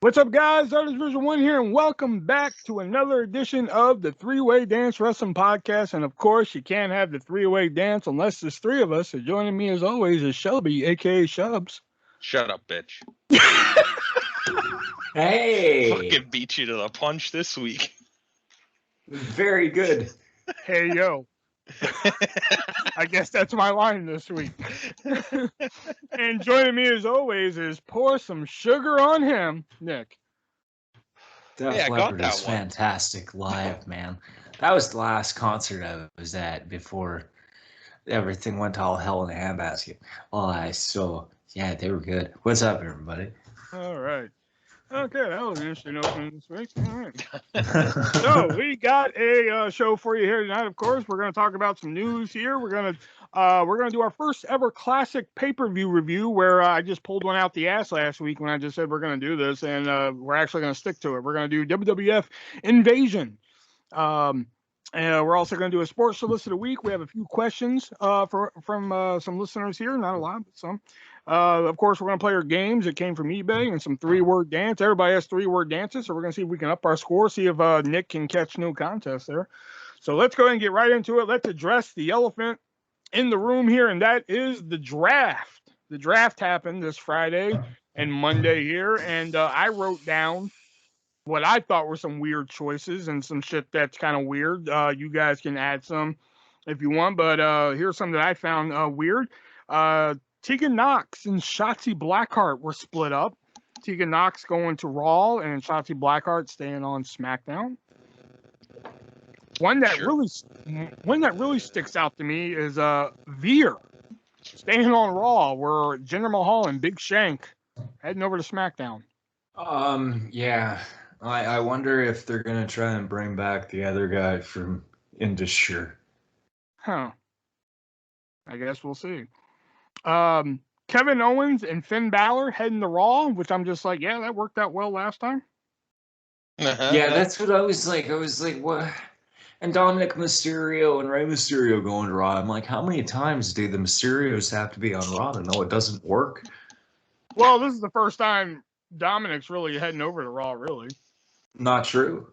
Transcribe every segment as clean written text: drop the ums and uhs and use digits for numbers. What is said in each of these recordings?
What's up, guys? Artist Visual One here, and welcome back to another edition of the Three-Way Dance Wrestling Podcast. And of course, you can't have the three-way dance unless there's three of us. So joining me, as always, is Shelby, aka Shubs. Shut up, bitch. Hey, Fucking beat you to the punch this week. very good. Hey, yo. I guess that's my line this week. And joining me, as always, is Pour Some Sugar on Him, Nick. Def Yeah, I got Leppard that is one. fantastic live, man. That was the last concert I was at before everything went to all hell in a handbasket. Yeah, they were good. What's up, everybody? All right. Okay, that was an interesting opening this week. All right. So we got a show for you here tonight. Of course, we're going to talk about some news here. We're going to do our first ever classic pay-per-view review, where I just pulled one out the ass last week when I just said we're going to do this, and we're actually going to stick to it. We're going to do WWF Invasion. And we're also going to do a sports solicit of the week. We have a few questions from some listeners here, not a lot, but some. Of course, we're going to play our games. It came from eBay and some three-word dance. Everybody has three-word dances, so we're going to see if we can up our score, see if Nick can catch no contest there. So let's go ahead and get right into it. Let's address the elephant in the room here, and that is the draft. The draft happened this Friday and Monday here, and I wrote down what I thought were some weird choices and some shit that's kind of weird. You guys can add some if you want, but here's some that I found weird. Tegan Knox and Shotzi Blackheart were split up. Tegan Knox going to Raw and Shotzi Blackheart staying on SmackDown. One that really sticks out to me is Veer staying on Raw, where Jinder Mahal and Big Shank heading over to SmackDown. Yeah. I wonder if they're gonna try and bring back the other guy from Indusher. Huh. I guess we'll see. Kevin Owens and Finn Balor heading to Raw, which I'm just like, yeah, that worked out well last time. Yeah, that's what I was like. I was like, what? And Dominic Mysterio and Rey Mysterio going to Raw. I'm like, how many times do the Mysterios have to be on Raw to know it doesn't work? Well, this is the first time Dominic's really heading over to Raw, really. Not true.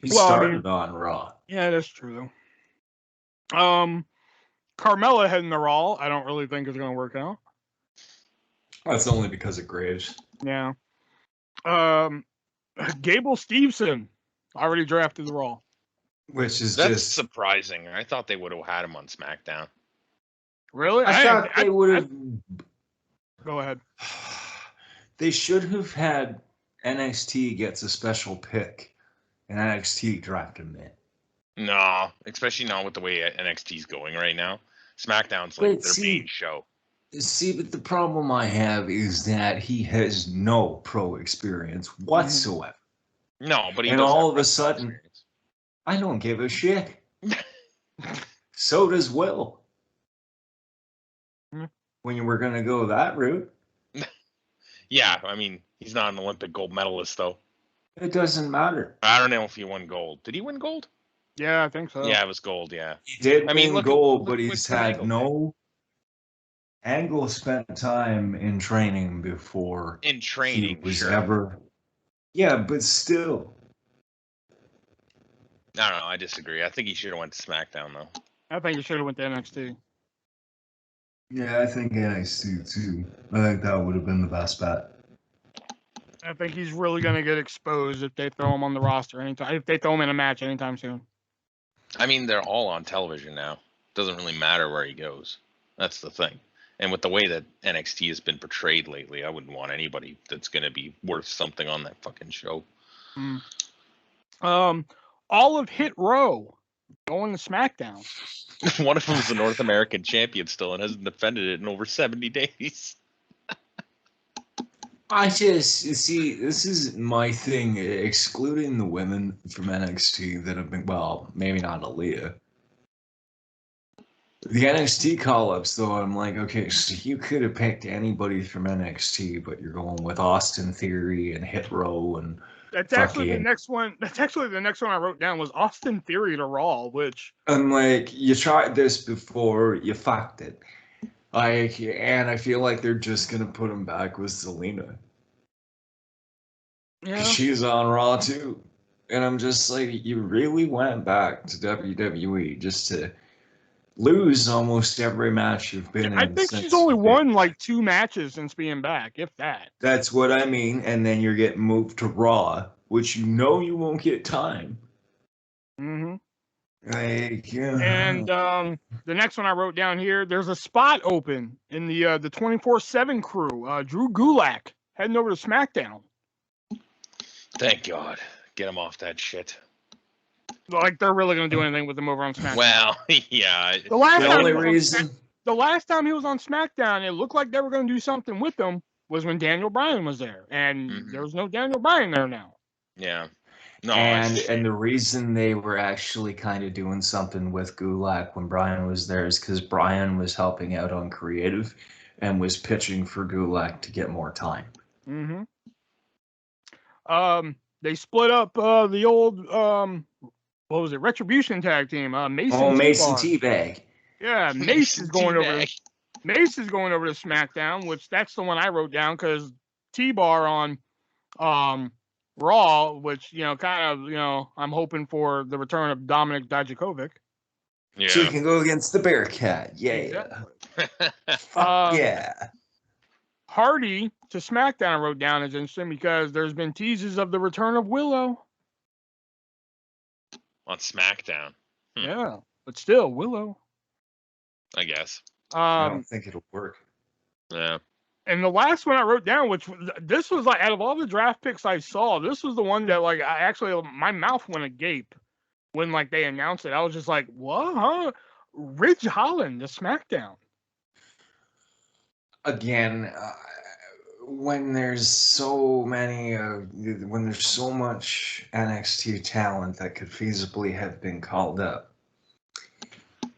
He started on Raw. Yeah, that's true, though. Carmella heading to Raw, I don't really think is going to work out. That's only because of Graves. Yeah. Gable Steveson already drafted the Raw. Which is That's just surprising. I thought they would have had him on SmackDown. Really? I thought they would have. Go ahead. They should have had NXT gets a special pick, and NXT drafted him in. No, especially not with the way NXT's going right now. SmackDown's like their main show. See, but the problem I have is that he has no pro experience whatsoever. No, but he and does all have of a sudden, experience. I don't give a shit. So does Will. When you were going to go that route. Yeah, I mean, he's not an Olympic gold medalist, though. It doesn't matter. I don't know if he won gold. Did he win gold? Yeah, I think so. Yeah, it was gold, yeah. He did win gold, but he's had Angle no... Angle spent time in training before he was ever... Yeah, but still. I don't know, I disagree. I think he should have went to SmackDown, though. I think he should have went to NXT. Yeah, I think NXT too. I think that would have been the best bet. I think he's really going to get exposed if they throw him on the roster anytime. If they throw him in a match anytime soon. I mean, they're all on television now. Doesn't really matter where he goes. That's the thing. And with the way that NXT has been portrayed lately, I wouldn't want anybody that's going to be worth something on that fucking show. All of Hit Row going to SmackDown. One of them is the North American champion still and hasn't defended it in over 70 days. I just see this is my thing, excluding the women from NXT that have been, well, maybe not Aaliyah. The NXT call-ups, though, I'm like, okay, so you could have picked anybody from NXT, but you're going with Austin Theory and Hit Row and. That's actually the next one. That's actually the next one I wrote down was Austin Theory to Raw, which I'm like, you tried this before, you fucked it. I feel like they're just gonna put him back with Selena. Yeah. She's on Raw too. And I'm just like, you really went back to WWE just to lose almost every match you've been in. I think since she's only you've been won back. like 2 matches since being back, if that. That's what I mean. And then you're getting moved to Raw, which you know you won't get time. Mm-hmm. Like, yeah. And the next one I wrote down here, there's a spot open in the 24/7 crew. Drew Gulak heading over to SmackDown. Thank God. Get him off that shit. Like they're really gonna do anything with him over on SmackDown. Well, yeah. The last The time only he was on reason. the last time he was on SmackDown, it looked like they were going to do something with him was when Daniel Bryan was there, and there was no Daniel Bryan there now. Yeah. No. And the reason they were actually kind of doing something with Gulak when Bryan was there is because Bryan was helping out on creative and was pitching for Gulak to get more time. Mm-hmm. They split up the old what was it? Retribution tag team. Mason. Mason T-Bar. Teabag. Yeah, Mace is going over. Mace is going over to SmackDown, which that's the one I wrote down because T-Bar on Raw, which kind of I'm hoping for the return of Dominik Dijakovic. Yeah. So you can go against the Bearcat. Yeah. Exactly. Fuck yeah. Hardy to SmackDown I wrote down is interesting because there's been teases of the return of Willow. On SmackDown. Yeah, but still Willow. I guess. I don't think it'll work. Yeah. And the last one I wrote down, which this was like out of all the draft picks I saw, this was the one that like I actually my mouth went agape when like they announced it. I was just like, what? Huh? Ridge Holland to SmackDown. Again, when there's so many, when there's so much NXT talent that could feasibly have been called up,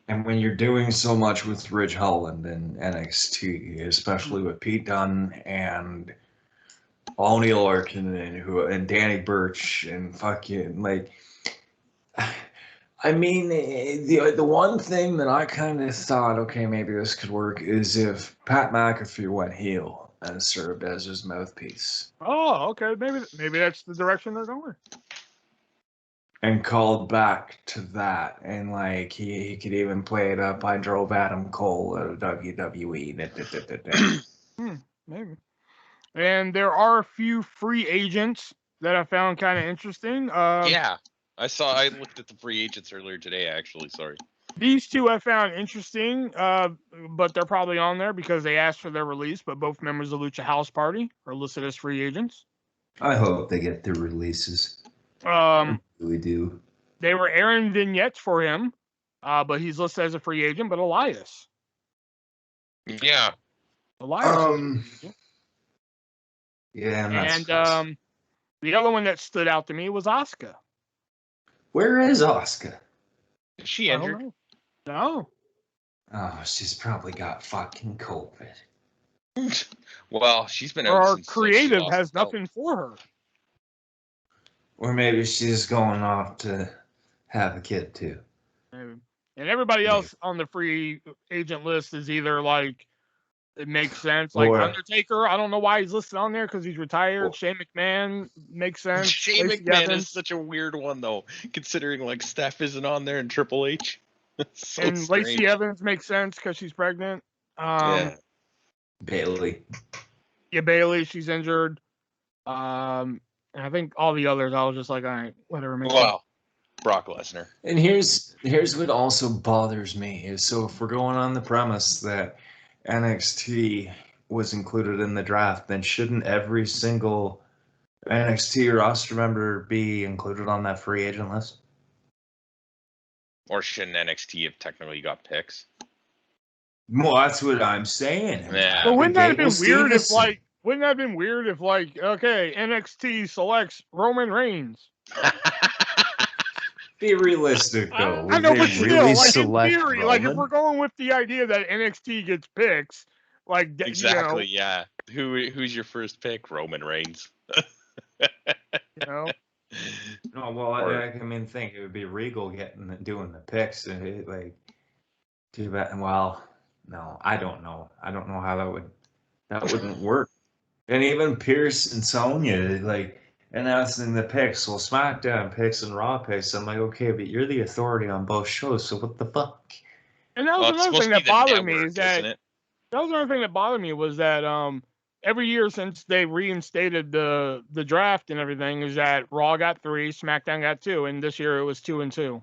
and when you're doing so much with Ridge Holland and NXT, especially with Pete Dunne and O'Neal Larkin and Danny Burch and fucking like, I mean, the one thing that I kind of thought, okay, maybe this could work, is if Pat McAfee went heel and served as his mouthpiece. Oh, okay. Maybe that's the direction they're going. And called back to that, and like he could even play it up. I drove Adam Cole out of WWE. Maybe. And there are a few free agents that I found kind of interesting. Yeah. I looked at the free agents earlier today, actually. Sorry. These two I found interesting, but they're probably on there because they asked for their release, but both members of Lucha House Party are listed as free agents. I hope they get their releases. We do. They were airing vignettes for him, but he's listed as a free agent, but Elias. Yeah. Elias. Yeah, and the other one that stood out to me was Asuka. Where is Asuka? Is she injured? No. Oh, she's probably got fucking COVID. Well, she's been out Or since creative has nothing for her. Or maybe she's going off to have a kid too. Maybe. And everybody else on the free agent list is either like, it makes sense. Like Undertaker, I don't know why he's listed on there because he's retired. Shane McMahon makes sense. Shane McMahon is such a weird one though, considering like Steph isn't on there and Triple H. So and strange. Lacey Evans makes sense because she's pregnant. Yeah. Bailey. Yeah, Bailey, she's injured. And I think all the others, I was just like, all right, whatever. Wow. Brock Lesnar. And here's what also bothers me is, so if we're going on the premise that NXT was included in the draft, then shouldn't every single NXT roster member be included on that free agent list? Or shouldn't NXT have technically got picks? Well, that's what I'm saying. Yeah. But wouldn't that have been weird if okay, NXT selects Roman Reigns? Be realistic though. I know, but really still, like in theory, like if we're going with the idea that NXT gets picks, like exactly, yeah. Who's your first pick? Roman Reigns. No, well, I mean, think it would be Regal doing the picks, and like too bad. Well, No, I don't know. I don't know how that wouldn't work. And even Pierce and Sonya, like, announcing the picks, well, SmackDown picks and Raw picks. I'm like, okay, but you're the authority on both shows, so what the fuck? And that Well, was it's another supposed thing to be that the bothered me network, is that isn't it? that was another thing that bothered me was that every year since they reinstated the draft and everything is that Raw got 3, SmackDown got 2, and this year it was 2 and 2.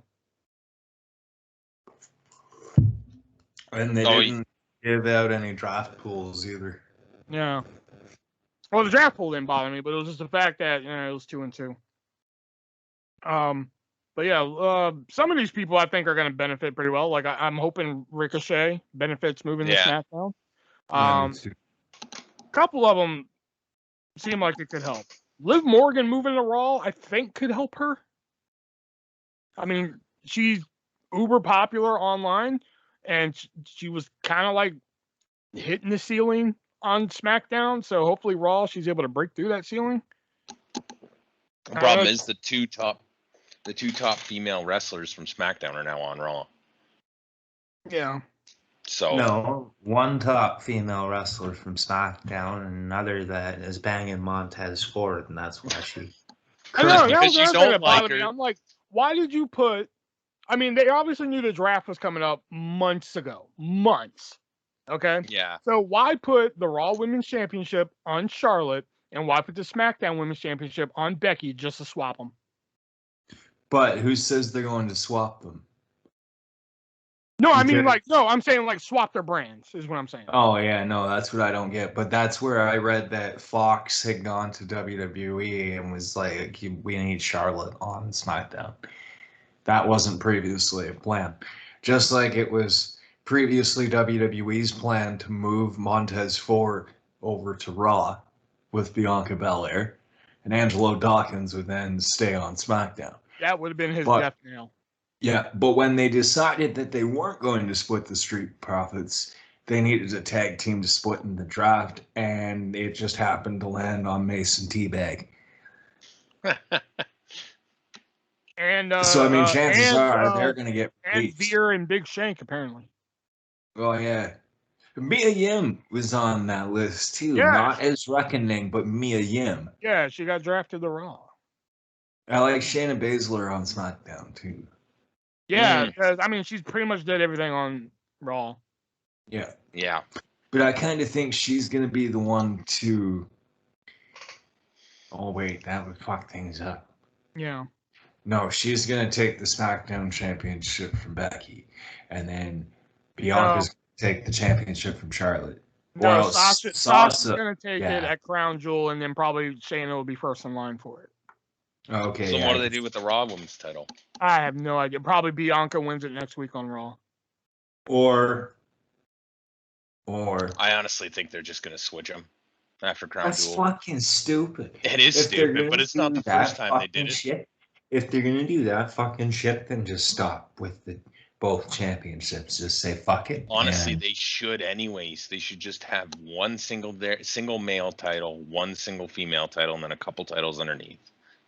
And they didn't give out any draft pools either. Yeah. Well, the draft pool didn't bother me, but it was just the fact that it was 2 and 2. But yeah, some of these people I think are going to benefit pretty well. Like I'm hoping Ricochet benefits moving to SmackDown. A couple of them seem like it could help. Liv Morgan moving to Raw, I think, could help her. I mean, she's uber popular online, and she was kind of like hitting the ceiling on SmackDown. So hopefully Raw, she's able to break through that ceiling. The problem is the two top female wrestlers from SmackDown are now on Raw. Yeah. So no, one top female wrestler from SmackDown and another that is banging Montez Ford, and that's why she. I know, because you don't like her. I'm like, why did you put? I mean, they obviously knew the draft was coming up months ago. Months. Okay. Yeah. So why put the Raw Women's Championship on Charlotte and why put the SmackDown Women's Championship on Becky just to swap them? But who says they're going to swap them? No, I mean, I'm saying like swap their brands is what I'm saying. Oh, yeah, no, that's what I don't get. But that's where I read that Fox had gone to WWE and was like, we need Charlotte on SmackDown. That wasn't previously a plan. Just like it was previously WWE's plan to move Montez Ford over to Raw with Bianca Belair, and Angelo Dawkins would then stay on SmackDown. That would have been his death knell. Yeah, but when they decided that they weren't going to split the Street Profits, they needed a tag team to split in the draft, and it just happened to land on Mason Teabag. And so I mean, chances are they're going to get and Veer and Big Shank apparently. Oh yeah, Mia Yim was on that list too. Yeah. Not as Reckoning, but Mia Yim. Yeah, she got drafted to Raw. I like Shayna Baszler on SmackDown too. Yeah, because I mean, she's pretty much did everything on Raw. Yeah. Yeah. But I kind of think she's going to be the one to. Oh wait, that would fuck things up. Yeah. No, she's going to take the SmackDown Championship from Becky, and then Bianca's going to take the championship from Charlotte. No, Sasha's going to take it at Crown Jewel, and then probably Shayna will be first in line for it. Okay. So what do they do with the Raw Women's title? I have no idea. Probably Bianca wins it next week on Raw. Or. I honestly think they're just going to switch them after Crown Jewel. That's fucking stupid. It is stupid, but it's not the first time they did it. If they're going to do that fucking shit, then just stop with both championships. Just say fuck it. Honestly, they should anyways. They should just have one single male title, one single female title, and then a couple titles underneath.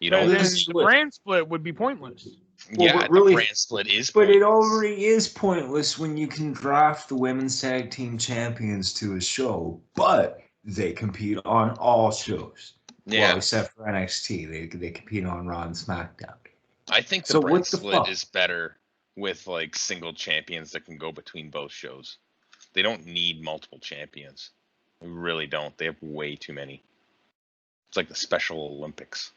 You know, the brand split would be pointless. Well, yeah, the brand split is pointless. But it already is pointless when you can draft the women's tag team champions to a show, but they compete on all shows. Yeah. Well, except for NXT. They compete on Raw and SmackDown. I think the brand split is better with like single champions that can go between both shows. They don't need multiple champions. They really don't. They have way too many. It's like the Special Olympics.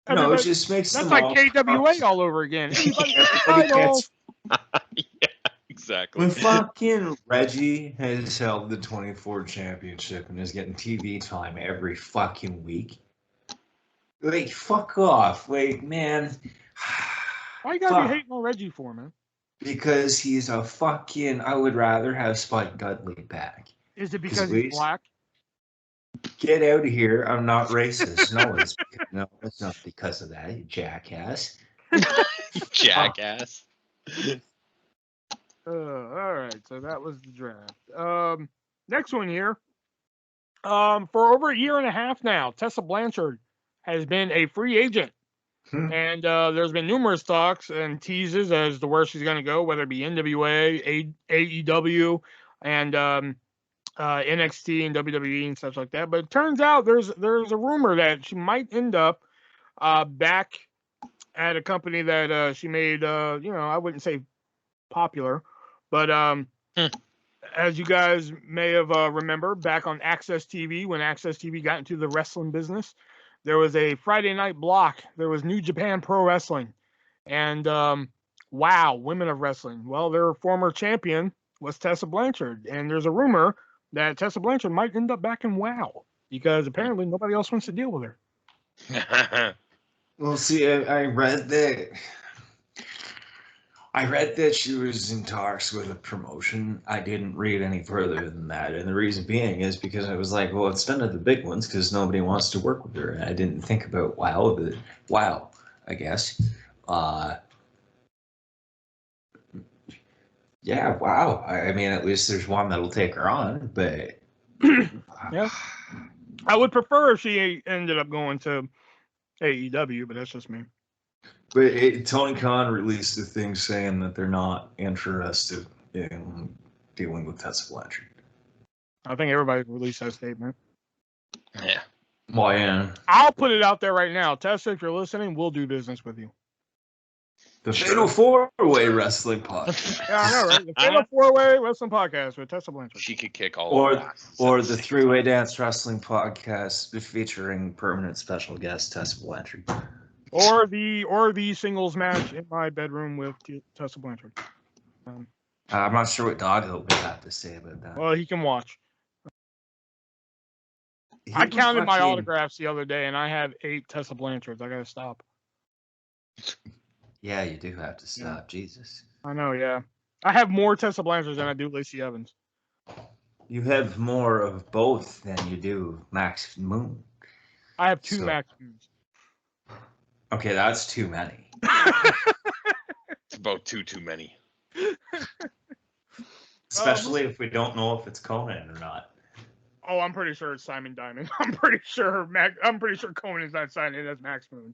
No, it just makes that's like KWA all over again. Yeah, exactly. When fucking Reggie has held the 24 championship and is getting TV time every fucking week, like, fuck off. Like, man. Why you gotta be hating on Reggie for, man? Because he's a fucking. I would rather have Spike Dudley back. Is it because he's black? Get out of here. I'm not racist. No, it's not because of that, you jackass. Jackass. All right, so that was the draft. Next one here. For over a year and a half now, Tessa Blanchard has been a free agent. And there's been numerous talks and teases as to where she's going to go, whether it be NWA, AEW, and NXT and WWE and stuff like that. But it turns out there's a rumor that she might end up back at a company that she made, I wouldn't say popular, but as you guys may have remember, back on Access TV, when Access TV got into the wrestling business, there was a Friday night block. There was New Japan Pro Wrestling, and wow, Women of Wrestling. Well, their former champion was Tessa Blanchard, and there's a rumor that Tessa Blanchard might end up back in WoW because apparently nobody else wants to deal with her. Well, see, I read that she was in talks with a promotion. I didn't read any further than that, and the reason being is because I was like, well, it's none of the big ones because nobody wants to work with her, and I didn't think about WoW, I guess. Yeah, WoW. I mean, at least there's one that'll take her on, but yeah, I would prefer if she ended up going to AEW, but that's just me. But Tony Khan released a thing saying that they're not interested in dealing with Tessa Blanchard. I think everybody released that statement. Yeah. Well, yeah. I'll put it out there right now. Tessa, if you're listening, we'll do business with you. The Fatal Four-Way Wrestling Podcast. Yeah, I know, right? The Fatal Four-Way Wrestling Podcast with Tessa Blanchard. She could kick all of that. Or the Three-Way Dance Wrestling Podcast featuring permanent special guest Tessa Blanchard. Or the singles match in my bedroom with Tessa Blanchard. I'm not sure what Doggo would have to say about that. Well, he can watch. I counted my autographs the other day, and I have 8 Tessa Blanchards. I gotta stop. Yeah, you do have to stop. Jesus. I know, yeah. I have more Tessa Blanchards than I do Lacey Evans. You have more of both than you do Max Moon. I have 2 Max Moons. Okay, that's too many. It's about too many. Especially if we don't know if it's Conan or not. Oh, I'm pretty sure it's Simon Diamond. I'm pretty sure Conan is not signed in as Max Moon.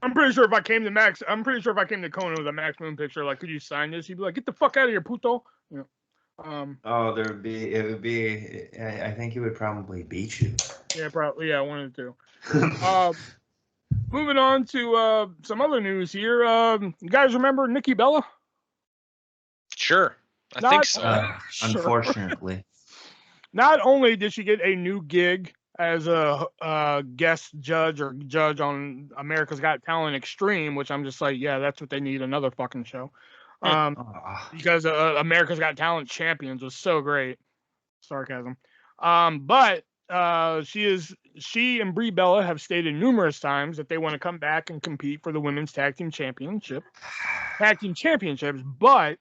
I'm pretty sure if I came to Conan with a Max Moon picture, like, could you sign this? He'd be like, get the fuck out of here, puto. You know. It would be. I think he would probably beat you. Yeah, probably. Yeah, I wanted to. Moving on to some other news here. You guys remember Nikki Bella? Sure. I think so. Unfortunately. Not only did she get a new gig as a guest judge on America's Got Talent Extreme, which I'm just like, yeah, that's what they need, another fucking show. Because America's Got Talent Champions was so great. Sarcasm. But she and Brie Bella have stated numerous times that they want to come back and compete for the women's tag team championships. But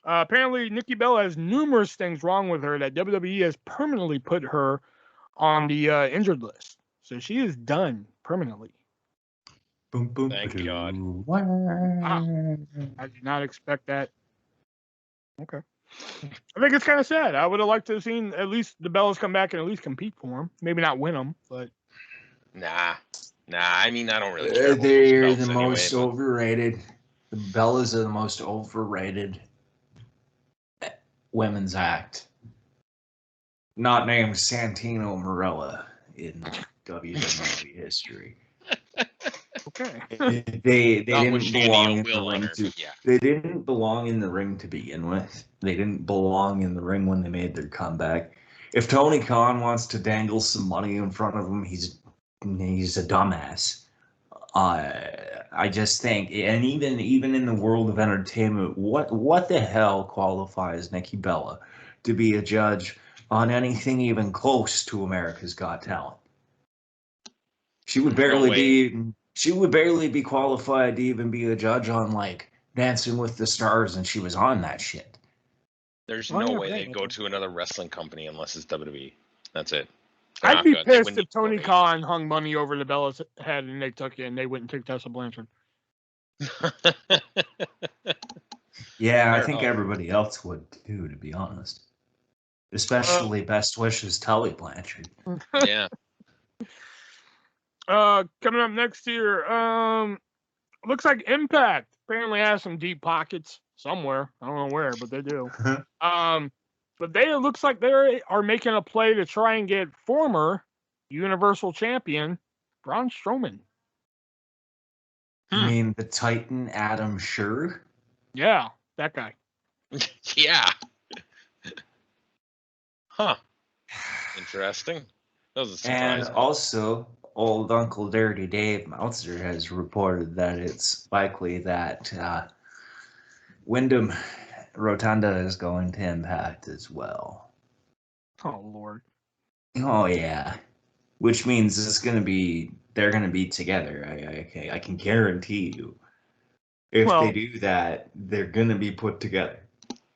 apparently Nikki Bella has numerous things wrong with her that WWE has permanently put her on the injured list. So she is done permanently. Boom, boom, thank God. I did not expect that. Okay. I think it's kind of sad. I would have liked to have seen at least the Bellas come back and at least compete for them. Maybe not win them, but... Nah. I mean, I don't really care. They're the most overrated. The Bellas are the most overrated women's act. Not named Santino Marella in WWE history. Okay. They didn't belong in the ring They didn't belong in the ring to begin with. They didn't belong in the ring when they made their comeback. If Tony Khan wants to dangle some money in front of him, he's a dumbass. I just think, and even in the world of entertainment, what the hell qualifies Nikki Bella to be a judge on anything even close to America's Got Talent? She would barely be qualified to even be a judge on like Dancing with the Stars, and she was on that shit. There's no way they'd go to another wrestling company unless it's WWE. That's it. I'd be pissed if Tony Khan hung money over the Bella's head and they took it and they wouldn't take Tessa Blanchard. Yeah, I think everybody else would too, to be honest. Especially Best Wishes Tully Blanchard. Yeah. Coming up next here, looks like Impact apparently has some deep pockets. somewhere. I don't know where, but they do. But it looks like they are making a play to try and get former Universal Champion Braun Strowman. You mean the Titan Adam Scherr? Yeah, that guy. Yeah. Huh. Interesting. That was a surprise. And also, old Uncle Dirty Dave Meltzer has reported that it's likely that Wyndham Rotunda is going to Impact as well. Oh, Lord. Oh, yeah. Which means they're going to be together. I can guarantee you. If they do that, they're going to be put together.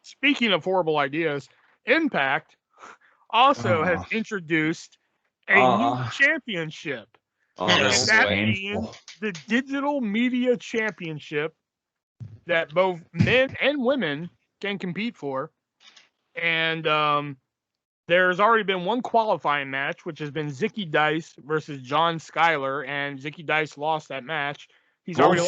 Speaking of horrible ideas, Impact also has introduced a new championship. This is that painful. being the Digital Media Championship that both men and women can compete for. And there's already been one qualifying match, which has been Zicky Dice versus John Skyler, and Zicky Dice lost that match. He's already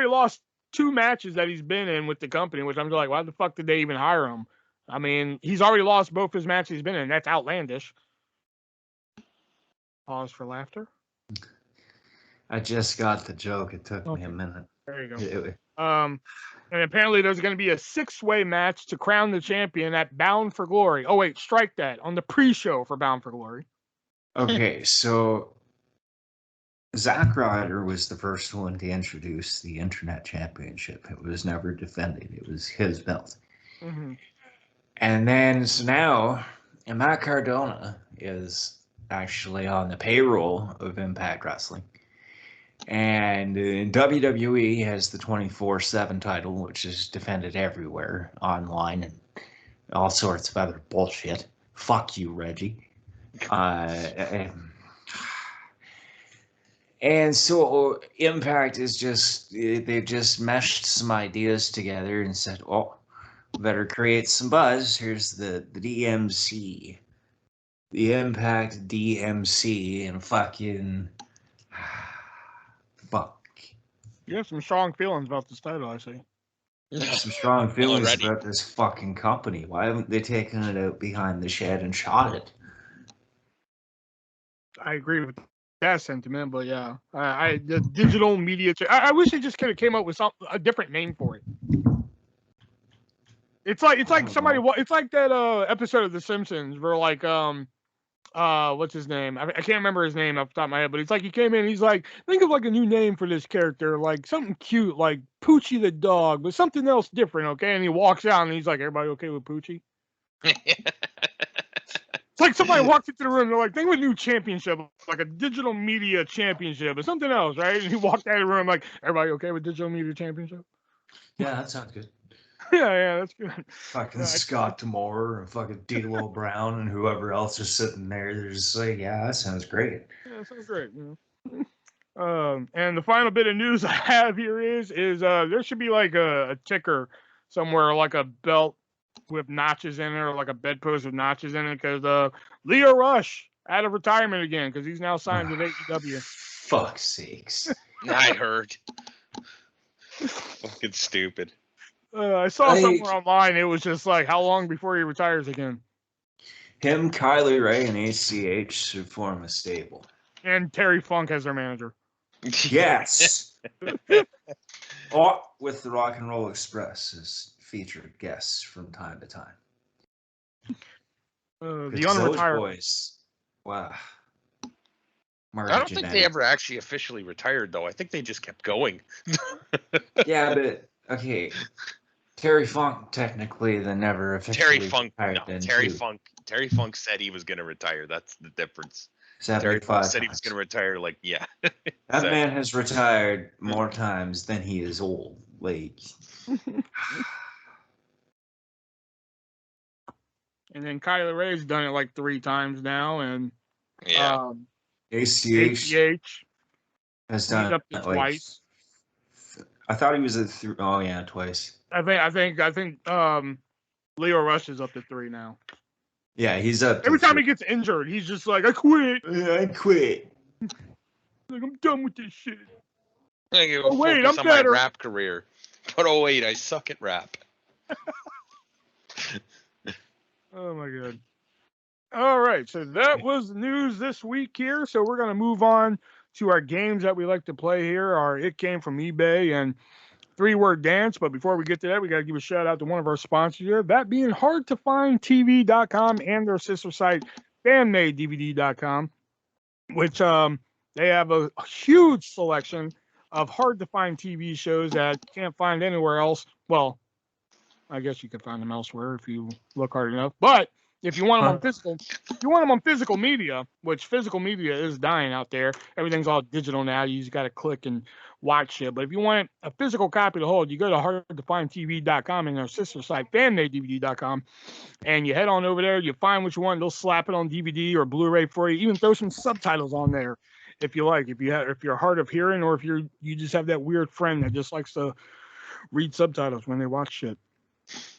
lost 2 matches that he's been in with the company, which I'm just like, why the fuck did they even hire him? I mean, he's already lost both his matches he's been in. That's outlandish. Pause for laughter. I just got the joke. It took me a minute. There you go. And apparently there's going to be a 6-way match to crown the champion at Bound for Glory. Oh, wait, strike that. On the pre-show for Bound for Glory. Okay, so Zack Ryder was the first one to introduce the Internet Championship. It was never defended. It was his belt. Mm-hmm. And then, so now, Matt Cardona is actually on the payroll of Impact Wrestling. And WWE has the 24/7 title, which is defended everywhere online and all sorts of other bullshit. Fuck you, Reggie. And so Impact is they've just meshed some ideas together and said, oh, better create some buzz. Here's the DMC. The Impact DMC and fucking fuck. You have some strong feelings about this title, I see. Some strong feelings about this fucking company. Why haven't they taken it out behind the shed and shot it? I agree with that sentiment, but yeah, the Digital Media. I wish they just could have came up with a different name for it. It's like somebody. It's like that episode of The Simpsons where like what's his name? I can't remember his name off the top of my head, but it's like he came in. He's like, think of like a new name for this character, like something cute, like Poochie the dog, but something else different, okay? And he walks out and he's like, everybody okay with Poochie? It's like somebody walks into the room. They're like, think of a new championship, like a Digital Media Championship or something else, right? And he walked out of the room like, everybody okay with Digital Media Championship? Yeah, that sounds good. Yeah, that's good. Fucking Scott D'Amore and fucking D'Lo Brown and whoever else is sitting there. They're just like, yeah, that sounds great. Yeah, that sounds great. And the final bit of news I have here is there should be like a ticker somewhere, like a belt with notches in it, or like a bedpost with notches in it, because Leo Rush out of retirement again because he's now signed with AEW. Fuck's sakes! I heard. Fucking stupid. I saw somewhere online. It was just like, how long before he retires again? Him, Kylie Ray, and ACH should form a stable. And Terry Funk as their manager. Yes. With the Rock and Roll Express as featured guests from time to time. The unretired boys. Wow. I don't think they ever actually officially retired, though. I think they just kept going. Yeah, but okay. Terry Funk technically then never officially retired. Terry Funk said he was going to retire. That's the difference. Terry Funk said he was going to retire. Like, yeah. That man has retired more times than he is old. Like. And then Kylie Ray's done it like 3 times now, and yeah. ACH has done it like twice. I thought he was at 3. Oh yeah, twice. I think Leo Rush is up to 3 now. Yeah, he's up. Every time he gets injured, he's just like, I quit. I quit. Like, I'm done with this shit. I go wait, focus I'm on better. my rap career. But oh wait, I suck at rap. Oh my god. All right, so that was the news this week here. So we're gonna move on to our games that we like to play here. Our It Came From eBay and 3-Word Dance. But before we get to that, we got to give a shout out to one of our sponsors here, that being hardtofindtv.com and their sister site, fanmadedvd.com, which they have a huge selection of hard to find TV shows that you can't find anywhere else. Well, I guess you can find them elsewhere if you look hard enough. But if you want them on physical media, which physical media is dying out there. Everything's all digital now. You just got to click and watch it. But if you want a physical copy to hold, you go to hardtofindtv.com and their sister site, fanmadedvd.com, and you head on over there. You find what you want. They'll slap it on DVD or Blu-ray for you. Even throw some subtitles on there if you like. If you're hard of hearing, or if you just have that weird friend that just likes to read subtitles when they watch shit,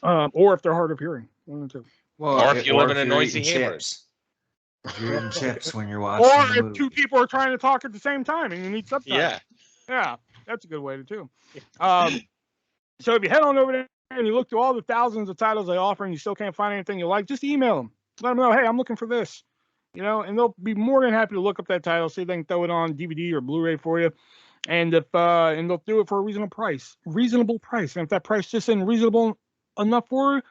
or if they're hard of hearing. One or two. Or if you live in a noisy neighborhood. If you're eating chips when you're watching or the if movie. two people are trying to talk at the same time and you need subtitles. Yeah, that's a good way to do. So if you head on over there and you look through all the thousands of titles they offer and you still can't find anything you like, just email them. Let them know, hey, I'm looking for this. And they'll be more than happy to look up that title, see if they can throw it on DVD or Blu-ray for you. And and they'll do it for a reasonable price. And if that price just isn't reasonable enough for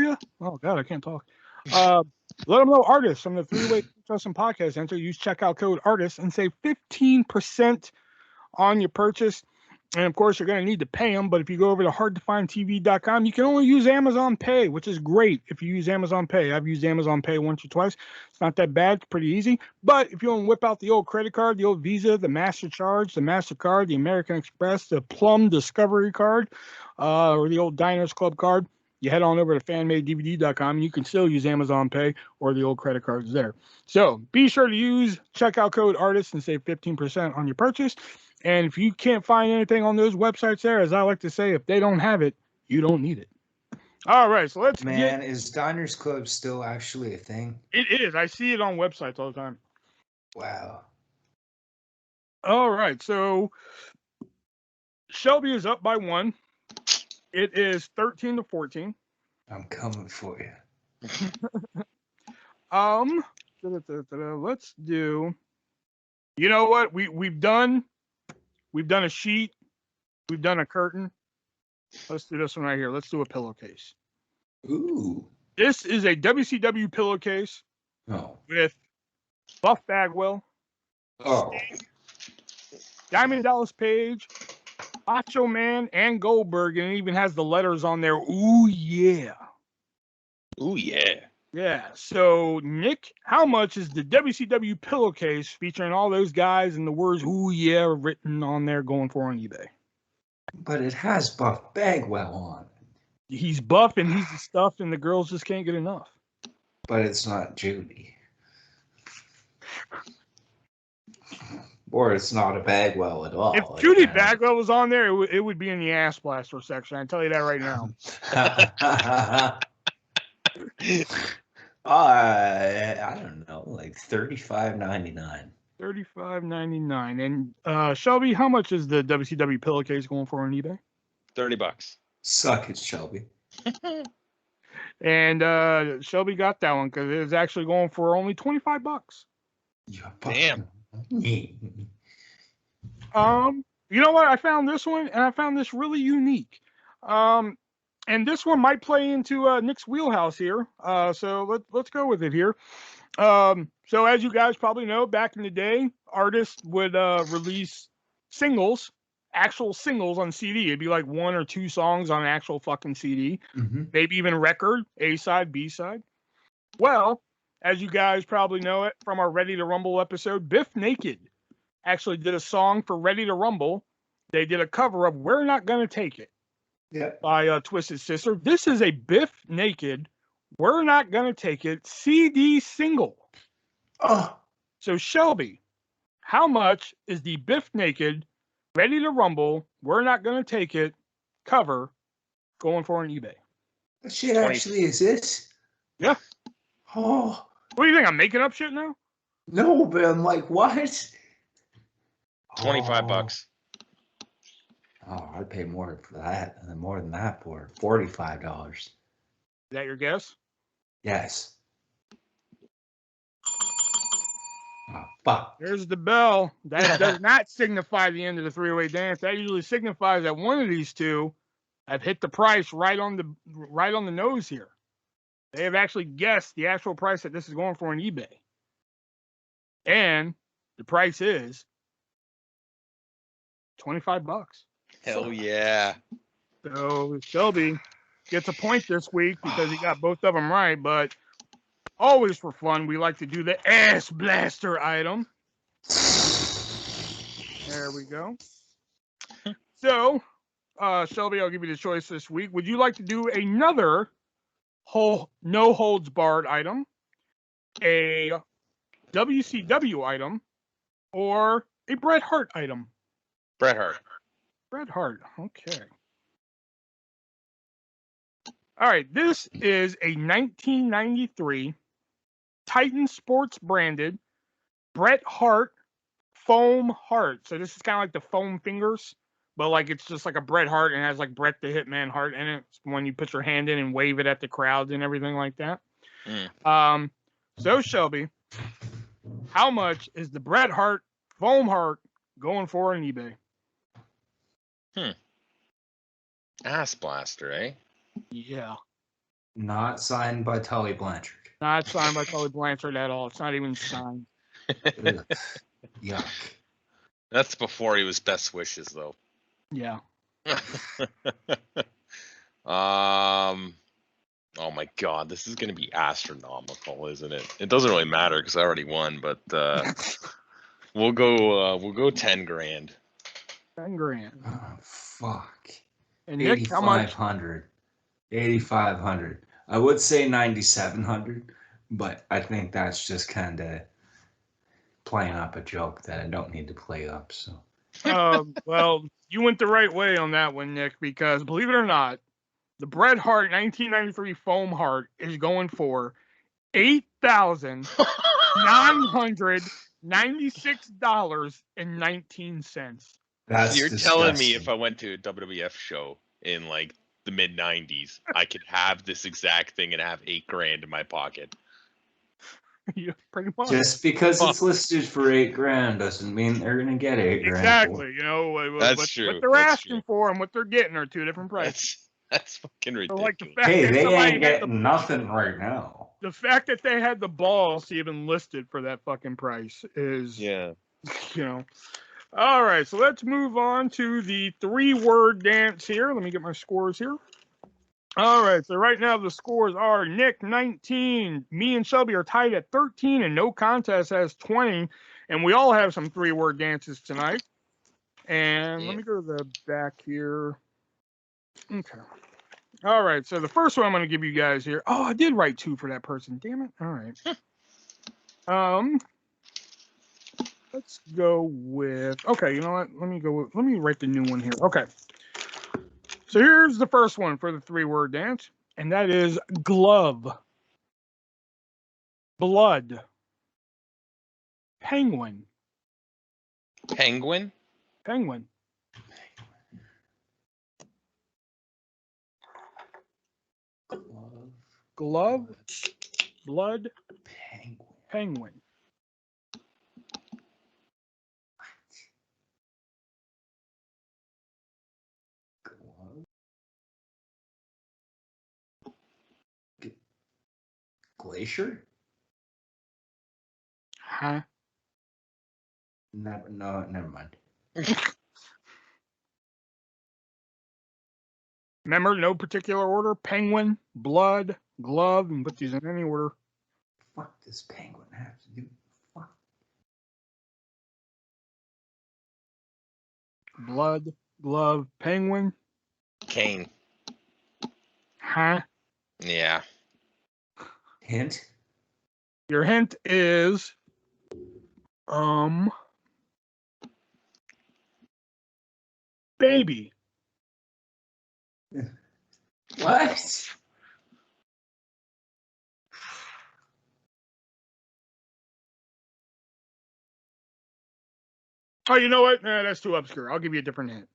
you, oh god, I can't talk. Let them know artists from the 3-Way Trust Podcast enter. Use checkout code artists and save 15% on your purchase. And of course, you're going to need to pay them. But if you go over to hardtofindtv.com, you can only use Amazon Pay, which is great if you use Amazon Pay. I've used Amazon Pay once or twice. It's not that bad. It's pretty easy. But if you want to whip out the old credit card, the old Visa, the MasterCharge, the MasterCard, the American Express, the Plum Discovery card, or the old Diners Club card, you head on over to fanmadedvd.com and you can still use Amazon Pay or the old credit cards there. So be sure to use checkout code artists and save 15% on your purchase. And if you can't find anything on those websites there, as I like to say, if they don't have it, you don't need it. All right, so let's is Diners Club still actually a thing? It is. I see it on websites all the time. Wow. All right, so Shelby is up by 1. It is 13-14. I'm coming for you. Let's do. You know what? We've done a sheet. We've done a curtain. Let's do this one right here. Let's do a pillowcase. Ooh. This is a WCW pillowcase with Buff Bagwell, Diamond Dallas Page, Macho Man, and Goldberg, and it even has the letters on there. Ooh, yeah. Ooh, yeah. Yeah. So, Nick, how much is the WCW pillowcase featuring all those guys and the words "ooh, yeah" written on there going for on eBay? But it has Buff Bagwell on it. He's buff and he's the stuff, and the girls just can't get enough. But it's not Judy. Or it's not a Bagwell at all. If Judy Bagwell was on there, it would be in the ass blaster section. I tell you that right now. I don't know, like $35.99. $35.99. And Shelby, how much is the WCW pillowcase going for on eBay? $30. Suck it, Shelby. And Shelby got that one because it was actually going for only $25. Damn. You know what? I found this one, and I found this really unique. And this one might play into Nick's wheelhouse here. So let's go with it here. So as you guys probably know, back in the day, artists would release actual singles on CD. It'd be like 1 or 2 songs on an actual fucking CD. Mm-hmm. Maybe even record, A-side, B-side. Well, as you guys probably know it from our Ready to Rumble episode, Biff Naked actually did a song for Ready to Rumble. They did a cover of We're Not Gonna Take It by Twisted Sister. This is a Biff Naked, We're Not Gonna Take It CD single. Oh. So Shelby, how much is the Biff Naked, Ready to Rumble, We're Not Gonna Take It cover going for on eBay? That shit actually exists? Yeah. Oh. What do you think? I'm making up shit now? No, but I'm like, what? $25. Oh, I'd pay more for that, and more than that for $45. Is that your guess? Yes. Oh, fuck. There's the bell. That does not signify the end of the three-way dance. That usually signifies that one of these two have hit the price right on the nose here. They have actually guessed the actual price that this is going for on eBay. And the price is $25. Hell yeah. So Shelby gets a point this week because he got both of them right, but always for fun, we like to do the ass blaster item. There we go. So, Shelby, I'll give you the choice this week. Would you like to do another no holds barred item, a WCW item, or a Bret Hart item? Bret Hart. Bret Hart. Okay. All right. This is a 1993 Titan Sports branded Bret Hart foam heart. So this is kind of like the foam fingers, but like it's just like a Bret Hart and it has like Bret the Hitman Hart in it. It's when you put your hand in and wave it at the crowds and everything like that. So Shelby, how much is the Bret Hart foam heart going for on eBay? Ass blaster, eh? Yeah. Not signed by Tully Blanchard. Not signed by Tully Blanchard at all. It's not even signed. Ugh. Yuck. That's before he was Best Wishes, though. Yeah. Oh my God, this is gonna be astronomical, isn't it? It doesn't really matter because I already won, but we'll go 10 grand. 10 grand. Oh, fuck. And Nick, how much? 8,500. I would say 9,700, but I think that's just kind of playing up a joke that I don't need to play up. So. Well, you went the right way on that one, Nick, because believe it or not, the Bret Hart 1993 foam heart is going for $8,996.19. That's You're disgusting. telling me if I went to a WWF show in like the mid 90s, I could have this exact thing and have 8 grand in my pocket. Yeah, pretty much. Just because it's listed for 8 grand doesn't mean they're gonna get 8 grand. Exactly. You know what they're asking for and what they're getting are two different prices. That's fucking ridiculous. So, like, the fact Hey, that they somebody ain't getting nothing right now. The fact that they had the balls to even list it for that fucking price is, yeah. You know. All right, so let's move on to the 3-word dance here. Let me get my scores here. All right, so right now the scores are Nick 19, me and Shelby are tied at 13, and No Contest has 20, and we all have some 3-word dances tonight. And let me go to the back here. Okay. All right, so the first one I'm going to give you guys here. Oh, I did write 2 for that person. Damn it. All right. Let's go with. Okay, you know what? Let me write the new one here. Okay. So here's the first one for the 3-word dance, and that is glove, blood, penguin. Penguin? Penguin. Glove, blood, penguin. Glacier? Huh? Never mind. Remember, no particular order. Penguin, blood, glove, and put these in any order. What does penguin have to do? Fuck. Blood, glove, penguin. Kane. Huh? Yeah. Hint? Your hint is baby. What? Oh, you know what? Nah, that's too obscure. I'll give you a different hint.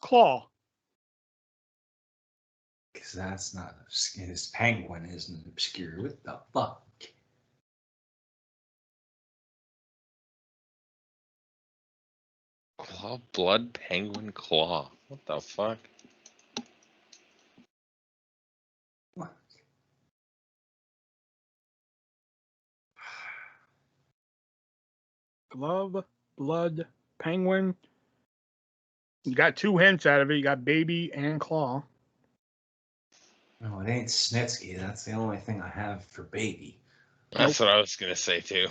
claw. Because that's not obscure. This penguin isn't obscure. What the fuck? Claw, blood, penguin, claw. What the fuck? What? Glove, blood, penguin. You got 2 hints out of it. You got baby and claw. No, it ain't Snitsky. That's the only thing I have for baby. That's what I was gonna say too.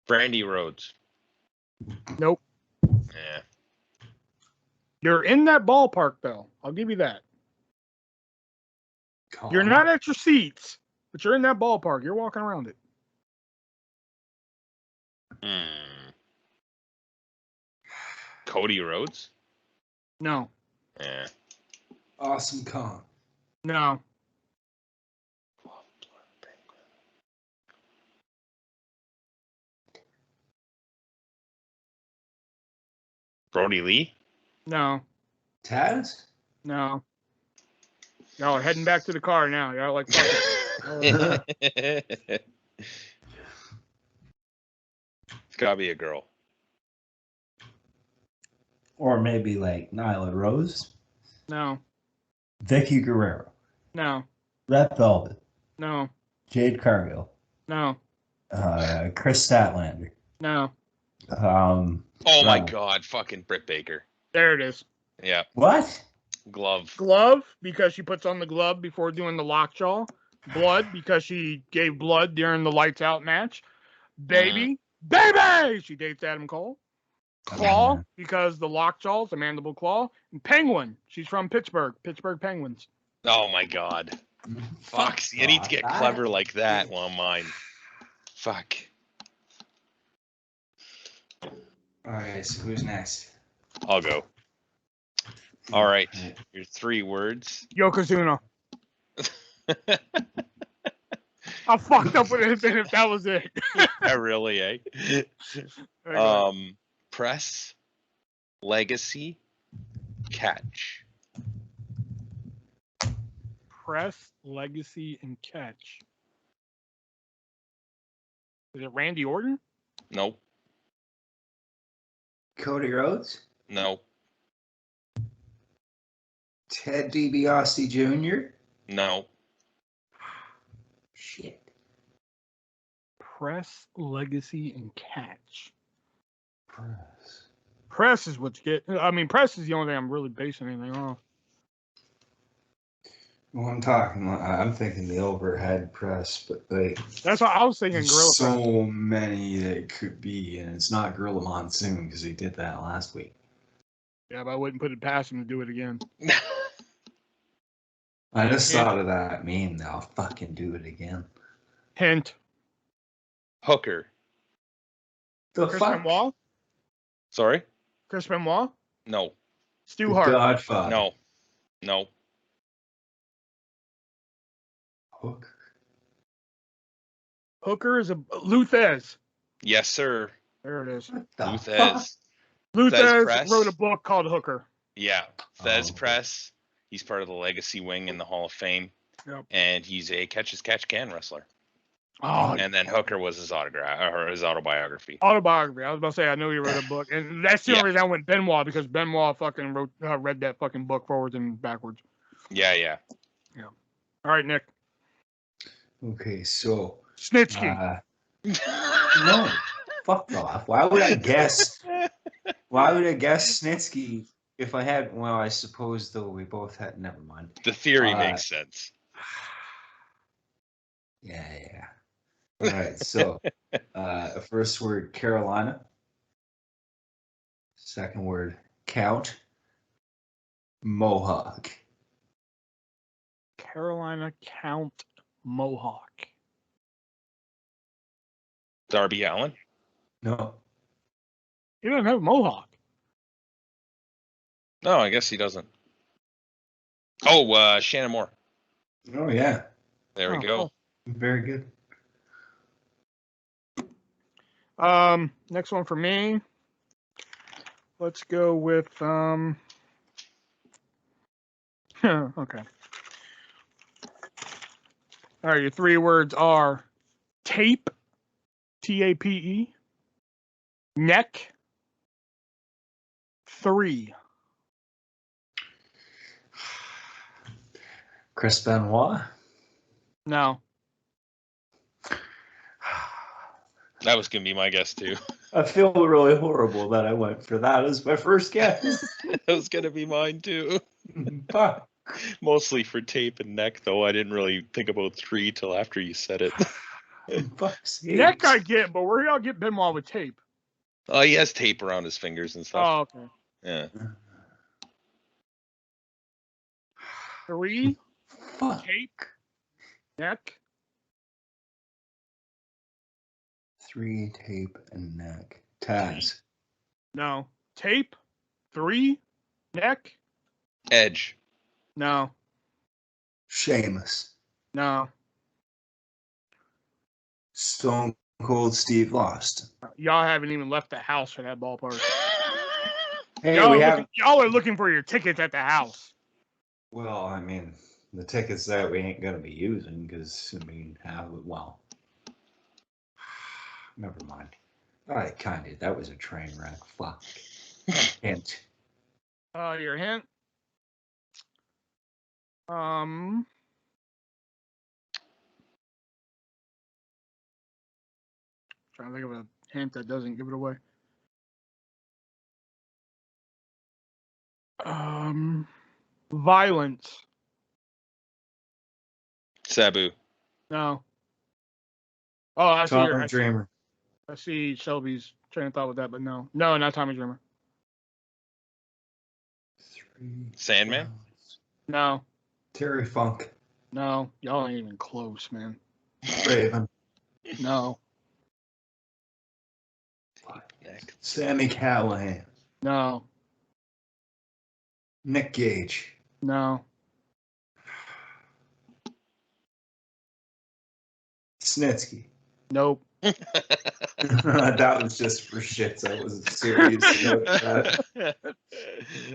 Brandy Rhodes. Nope. Yeah. You're in that ballpark, though. I'll give you that. You're not at your seats, but you're in that ballpark. You're walking around it. Cody Rhodes? No. Yeah. Awesome Kong. No. Brody Lee? No. Taz? No. Y'all are heading back to the car now. Y'all like, fuck it. It's gotta be a girl. Or maybe like Nyla Rose, No. Vicky Guerrero, No. Red Velvet, No. Jade Cargill, No. Chris Statlander. No. Oh my Wow. god, fucking Britt Baker. There it is. Yeah. What? Glove. Glove, because she puts on the glove before doing the lockjaw. Blood, because she gave blood during the lights out match. Baby. Baby! She dates Adam Cole. Claw, because the lockjaw is a mandible claw. And Penguin, she's from Pittsburgh. Pittsburgh Penguins. Oh my god. Fuck. You need to get clever like that on mine. Fuck. Alright, so who's next? I'll go. All right. Your 3 words. Yokozuna. How fucked up would it have been if that was it? Really, eh? Press, legacy, catch. Press, legacy, and catch. Is it Randy Orton? Nope. Cody Rhodes? Nope. Ted DiBiase Jr.? No. Shit. Press, legacy, and catch. Press. Press is what you get. I mean, press is the only thing I'm really basing anything off. Well, I'm thinking the overhead press, but like That's what I was thinking. there's Gorilla so press. many that it could be, and it's not Gorilla Monsoon because he did that last week. Yeah, but I wouldn't put it past him to do it again. I just thought of that meme. I'll fucking do it again. Hint. Hooker. The Chris fuck? Benoit? Sorry? Chris Benoit? No. Stu The Hart. Godfather. No. No. Hook. Hooker is a Luthez. Yes, sir. There it is. What the fuck? Luthez. Luthez Press. wrote a book called Hooker. Yeah. Thez Oh. Press. He's part of the legacy wing in the Hall of Fame. Yep. And he's a catch-as-catch-can wrestler. Oh, And then Hooker was his autograph or his autobiography. autobiography. I was about to say I know he wrote a book, and that's the Yeah. only reason I went Benoit because Benoit fucking read that fucking book forwards and backwards. Yeah, yeah. All right, Nick. Okay, so Snitsky. no, fuck off. Why would I guess? Why would I guess Snitsky if I had? Well, I suppose though we both had. Never mind. The theory makes sense. Yeah. All right, so first word Carolina. Second word Count. Mohawk. Carolina Count Mohawk. Darby Allin? No. He doesn't have a mohawk. No, I guess he doesn't. Oh, Shannon Moore. Oh yeah. There we Oh, go. cool. Very good. Next one for me. Let's go with okay. All right, your 3 words are tape, T-A-P-E, neck, 3. Chris Benoit. No. That was gonna be my guess too. I feel really horrible that I went for that as my first guess. That was gonna be mine too. Fuck. Mostly for tape and neck, though. I didn't really think about 3 till after you said it. Fuck's Neck I sakes. get, but where y'all get Benoit with tape? Oh, he has tape around his fingers and stuff. Oh, okay. Yeah. 3, Fuck. tape, neck. 3, tape, and neck. Taz. No. Tape, 3, neck. Edge. No. Sheamus. No. Stone Cold Steve Austin. Y'all haven't even left the house for that ballpark. Hey, y'all, we are have. looking, y'all are looking for your tickets at the house. Well, I mean, the tickets that we ain't gonna be using, because well, never mind. I kinda. That was a train wreck. Fuck. Hint. Your hint. Trying to think of a hint that doesn't give it away. Violence. Sabu. No. Oh, Tommy Dreamer. I see Shelby's train of thought with that, but no. No, not Tommy Dreamer. 3. Sandman? No. Terry Funk. No. Y'all ain't even close, man. Raven. No. Neck. Sammy Callahan. No. Nick Gage. No. Snitsky. Nope. That was just for shits. I wasn't serious about that. That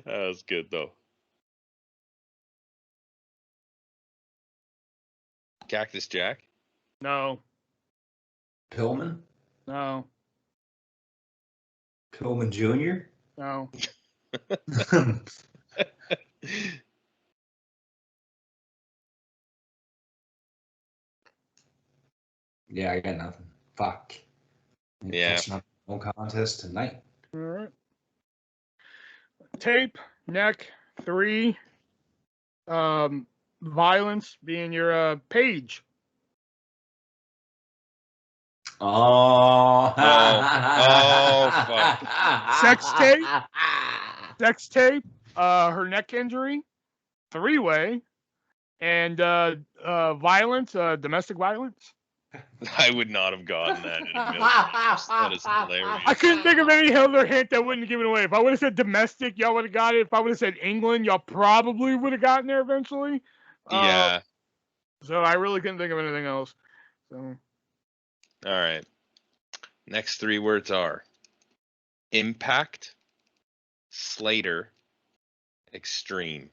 was good though. Cactus Jack. No. Pillman? No. Pillman Jr.? No. Yeah, I got nothing. Fuck. Yeah. No contest tonight. All right. Tape, neck, 3. Violence being your page. Oh. Fuck. Sex tape? Sex tape, her neck injury, 3-way, and violence, domestic violence. I would not have gotten that in a million years. That is hilarious. I couldn't think of any other hint that wouldn't give it away. If I would have said domestic, y'all would have got it. If I would have said England, y'all probably would have gotten there eventually. Yeah. So I really couldn't think of anything else. So All right. Next 3 words are Impact, Slater, Extreme.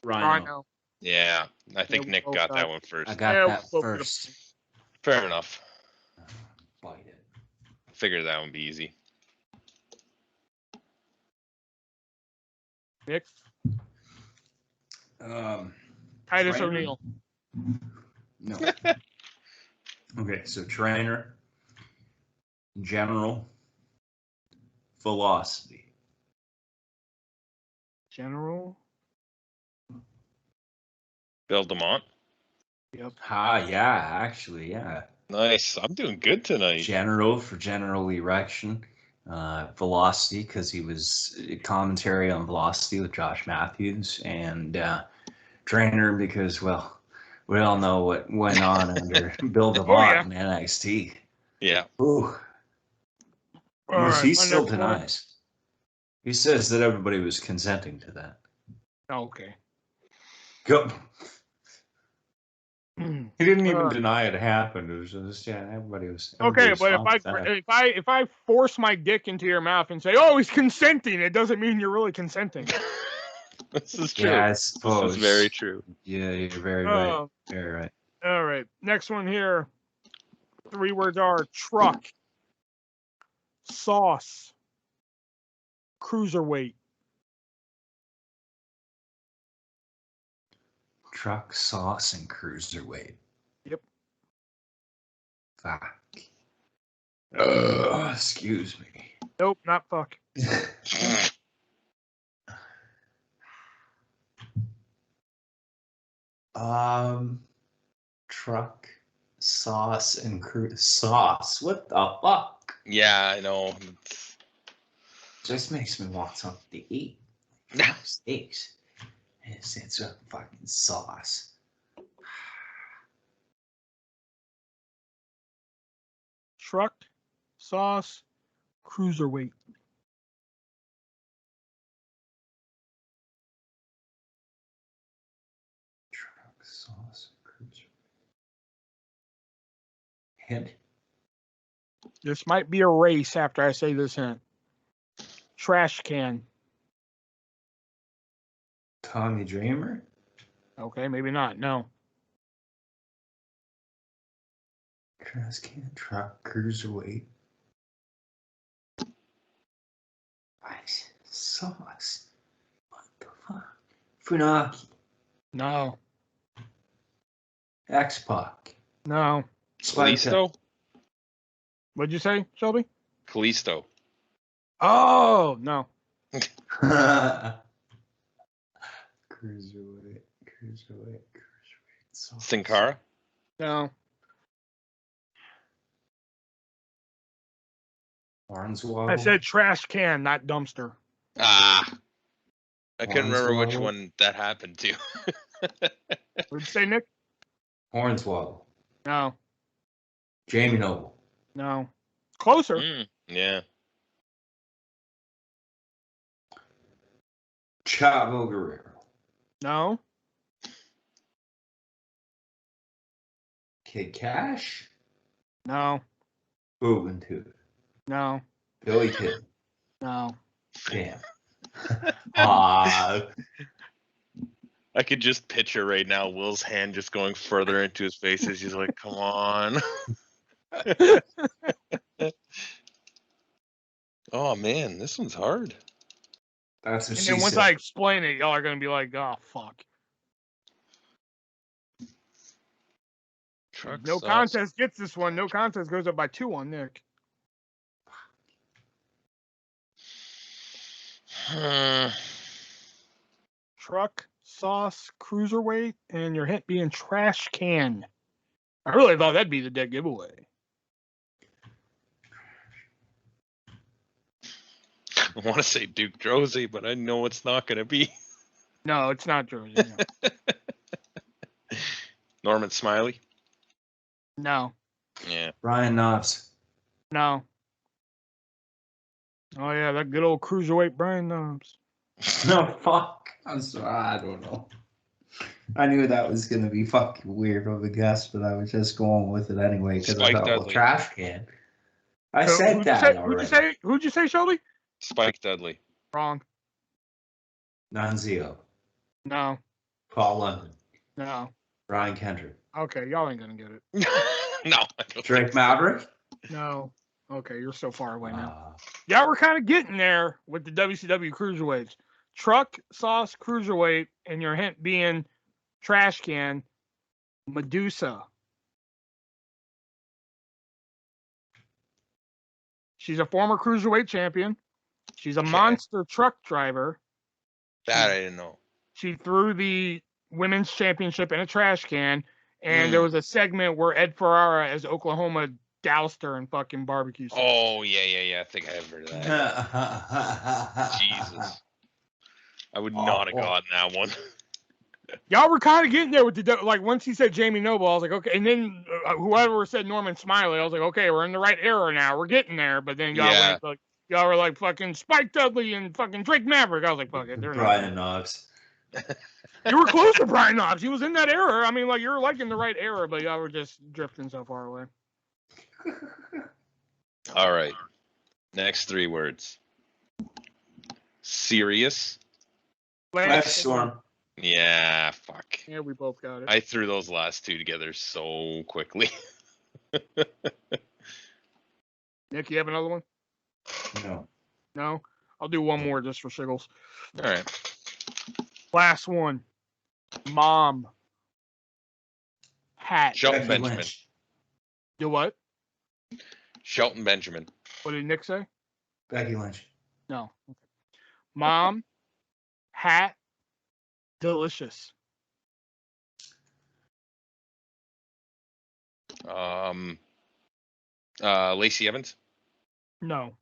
Rhino. Yeah, I think we Nick both got got that it. one first. I got Yeah, that we'll put it first. Fair enough. Bite it. Figured that would be easy. Nick, Titus Trainer? O'Neil. No. Okay, so trainer, general, velocity. General. Bill DeMont. Yep. Yeah, actually, yeah. Nice. I'm doing good tonight. General for general erection. Velocity, because he was commentary on Velocity with Josh Matthews, and trainer because, well, we all know what went on under Bill DeMont in NXT. Yeah. Ooh. All Which right, he my still next one. denies. He says that everybody was consenting to that. Okay. Go. He didn't even deny it happened. It was just everybody was. Okay, but fine with that. if I force my dick into your mouth and say, "Oh, he's consenting," it doesn't mean you're really consenting. This is true. Yeah, I This suppose. is very true. Yeah, you're very right. Very right. All right, next one here. 3 words are truck, sauce, cruiserweight. Truck, sauce, and cruiserweight. Yep. Fuck. Excuse me. Nope, not fuck. Truck, sauce, and sauce. What the fuck? Yeah, I know. Just makes me want something to eat. Steaks. It's a fucking sauce. Truck, sauce, cruiserweight. Truck, sauce, cruiserweight. Hint. This might be a race after I say this hint. Trash can. Tommy Dreamer. Okay, maybe not. No. Trash can, truck, cruiserweight. Ice sauce. What the fuck? Funaki. No. X-Pac. No. Kalisto? What'd you say, Shelby? Kalisto. Oh, no. Cruiserweight. Sauce. Sin Cara? No. Hornswoggle. I said trash can, not dumpster. Ah. I couldn't remember which Hornswoggle. one that happened to. What'd you say, Nick? Hornswoggle. No. Jamie Noble. No. Closer. Yeah. Chavo Guerrero. No. Kid Cash. No. Boogentooth. No. Billy Kid. No. Damn. I could just picture right now Will's hand just going further into his face as he's like, come on. Oh, man, this one's hard. That's what And she then once said. I explain it, y'all are going to be like, oh, fuck. Truck No sauce. contest gets this one. No contest goes up by 2 on Nick. Truck, sauce, cruiserweight, and your hint being trash can. I really thought that'd be the dead giveaway. I want to say Duke Drosy, but I know it's not going to be. No, it's not Jersey. No. Norman Smiley? No. Yeah. Brian Knobs. No. Oh, yeah, that good old cruiserweight Brian Knobs. No, fuck. I'm sorry. I don't know. I knew that was going to be fucking weird of a guess, but I was just going with it anyway because I Spike thought, well, Dudley. trash can. I So, said that Who'd you already. say? Who'd you say, Shelby? Spike Dudley. Wrong. Nunzio. No. Paul London. No. Brian Kendrick. Okay, y'all ain't gonna get it. No. I don't Drake think so. Maverick. No. Okay, you're so far away now. Uh, Yeah, we're kind of getting there with the WCW cruiserweights. Truck, sauce, cruiserweight, and your hint being trash can, Medusa. She's a former cruiserweight champion. She's a Okay. monster truck driver. That I didn't know. She threw the women's championship in a trash can, and there was a segment where Ed Ferrara as Oklahoma doused her in fucking barbecue sauce. Oh, yeah. I think I have heard of that. Jesus. I would not have gotten that one. Y'all were kind of getting there with the, like, once he said Jamie Noble, I was like, okay. And then whoever said Norman Smiley, I was like, okay, we're in the right era now. We're getting there. But then y'all Yeah. went, like, y'all were like fucking Spike Dudley and fucking Drake Maverick. I was like, fuck it. They're not. Brian Knobs. You were close to Brian Knobbs. He was in that era. I mean, like, you're like in the right era, but y'all were just drifting so far away. All right. Next 3 words. Serious. Flash Storm. Yeah, fuck. Yeah, we both got it. I threw those last 2 together so quickly. Nick, you have another one? No. No? I'll do one more just for shiggles. All right. Last one. Mom. Hat. Shelton Becky Benjamin. Lynch. Do what? Shelton Benjamin. What did Nick say? Becky Lynch. No. Okay. Mom. Hat. Delicious. Lacey Evans. No.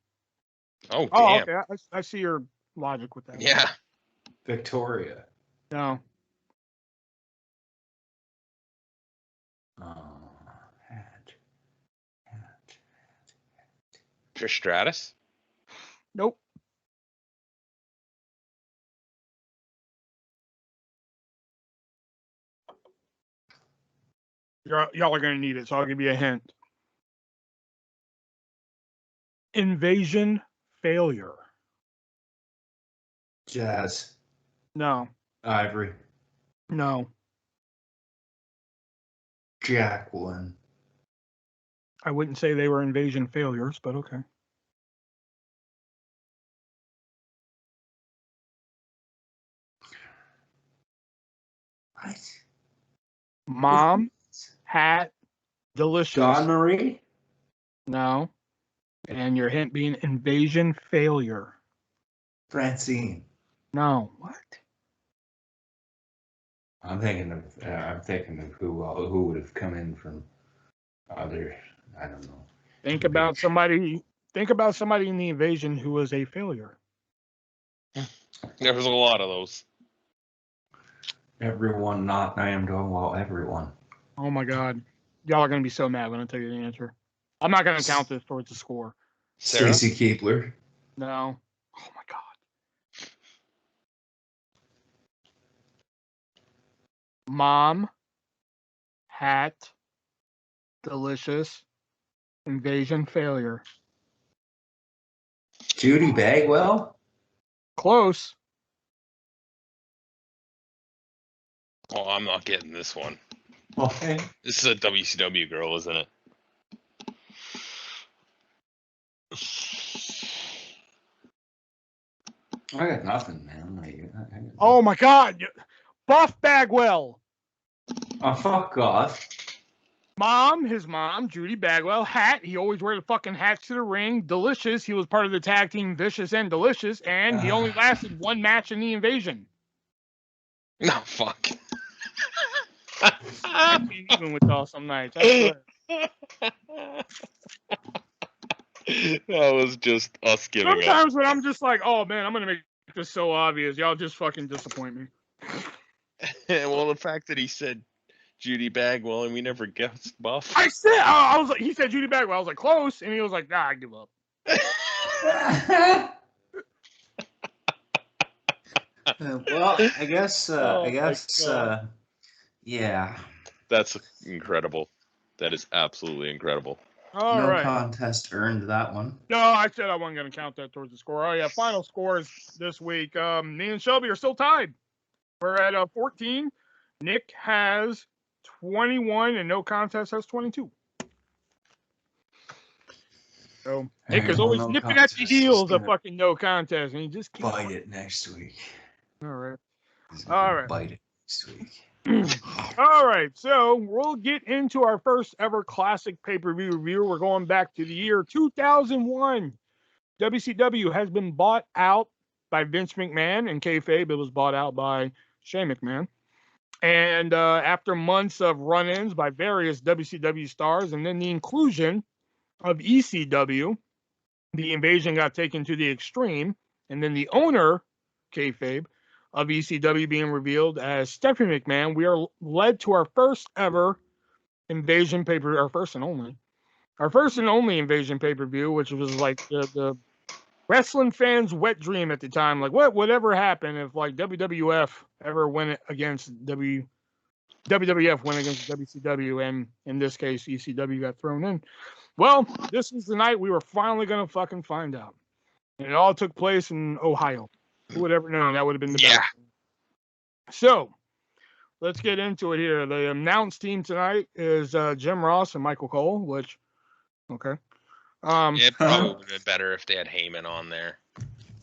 Oh, Oh, damn. okay. I see your logic with that. Yeah. Victoria. No. Hat. Trish Stratus. Nope. Y'all are going to need it, so I'll give you a hint. Invasion failure. Jazz. No. Ivory. No. Jacqueline. I wouldn't say they were invasion failures, but okay. What? Mom, hat, delicious. Dawn Marie. No. And your hint being invasion failure. Francine. No. What? I'm thinking of who would have come in from other. I don't know. Think about somebody in the invasion who was a failure. There was a lot of those. Everyone not named. Oh well, everyone. Oh my God. Y'all are going to be so mad when I tell you the answer. I'm not going to count this towards the score. Sarah? Stacy Keebler. No. Oh my God. Mom, hat, delicious, invasion failure. Judy Bagwell. Close. Oh, I'm not getting this one. Okay. This is a WCW girl, isn't it? I got nothing, man. Oh my God. Buff Bagwell. Oh, fuck off. Mom, his mom, Judy Bagwell, hat. He always wore the fucking hats to the ring. Delicious. He was part of the tag team Vicious and Delicious, and he only lasted one match in the invasion. No, fuck. I can't even with y'all some nights. I swear. That was just us giving up. Sometimes when I'm just like, oh man, I'm gonna make this so obvious, y'all just fucking disappoint me. Well, the fact that he said Judy Bagwell and we never guessed Buff. I said, I was like, he said Judy Bagwell. I was like, close, and he was like, nah, I give up. Well, I guess. Oh, I guess. my God. Yeah. That's incredible. That is absolutely incredible. All no right. contest earned that one. No, I said I wasn't gonna count that towards the score. Oh yeah, final scores this week. Me and Shelby are still tied. We're at 14. Nick has 21, and no contest has 22. So Nick is always no nipping at the contest heels is of gonna fucking no contest, and he just keeps Bite it next week. All right. He's All gonna right. Bite it next week. All right, so we'll get into our first ever classic pay-per-view review. We're going back to the year 2001. WCW has been bought out by Vince McMahon, and kayfabe, it was bought out by Shane McMahon. And after months of run-ins by various WCW stars, and then the inclusion of ECW, the invasion got taken to the extreme, and then the owner, kayfabe, of ECW being revealed as Stephanie McMahon, we are led to our first ever invasion pay-per-view, our first and only invasion pay-per-view, which was like the wrestling fans' wet dream at the time. Like, whatever happened if like WWF ever went against WWF went against WCW, and in this case, ECW got thrown in. Well, this is the night we were finally going to fucking find out. And it all took place in Ohio. Who would ever know? That would have been the best. So, let's get into it here. The announced team tonight is Jim Ross and Michael Cole, which, okay. It probably would have been better if they had Heyman on there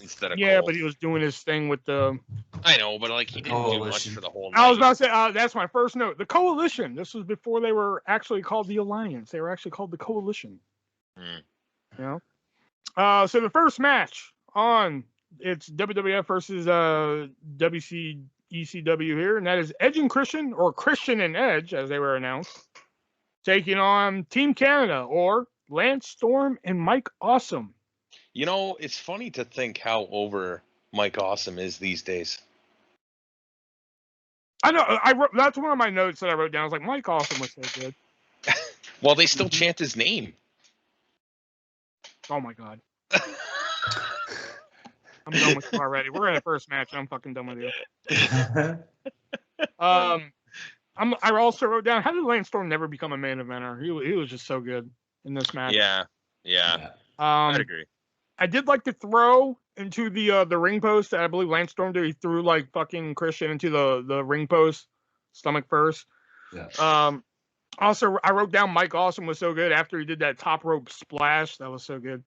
instead of Yeah, Cole. but he was doing his thing with the... I know, but like he didn't do much for the whole night. I was about to say, that's my first note. The Coalition. This was before they were actually called the Alliance. They were actually called the Coalition. You know? So the first match on, it's WWF versus ECW here, and that is Edge and Christian, or Christian and Edge, as they were announced, taking on Team Canada, or Lance Storm and Mike Awesome. You know, it's funny to think how over Mike Awesome is these days. I know. That's one of my notes that I wrote down. I was like, Mike Awesome was so good. Well, they still chant his name. Oh my god. I'm done with you already. We're in the first match. I'm fucking done with you. I also wrote down, how did Lance Storm never become a main eventer? He was just so good in this match. Yeah. I'd agree. I did like to throw into the ring post that I believe Lance Storm did. He threw like fucking Christian into the ring post, stomach first. Yeah. Also, I wrote down Mike Awesome was so good after he did that top rope splash. That was so good.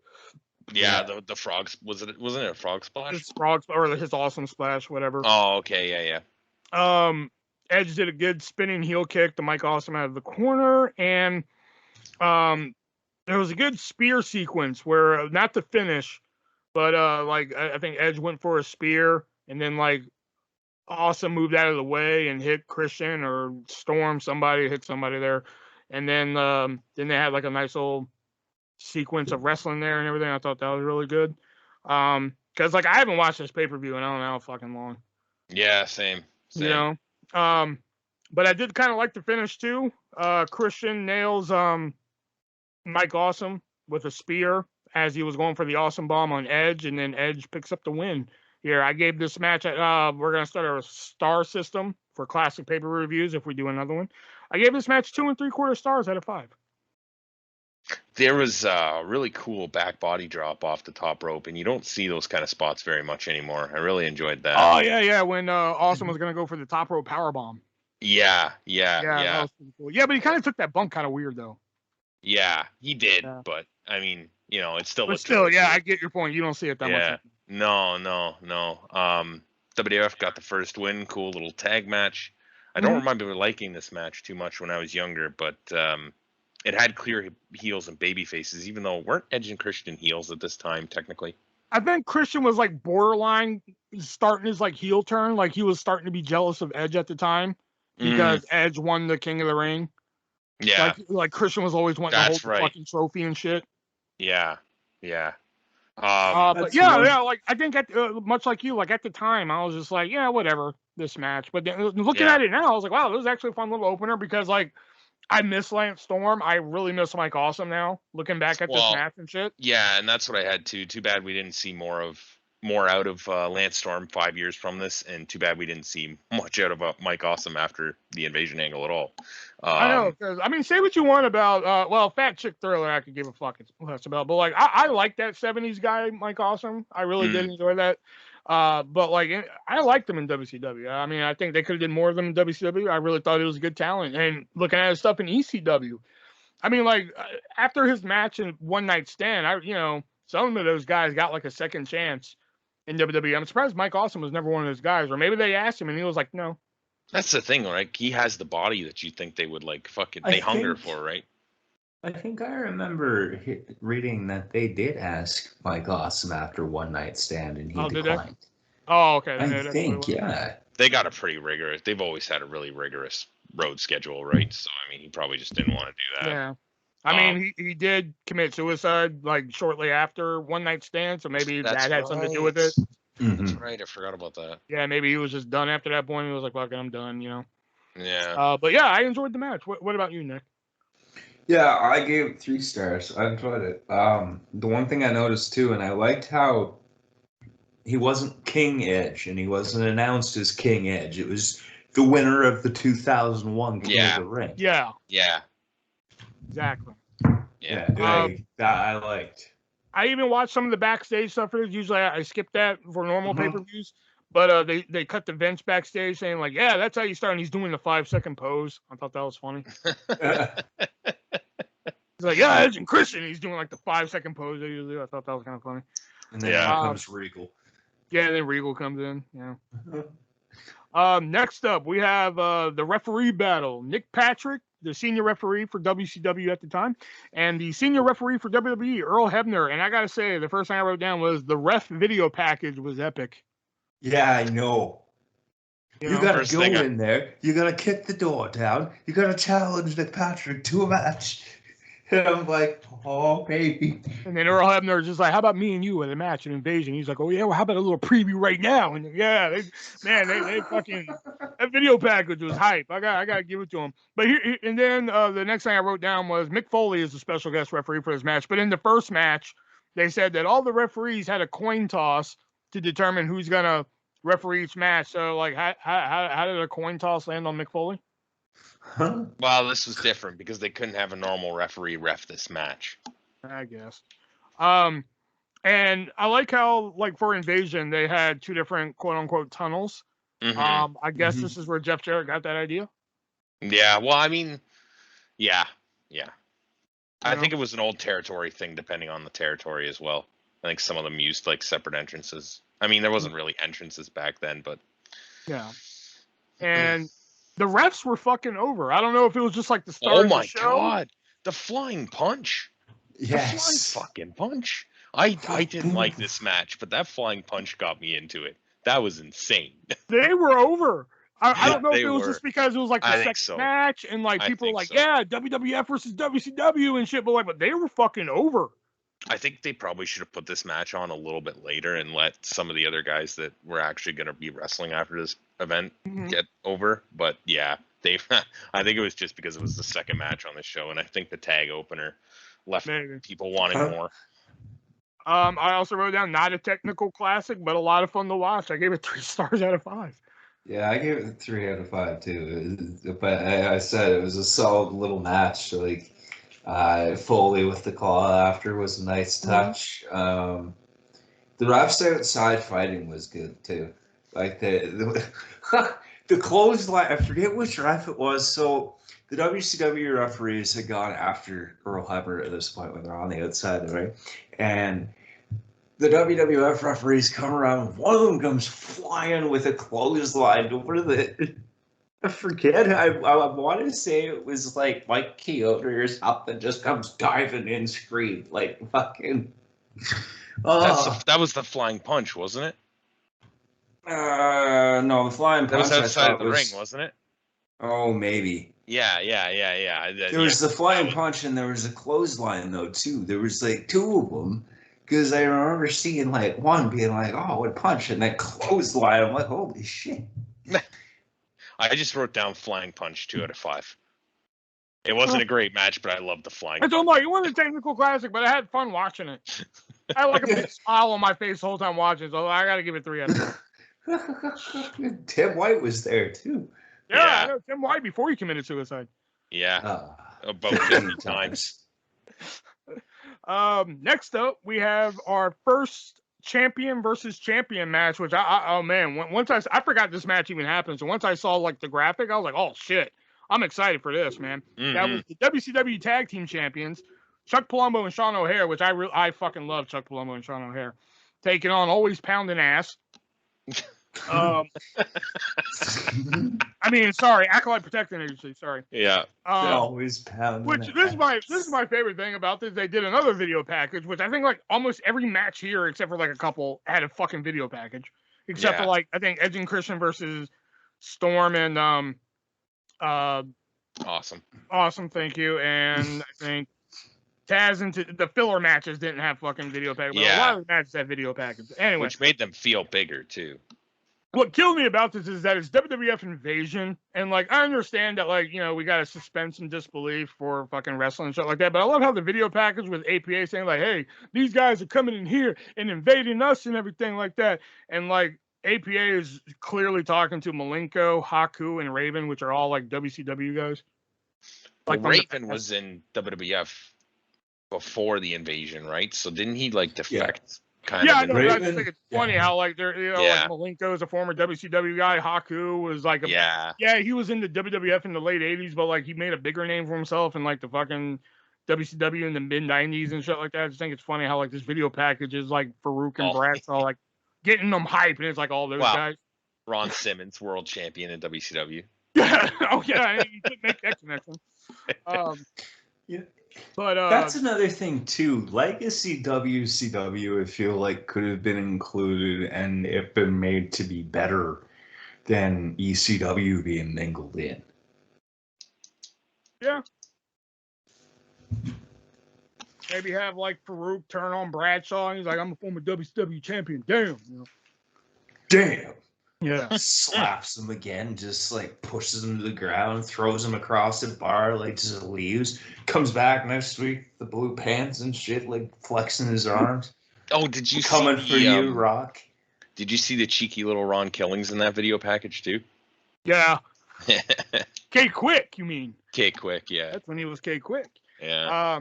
Yeah, the frogs, wasn't it a frog splash? His frog or his awesome splash, whatever. Oh, okay, yeah. Edge did a good spinning heel kick to Mike Awesome out of the corner, and there was a good spear sequence where, not the finish, but like I think Edge went for a spear, and then like Awesome moved out of the way and hit Christian or Storm, somebody hit somebody there, and then they had like a nice little sequence of wrestling there and everything. I thought that was really good. Because like I haven't watched this pay-per-view in I don't know how fucking long. Yeah, same. You know. But I did kind of like the finish too. Christian nails Mike Awesome with a spear as he was going for the Awesome Bomb on Edge, and then Edge picks up the win. Here, I gave this match, we're going to start our star system for classic paper reviews if we do another one. I gave this match 2 3/4 stars out of 5. There was a really cool back body drop off the top rope, and you don't see those kind of spots very much anymore. I really enjoyed that. Oh, yeah, when Awesome was going to go for the top rope powerbomb. Yeah. That was pretty cool. Yeah, but he kind of took that bump kind of weird, though. Yeah, he did, but, I mean, you know, it's still... But still, yeah, I get your point. You don't see it that much. No. WWF got the first win. Cool little tag match. I don't remember liking this match too much when I was younger, but it had clear heels and baby faces, even though weren't Edge and Christian heels at this time, technically. I think Christian was like borderline starting his like heel turn. Like he was starting to be jealous of Edge at the time because Edge won the King of the Ring. Yeah. Like Christian was always wanting to hold the fucking trophy and shit. Yeah. But yeah, like I think much like you, like at the time, I was just like, yeah, whatever, this match. But then looking at it now, I was like, wow, this was actually a fun little opener because like I miss Lance Storm. I really miss Mike Awesome now, looking back at this match and shit. Yeah, and that's what I had too. Too bad we didn't see more out of Lance Storm 5 years from this, and too bad we didn't see much out of Mike Awesome after the invasion angle at all. I know, because I mean, say what you want about Fat Chick Thriller, I could give a fuck less about, but like I like that 70s guy, Mike Awesome. I really did enjoy that. But like I liked him in WCW. I mean, I think they could have did more of them in WCW. I really thought he was a good talent. And looking at his stuff in ECW, I mean, like after his match in One Night Stand, some of those guys got like a second chance in WWE. I'm surprised Mike Awesome was never one of those guys, or maybe they asked him and he was like, no. That's the thing, right? He has the body that you think they would like fucking hunger for, right? I think I remember reading that they did ask Mike Awesome after One Night Stand and he declined. Oh, okay. I think, yeah. They got a pretty rigorous. They've always had a really rigorous road schedule, right? So I mean, he probably just didn't want to do that. Yeah. I mean, he did commit suicide like shortly after One Night Stand, so maybe that had something to do with it. That's right. I forgot about that. Yeah, maybe he was just done after that point. He was like, "Fuck, I'm done," Yeah. But yeah, I enjoyed the match. What about you, Nick? Yeah, I gave it 3 stars. I enjoyed it. The one thing I noticed too, and I liked how King Edge, and he wasn't announced as King Edge. It was the winner of the 2001 King Yeah. of the Ring. Yeah, Yeah. exactly. Yeah. That I liked. I even watched some of the backstage stuff for this. Usually I skip that for normal Mhm. pay-per-views. But they cut the Vince backstage saying like, yeah, that's how you start. And he's doing the 5-second pose. I thought that was funny. He's like, yeah, Edge and Christian. He's doing like the 5-second pose they usually do. I thought that was kind of funny. And then Yeah. out comes Regal. Yeah, and then Regal comes in. Yeah. Next up, we have the referee battle. Nick Patrick, the senior referee for WCW at the time, and the senior referee for WWE, Earl Hebner. And I got to say, the first thing I wrote down was the ref video package was epic. Yeah, I know. You know? gotta First go thing in there. You gotta kick the door down. You gotta challenge Nick Patrick to a match. And I'm like, oh baby. And then Earl Hebner is just like, how about me and you in a match, an invasion? He's like, oh yeah, well, how about a little preview right now? And yeah, they fucking, that video package was hype. I gotta give it to him. But here, and then the next thing I wrote down was Mick Foley is the special guest referee for this match. But in the first match, they said that all the referees had a coin toss to determine who's gonna referee each match. So like, how did a coin toss land on Mick Foley? Huh? Well, this was different because they couldn't have a normal referee ref this match. I guess. And I like how, like, for Invasion, they had two different quote unquote tunnels. Mhm. I guess this is where Jeff Jarrett got that idea. Yeah. Well, I mean, yeah. I know? think it was an old territory thing, depending on the territory as well. I think some of them used like separate entrances. I mean, there wasn't really entrances back then, but Yeah. And the refs were fucking over. I don't know if it was just like the start oh of the my show. god, the flying punch! The flying Yes. fucking punch! I didn't like this match, but that flying punch got me into it. That was insane. They were over. I don't know if They it was were. just because it was like the I think second so. match and like I people were think like, so. yeah, WWF versus WCW and shit, but they were fucking over. I think they probably should have put this match on a little bit later and let some of the other guys that were actually going to be wrestling after this event get over. But yeah, I think it was just because it was the second match on the show, and I think the tag opener left Maybe. people wanting more. I also wrote down not a technical classic, but a lot of fun to watch. I gave it 3 stars out of 5. Yeah, I gave it 3 out of 5 too. But I said it was a solid little match. Like Foley with the claw after was a nice touch. The refs outside fighting was good too. Like the the clothesline. I forget which ref it was. So the WCW referees had gone after Earl Hebner at this point when they're on the outside, right? And the WWF referees come around. One of them comes flying with a clothesline over the. I forget. I want to say it was like Mike Chioda or something. Just comes diving in, scream like fucking. That was the flying punch, wasn't it? No, the flying punch. That was outside of the ring, wasn't it? Oh, maybe. Yeah. There was the flying punch, and there was a clothesline though too. There was like 2 of them. Because I remember seeing like one being like, "Oh, what punch!" and then clothesline. I'm like, "Holy shit!" I just wrote down flying punch 2 out of 5. It wasn't a great match, but I loved the flying. I don't know. It wasn't a technical classic, but I had fun watching it. I had like a big smile on my face the whole time watching, so I got to give it 3 out of 5. Tim White was there too. Yeah, I know Tim White before he committed suicide. Yeah, about 50 times. Next up, we have our first champion versus champion match, which once I forgot this match even happened. So once I saw like the graphic, I was like, oh shit, I'm excited for this, man. Mm-hmm. That was the WCW Tag Team Champions, Chuck Palumbo and Sean O'Haire, which I fucking love Chuck Palumbo and Sean O'Haire, taking on Always Pounding Ass. I mean, sorry, Acolyte Protection Agency. Sorry. Yeah. Always pounding. Which this is my favorite thing about this. They did another video package, which I think like almost every match here, except for like a couple, had a fucking video package. Except for like I think Edge and Christian versus Storm and Awesome, thank you. And I think Taz and the filler matches didn't have fucking video package. But a lot of the matches had video packages. Anyway, which made them feel bigger too. what killed me about this is that it's WWF Invasion, and like I understand that like we got to suspend some disbelief for fucking wrestling and shit like that, but I love how the video package with APA saying like, hey, these guys are coming in here and invading us and everything like that, and like APA is clearly talking to Malenko, Haku, and Raven, which are all like WCW guys. Well, Like Raven was in WWF before the invasion, right? So didn't he like defect? Kind yeah, of. I know. I Raven, just think it's funny how like they're Yeah. like Malenko is a former WCW guy. Haku was like Yeah. he was in the WWF in the late '80s, but like he made a bigger name for himself in like the fucking WCW in the mid '90s and shit like that. I just think it's funny how like this video package is like Farouk and Oh. Bradshaw like getting them hype, and it's like all those Wow. guys. Ron Simmons, world champion in WCW. Yeah, oh yeah, you could make that connection. Yeah. But That's another thing too. Legacy WCW, I feel like could have been included and it been made to be better than ECW being mingled in. yeah. Maybe have like Farouk turn on Bradshaw and he's like, I'm a former WCW champion. Damn. Damn. Yeah. Slaps him again, just like pushes him to the ground, throws him across the bar, like just leaves. Comes back next week, the blue pants and shit, like flexing his arms. Oh, did you Coming see for you, Rock? Did you see the cheeky little Ron Killings in that video package too? Yeah. K-Quick, you mean? K-Quick, yeah. That's when he was K-Quick. Yeah.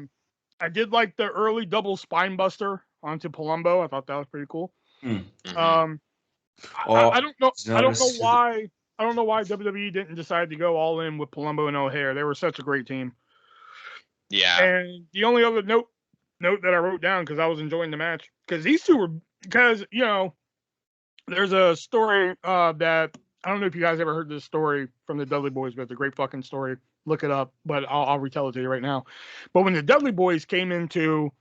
I did like the early double spine buster onto Palumbo. I thought that was pretty cool. Mhm. I don't know. I don't know noticed- why. I don't know why WWE didn't decide to go all in with Palumbo and O'Haire. They were such a great team. Yeah. And the only other note that I wrote down because I was enjoying the match because these two were because there's a story that I don't know if you guys ever heard this story from the Dudley Boys, but it's a great fucking story. Look it up, but I'll retell it to you right now. But when the Dudley Boys came into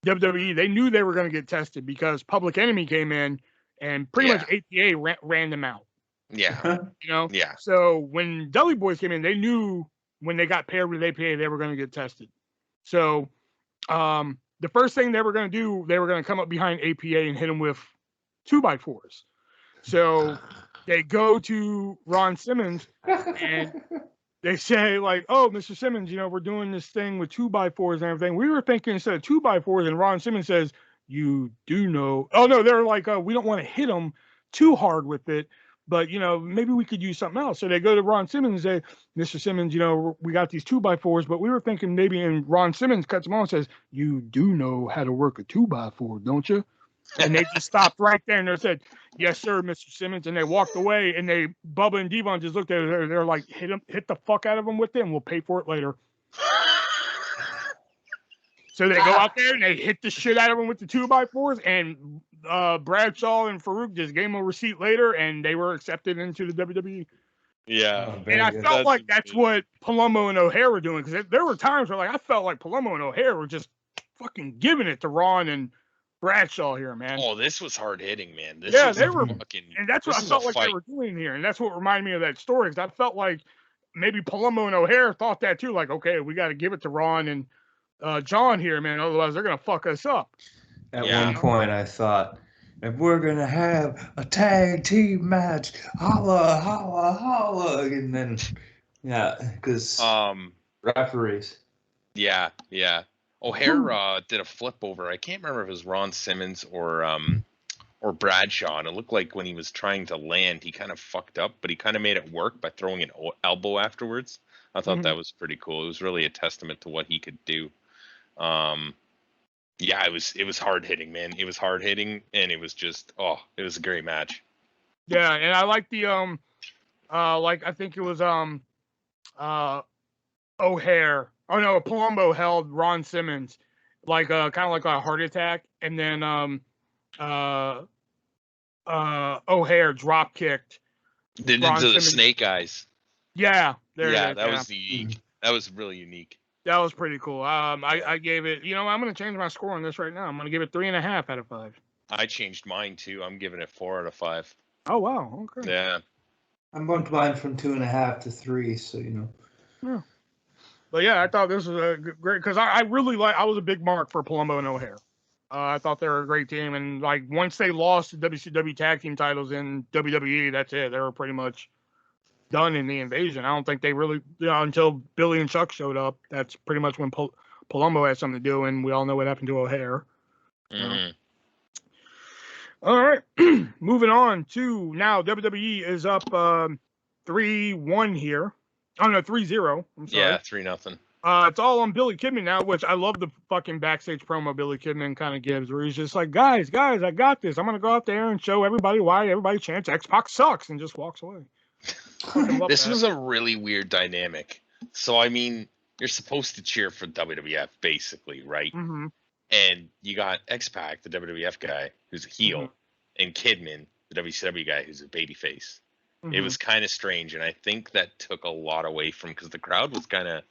WWE, they knew they were going to get tested because Public Enemy came in and pretty much APA ran them out. Yeah. Yeah. So when Dudley Boys came in, they knew when they got paired with APA, they were going to get tested. So the first thing they were going to do, they were going to come up behind APA and hit them with 2x4s. So they go to Ron Simmons and they say like, oh, Mr. Simmons, we're doing this thing with 2x4s and everything. We were thinking instead of 2x4s, and Ron Simmons says, you do know. Oh no, they're like, we don't want to hit them too hard with it, but maybe we could use something else. So they go to Ron Simmons and say, Mr. Simmons, we got these 2x4s, but we were thinking maybe. And Ron Simmons cuts them on and says, you do know how to work a 2x4, don't you? And they just stopped right there and they said, yes, sir, Mr. Simmons. And they walked away, and Bubba and Devon just looked at it. They're like, hit the fuck out of them with it, and we'll pay for it later. So they go out there and they hit the shit out of them with the 2x4s, and Bradshaw and Farouk just gave them a receipt later, and they were accepted into the WWE. Yeah. And I felt like that's what Palumbo and O'Haire were doing, because there were times where I felt like Palumbo and O'Haire were just fucking giving it to Ron and Bradshaw here, man. Oh, this was hard hitting, man. This they were fucking, and that's what I felt like they were doing here, and that's what reminded me of that story, because I felt like maybe Palumbo and O'Haire thought that too, like, okay, we got to give it to Ron and John here, man, otherwise they're gonna fuck us up. At one point, I thought, if we're gonna have a tag team match, holla, holla, holla, and then because referees. Yeah. O'Haire did a flip over. I can't remember if it was Ron Simmons or Bradshaw, and it looked like when he was trying to land, he kind of fucked up, but he kind of made it work by throwing an elbow afterwards. I thought that was pretty cool. It was really a testament to what he could do. It was hard hitting, man. It was hard hitting, and it was just it was a great match. Yeah, and I like the I think it was O'Haire. Oh no, Palumbo held Ron Simmons like kind of like a heart attack, and then O'Haire drop kicked. Did into the Snake Eyes. Yeah, that was unique. That was really unique. That was pretty cool. I gave it. I'm going to change my score on this right now. I'm going to give it 3.5 out of 5. I changed mine too. I'm giving it 4 out of 5. Oh wow, okay. Yeah. I'm going to mine from 2.5 to 3, so Yeah. But yeah, I thought this was a great, because I really I was a big mark for Palumbo and O'Haire. I thought they were a great team, and like once they lost the WCW tag team titles in WWE, that's it. They were pretty much done in the invasion. I don't think they really, until Billy and Chuck showed up. That's pretty much when Palumbo had something to do, and we all know what happened to O'Hare. Mm-hmm. All right, moving on to now. WWE is up 3-1 here. Oh no, 3-0. I'm sorry. Yeah, 3-0. It's all on Billy Kidman now, which I love the fucking backstage promo Billy Kidman kind of gives, where he's just like, guys, I got this. I'm going to go out there and show everybody why everybody chants X-Pac sucks, and just walks away. This was a really weird dynamic. So, I mean, you're supposed to cheer for WWF, basically, right? Mm-hmm. And you got X-Pac, the WWF guy, who's a heel, Mm-hmm. and Kidman, the WCW guy, who's a babyface. Mm-hmm. It was kind of strange, and I think that took a lot away from, because the crowd was kind of,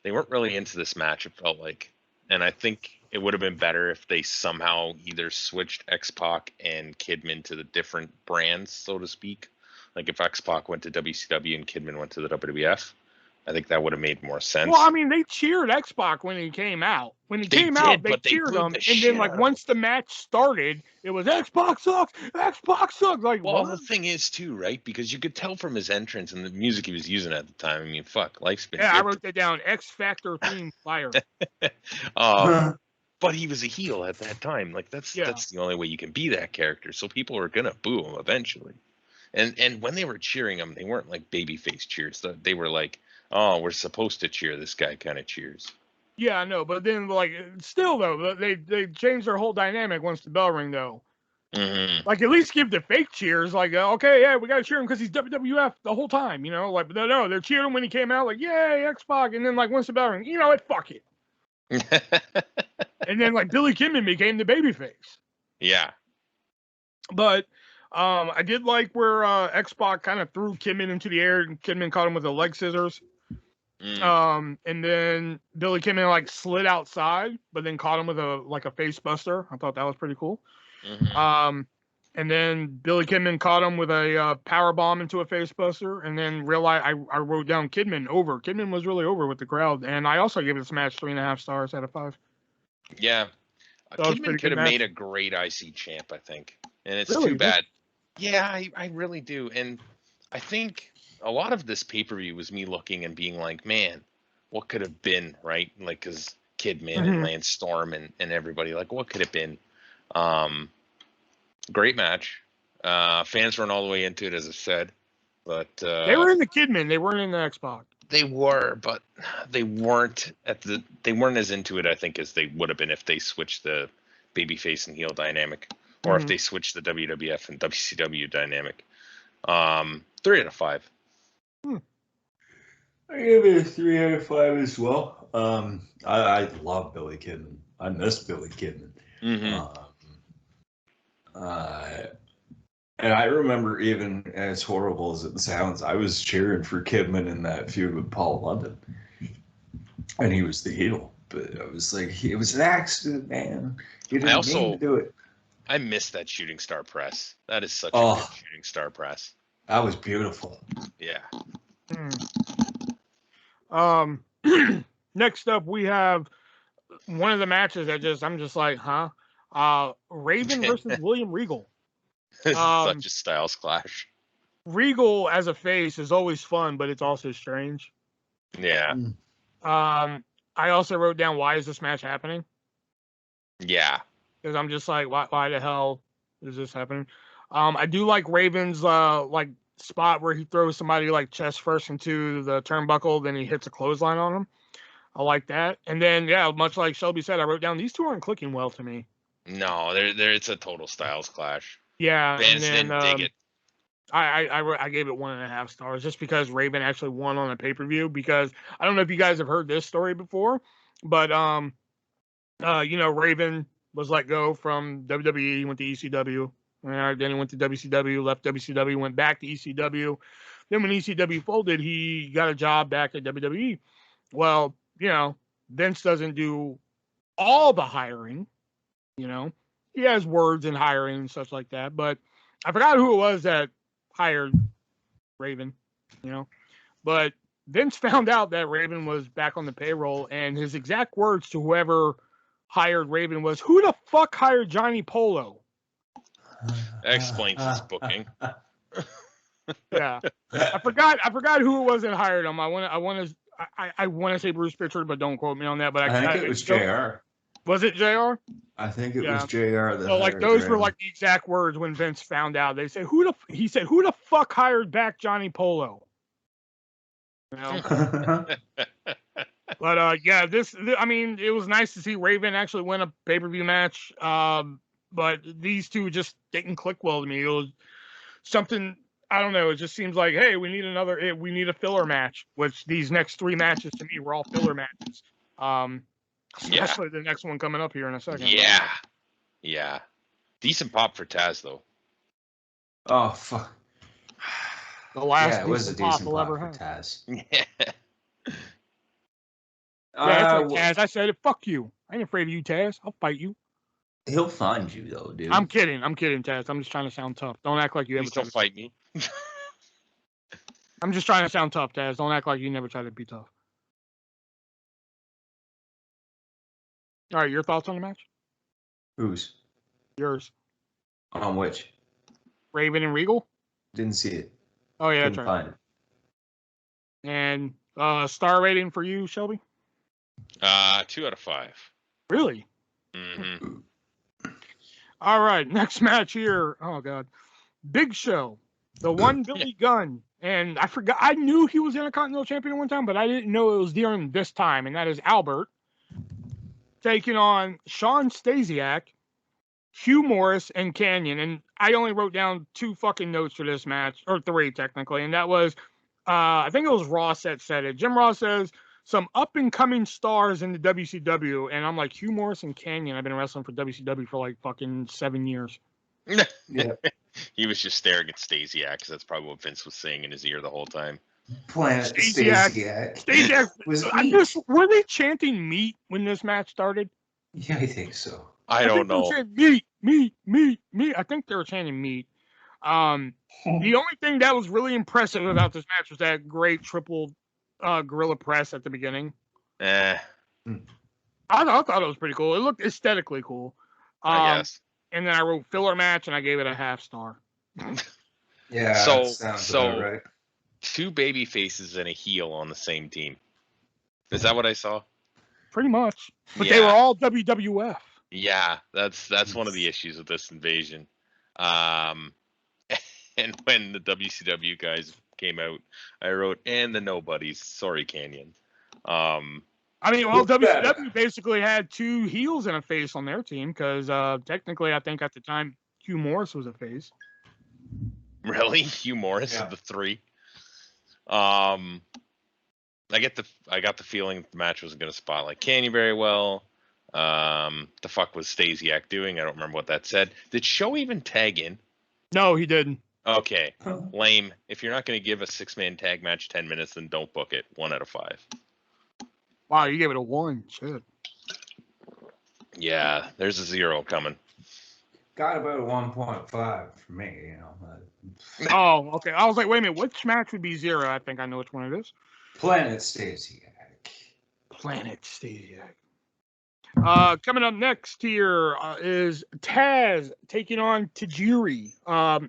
they weren't really into this match, it felt like. And I think it would have been better if they somehow either switched X-Pac and Kidman to the different brands, so to speak. Like if X-Pac went to WCW and Kidman went to the WWF, I think that would have made more sense. Well, I mean, they cheered X-Pac when he came out. When he came out, they cheered him. And then, like, once the match started, it was X-Pac sucks! X-Pac sucks! Like, well, what? the thing is, too, right? Because you could tell from his entrance and the music he was using at the time. I mean, fuck, life's been I wrote that down. X-Factor theme fire. But he was a heel at that time. Like, that's the only way you can be that character. So people are going to boo him eventually. And when they were cheering him, they weren't like babyface cheers. They were like, oh, we're supposed to cheer this guy kind of cheers. Yeah, I know, but then like still though, they changed their whole dynamic once the bell rang though. Mm-hmm. Like at least give the fake cheers, like okay, yeah, we gotta cheer him because he's WWF the whole time, you know. Like but no, they're cheering him when he came out, like yay X-Pac, and then like once the bell rang, you know what, fuck it. And then like Billy Kidman became the babyface. Yeah, but I did like where X-Pac kind of threw Kidman into the air, and Kidman caught him with the leg scissors. And then Billy Kidman like slid outside, but then caught him with a face buster. I thought that was pretty cool. Mm-hmm. And then Billy Kidman caught him with a power bomb into a face buster, and then realized I wrote down Kidman over. Kidman was really over with the crowd, and I also gave this match 3.5 stars out of 5. Yeah, Kidman could have made a great IC champ, I think, and it's too bad. Yeah, I really do, and I think a lot of this pay-per-view was me looking and being like, man, what could have been, right? Like, because Kidman and Lance Storm and everybody, like, what could have been? Great match. Fans weren't all the way into it, as I said, but they were in the Kidman. They weren't in the X-Pac. They were, but they weren't as into it, I think, as they would have been if they switched the babyface and heel dynamic, or if they switched the WWF and WCW dynamic. 3 out of 5. I gave it a 3 out of 5 as well. I love Billy Kidman. I miss Billy Kidman. Mm-hmm. And I remember, even as horrible as it sounds, I was cheering for Kidman in that feud with Paul London, and he was the heel. But I was like, it was an accident, man. He didn't mean to do it. I miss that shooting star press. That is such a good shooting star press. That was beautiful. Yeah. Next up, we have one of the matches that I'm just like, huh? Raven versus William Regal. Such a styles clash. Regal as a face is always fun, but it's also strange. Yeah. I also wrote down, why is this match happening? Yeah. Because I'm just like, why the hell is this happening? I do like Raven's like spot where he throws somebody like chest first into the turnbuckle, then he hits a clothesline on him. I like that. And then, yeah, much like Shelby said, I wrote down, these two aren't clicking well to me. No, it's a total styles clash. Yeah, Fans didn't dig it. I gave it 1.5 stars just because Raven actually won on a pay-per-view. Because I don't know if you guys have heard this story before, but Raven was let go from WWE. He went to ECW. Then he went to WCW, left WCW, went back to ECW. Then when ECW folded, he got a job back at WWE. Well, Vince doesn't do all the hiring. He has words in hiring and such like that. But I forgot who it was that hired Raven, But Vince found out that Raven was back on the payroll, and his exact words to whoever hired Raven was, who the fuck hired Johnny Polo? That explains his booking. Yeah, I forgot who it was that hired him. I want to say Bruce Pritchard, but don't quote me on that. But I think it was JR. Was it JR? I think it was JR that So like hired those Raven. were like the exact words when Vince found out. They said, he said, who the fuck hired back Johnny Polo? You know? But yeah, I mean, it was nice to see Raven actually win a pay-per-view match. But these two just didn't click well to me. It was something, I don't know. It just seems like, hey, we need a filler match, which these next 3 matches to me were all filler matches. Especially the next one coming up here in a second. Yeah. Decent pop for Taz though. Oh fuck. The last it was a decent pop ever for had. Taz. Yeah, that's right, Taz. I said it. Fuck you. I ain't afraid of you, Taz. I'll fight you. He'll find you though, dude. I'm kidding, Taz. I'm just trying to sound tough. Don't act like you ever Please don't fight me. I'm just trying to sound tough, Taz. Don't act like you never tried to be tough. All right, your thoughts on the match? Whose? Yours. On which? Raven and Regal? Didn't see it. Oh, yeah, Couldn't that's right. find it. And star rating for you, Shelby? 2 out of 5. Really? Mm-hmm. All right, next match here. Oh, God. Big Show. The one Billy Gunn. And I forgot. I knew he was Intercontinental Champion one time, but I didn't know it was during this time. And that is Albert taking on Sean Stasiak, Hugh Morris, and Canyon. And I only wrote down 2 fucking notes for this match, or 3 technically. And that was, I think it was Ross that said it. Jim Ross says, some up-and-coming stars in the WCW. And I'm like, Hugh Morris and Canyon. I've been wrestling for WCW for like fucking 7 years. Yeah. He was just staring at Stasiak because that's probably what Vince was saying in his ear the whole time. Planet Stasiak. Stasiak. Were they chanting meat when this match started? Yeah, I think so. I don't know. Meat. I think they were chanting meat. The only thing that was really impressive about this match was that great triple gorilla press at the beginning. I thought it was pretty cool. It looked aesthetically cool. I guess. And then I wrote filler match and I gave it a half star. Yeah. So right. 2 baby faces and a heel on the same team. Is that what I saw? Pretty much. But they were all WWF. Yeah, that's one of the issues with this invasion. And when the WCW guys came out, I wrote, and the nobodies. Sorry, Canyon. I mean, well, WCW basically had 2 heels and a face on their team because technically, I think at the time, Hugh Morris was a face. Really? Hugh Morris of the 3? I got the feeling the match wasn't going to spotlight Canyon very well. The fuck was Stasiak doing? I don't remember what that said. Did Show even tag in? No, he didn't. Okay, lame. If you're not going to give a 6-man tag match 10 minutes, then don't book it. 1 out of 5. Wow, you gave it a 1. Shit. Yeah, there's a 0 coming. Got about a 1.5 for me, you know. Oh, okay. I was like, wait a minute, which match would be 0? I think I know which one it is. Planet Stasiak. Coming up next here is Taz taking on Tajiri.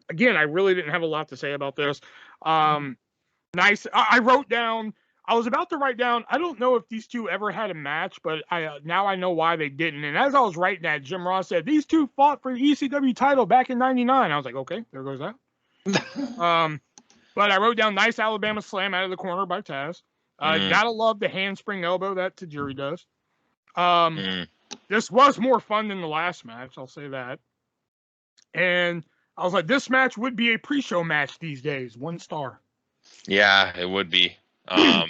Again, I really didn't have a lot to say about this. Nice. I wrote down. I was about to write down. I don't know if these 2 ever had a match, but now I know why they didn't. And as I was writing that, Jim Ross said these 2 fought for the ECW title back in '99. I was like, okay, there goes that. But I wrote down nice Alabama slam out of the corner by Taz. Gotta love the handspring elbow that Tajiri does. This was more fun than the last match, I'll say that. And I was like, this match would be a pre-show match these days. 1 star. Yeah, it would be. I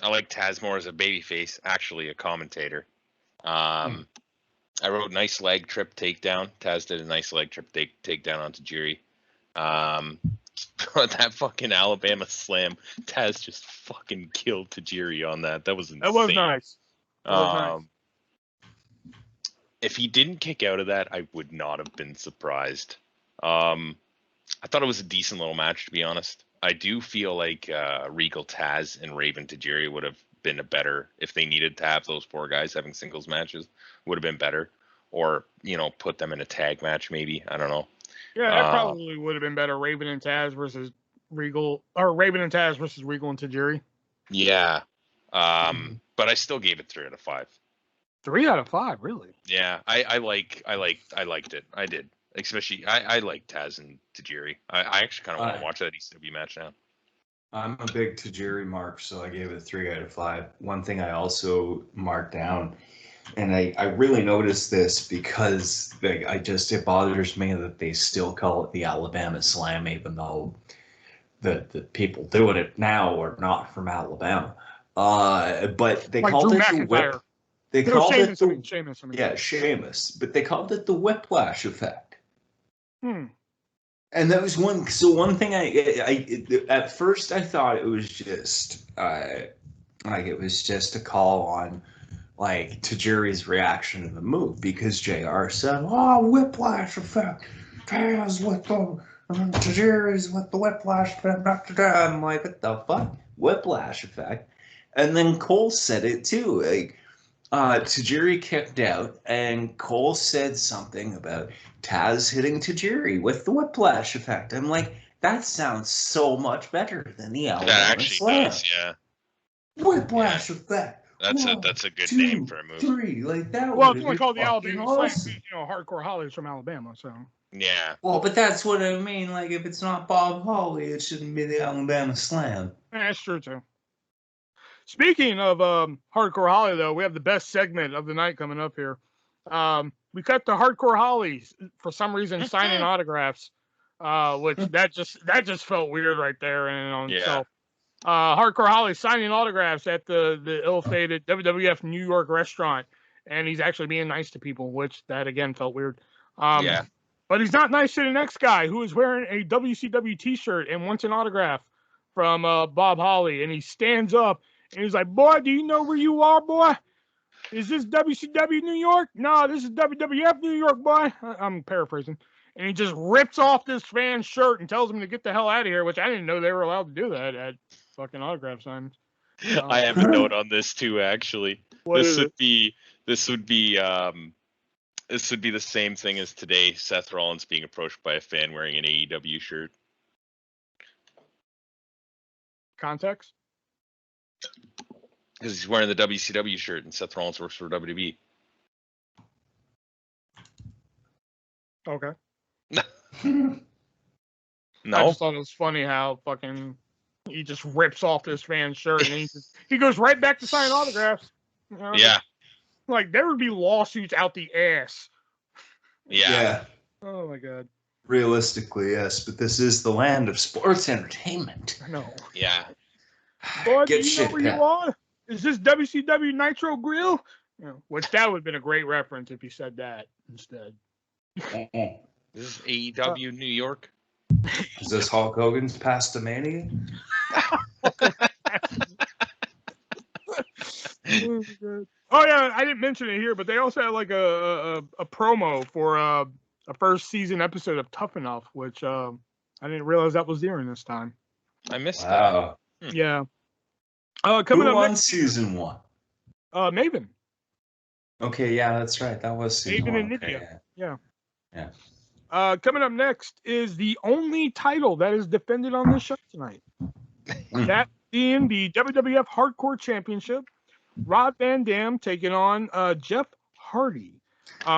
like Taz more as a babyface, actually a commentator. I wrote nice leg trip takedown. Taz did a nice leg trip takedown on Tajiri. That fucking Alabama slam, Taz just fucking killed Tajiri on that. That was insane. That was nice. Nice. If he didn't kick out of that, I would not have been surprised. I thought it was a decent little match, to be honest. I do feel like Regal Taz and Raven Tajiri would have been a better, if they needed to have those 4 guys having singles matches, would have been better. Or, put them in a tag match maybe. I don't know. Yeah, that probably would have been better. Raven and Taz versus Regal, or Raven and Taz versus Regal and Tajiri. Yeah. But I still gave it 3 out of 5. 3 out of 5, really? Yeah, I liked it. I did. Especially, I like Taz and Tajiri. I actually kind of want to watch that ECW match now. I'm a big Tajiri mark, so I gave it a 3 out of 5. One thing I also marked down, and I really noticed this because it bothers me that they still call it the Alabama Slam, even though the people doing it now are not from Alabama. But they like called Drew it McIntyre. the whip. They called it the Sheamus. Yeah, Sheamus, but they called it the Whiplash Effect. Hmm. And that was one. So one thing at first I thought it was just it was just a call on like Tajiri's reaction to the move because JR said, "Oh, Whiplash Effect, Taz with the Tajiri's with the Whiplash Effect." I'm like, what the fuck, Whiplash Effect? And then Cole said it too. Like, Tajiri kicked out, and Cole said something about Taz hitting Tajiri with the Whiplash Effect. I'm like, that sounds so much better than the Alabama That actually Slam. does, yeah. Whiplash Effect. That's a good name for a movie. 3, like that. Well, it's only called the Alabama awesome. Slam. Hardcore Holly's from Alabama, so. Yeah. Well, but that's what I mean. Like, if it's not Bob Holly, it shouldn't be the Alabama Slam. That's true too. Speaking of Hardcore Holly, though, we have the best segment of the night coming up here. We cut the Hardcore Hollies for some reason signing autographs, which that just felt weird right there in and on itself. Hardcore Holly signing autographs at the ill-fated WWF New York restaurant, and he's actually being nice to people, which that again felt weird. But he's not nice to the next guy who is wearing a WCW T-shirt and wants an autograph from Bob Holly, and he stands up. And he's like, "Boy, do you know where you are, boy? Is this WCW New York? No, this is WWF New York, boy." I'm paraphrasing. And he just rips off this fan's shirt and tells him to get the hell out of here, which I didn't know they were allowed to do that at fucking autograph signings. I have a note on this too, actually. This would be the same thing as today, Seth Rollins being approached by a fan wearing an AEW shirt. Context? Because he's wearing the WCW shirt and Seth Rollins works for WWE. Okay. No. I just thought it was funny how fucking he just rips off this fan's shirt and he goes right back to signing autographs. Yeah. Like there would be lawsuits out the ass. Yeah. Oh my god. Realistically, yes, but this is the land of sports entertainment. I know. Yeah. Boy, do you know where you are? Is this WCW Nitro Grill? Which that would have been a great reference if he said that instead. This is AEW New York. Is this Hulk Hogan's Pastamania? Oh yeah, I didn't mention it here, but they also had like a promo for a first season episode of Tough Enough, which I didn't realize that was during this time. I missed that. Yeah. Coming Who up won next, season 1? Maven. Okay, yeah, that's right. That was season Maven 1. and Nidia. Okay, Yeah. Coming up next is the only title that is defended on this show tonight. That being the WWF Hardcore Championship. Rob Van Dam taking on Jeff Hardy.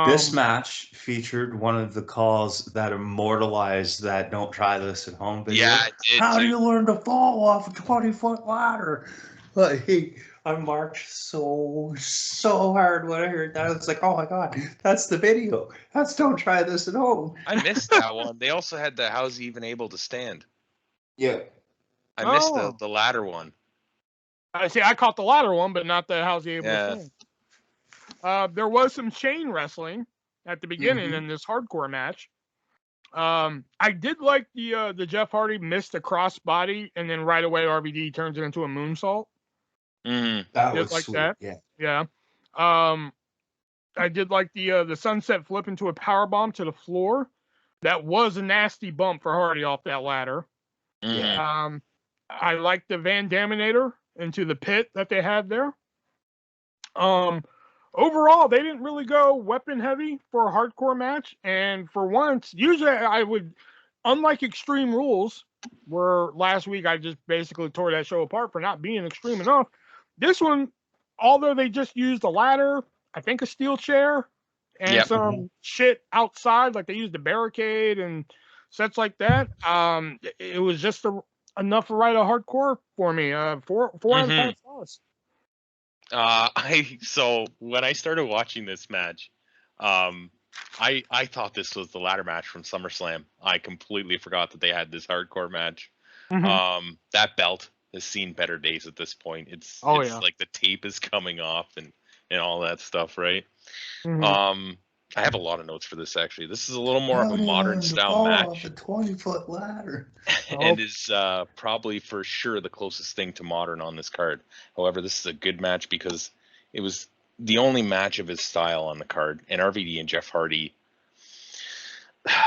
This match featured one of the calls that immortalized that "Don't try this at home" video. Yeah, it did. How do you learn to fall off a 20-foot ladder? Like, I marked so hard when I heard that. It's like, oh my god, that's the video. That's "Don't try this at home." I missed that one. They also had the "How's he even able to stand?" Yeah. I missed the latter one. I see. I caught the latter one, but not the "How's he able to stand?" There was some chain wrestling at the beginning in this hardcore match. I did like the Jeff Hardy missed a crossbody and then right away RVD turns it into a moonsault. That was like sweet. that. Yeah. I did like the sunset flip into a power bomb to the floor. That was a nasty bump for Hardy off that ladder. Yeah. I like the Van Daminator into the pit that they had there. Overall, they didn't really go weapon heavy for a hardcore match, and for once, usually I would, unlike Extreme Rules, where last week I just basically tore that show apart for not being extreme enough. This one, although they just used a ladder, I think a steel chair, and some shit outside, like they used a barricade and sets like that. It was just enough to write a hardcore for me. 4 out of 5 stars. So when I started watching this match, I thought this was the ladder match from SummerSlam. I completely forgot that they had this hardcore match. That belt has seen better days at this point. It's like the tape is coming off and all that stuff, right? I have a lot of notes for this actually. This is a little more of a modern style match. A 20-foot ladder. And is probably for sure the closest thing to modern on this card. However, this is a good match because it was the only match of his style on the card. And RVD and Jeff Hardy,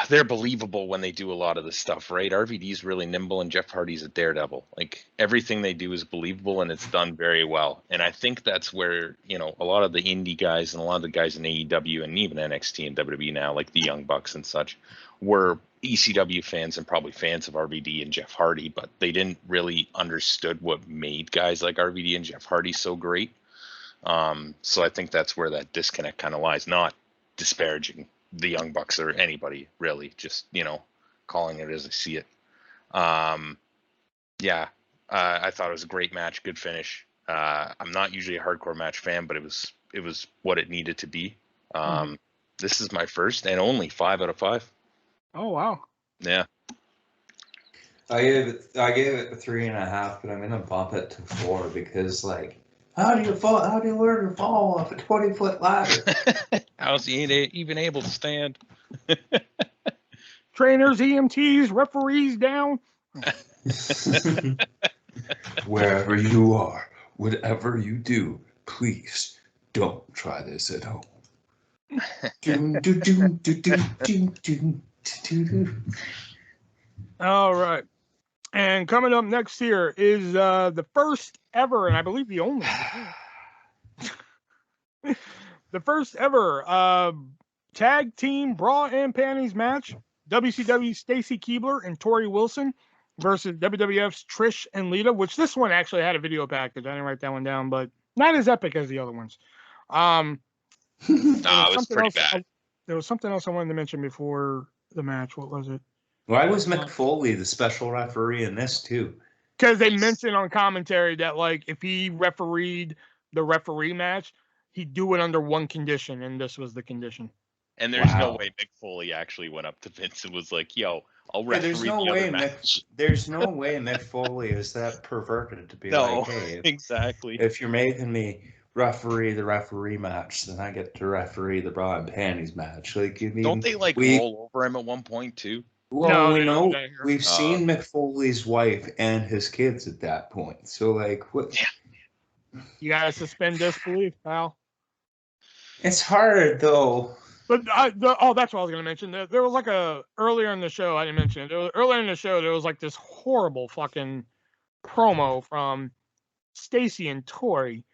they're believable when they do a lot of this stuff, right? RVD's really nimble and Jeff Hardy's a daredevil. Like everything they do is believable and it's done very well. And I think that's where, you know, a lot of the indie guys and a lot of the guys in AEW and even NXT and WWE now, like the Young Bucks and such, were ECW fans and probably fans of RVD and Jeff Hardy, but they didn't really understood what made guys like RVD and Jeff Hardy so great. So I think that's where that disconnect kind of lies, not disparaging the Young Bucks or anybody really, just, you know, calling it as I see it. I thought it was a great match, good finish. I'm not usually a hardcore match fan, but it was what it needed to be. This is my first and only 5 out of 5. Oh wow. Yeah. I gave it 3.5, but I'm gonna bump it to 4 because, like, how do you learn to fall off a 20-foot ladder? How's he even able to stand? Trainers, EMTs, referees down. Wherever you are, whatever you do, please don't try this at home. All right. And coming up next here is the first ever, and I believe the only, the first ever tag team bra and panties match. WCW Stacy Keibler and Tori Wilson versus WWF's Trish and Lita, which this one actually had a video package. I didn't write that one down, but not as epic as the other ones. It was pretty bad. There was something else I wanted to mention before the match. What was it? Why was Mick Foley the special referee in this too? Because they mentioned on commentary that, like, if he refereed the referee match, he'd do it under one condition, and this was the condition. And there's no way Mick Foley actually went up to Vince and was like, "Yo, I'll referee the other match." There's no way Mick Foley is that perverted to be like, "Hey, exactly. If you're making me referee the referee match, then I get to referee the bra and panties match." Like, you mean, don't they roll over him at one point too? Well, we've seen Mick Foley's wife and his kids at that point. So, like, what? Yeah. You gotta suspend disbelief, pal. It's hard though. But that's what I was gonna mention. There was like earlier in the show, I didn't mention it. Earlier in the show, there was like this horrible fucking promo from Stacy and Tori.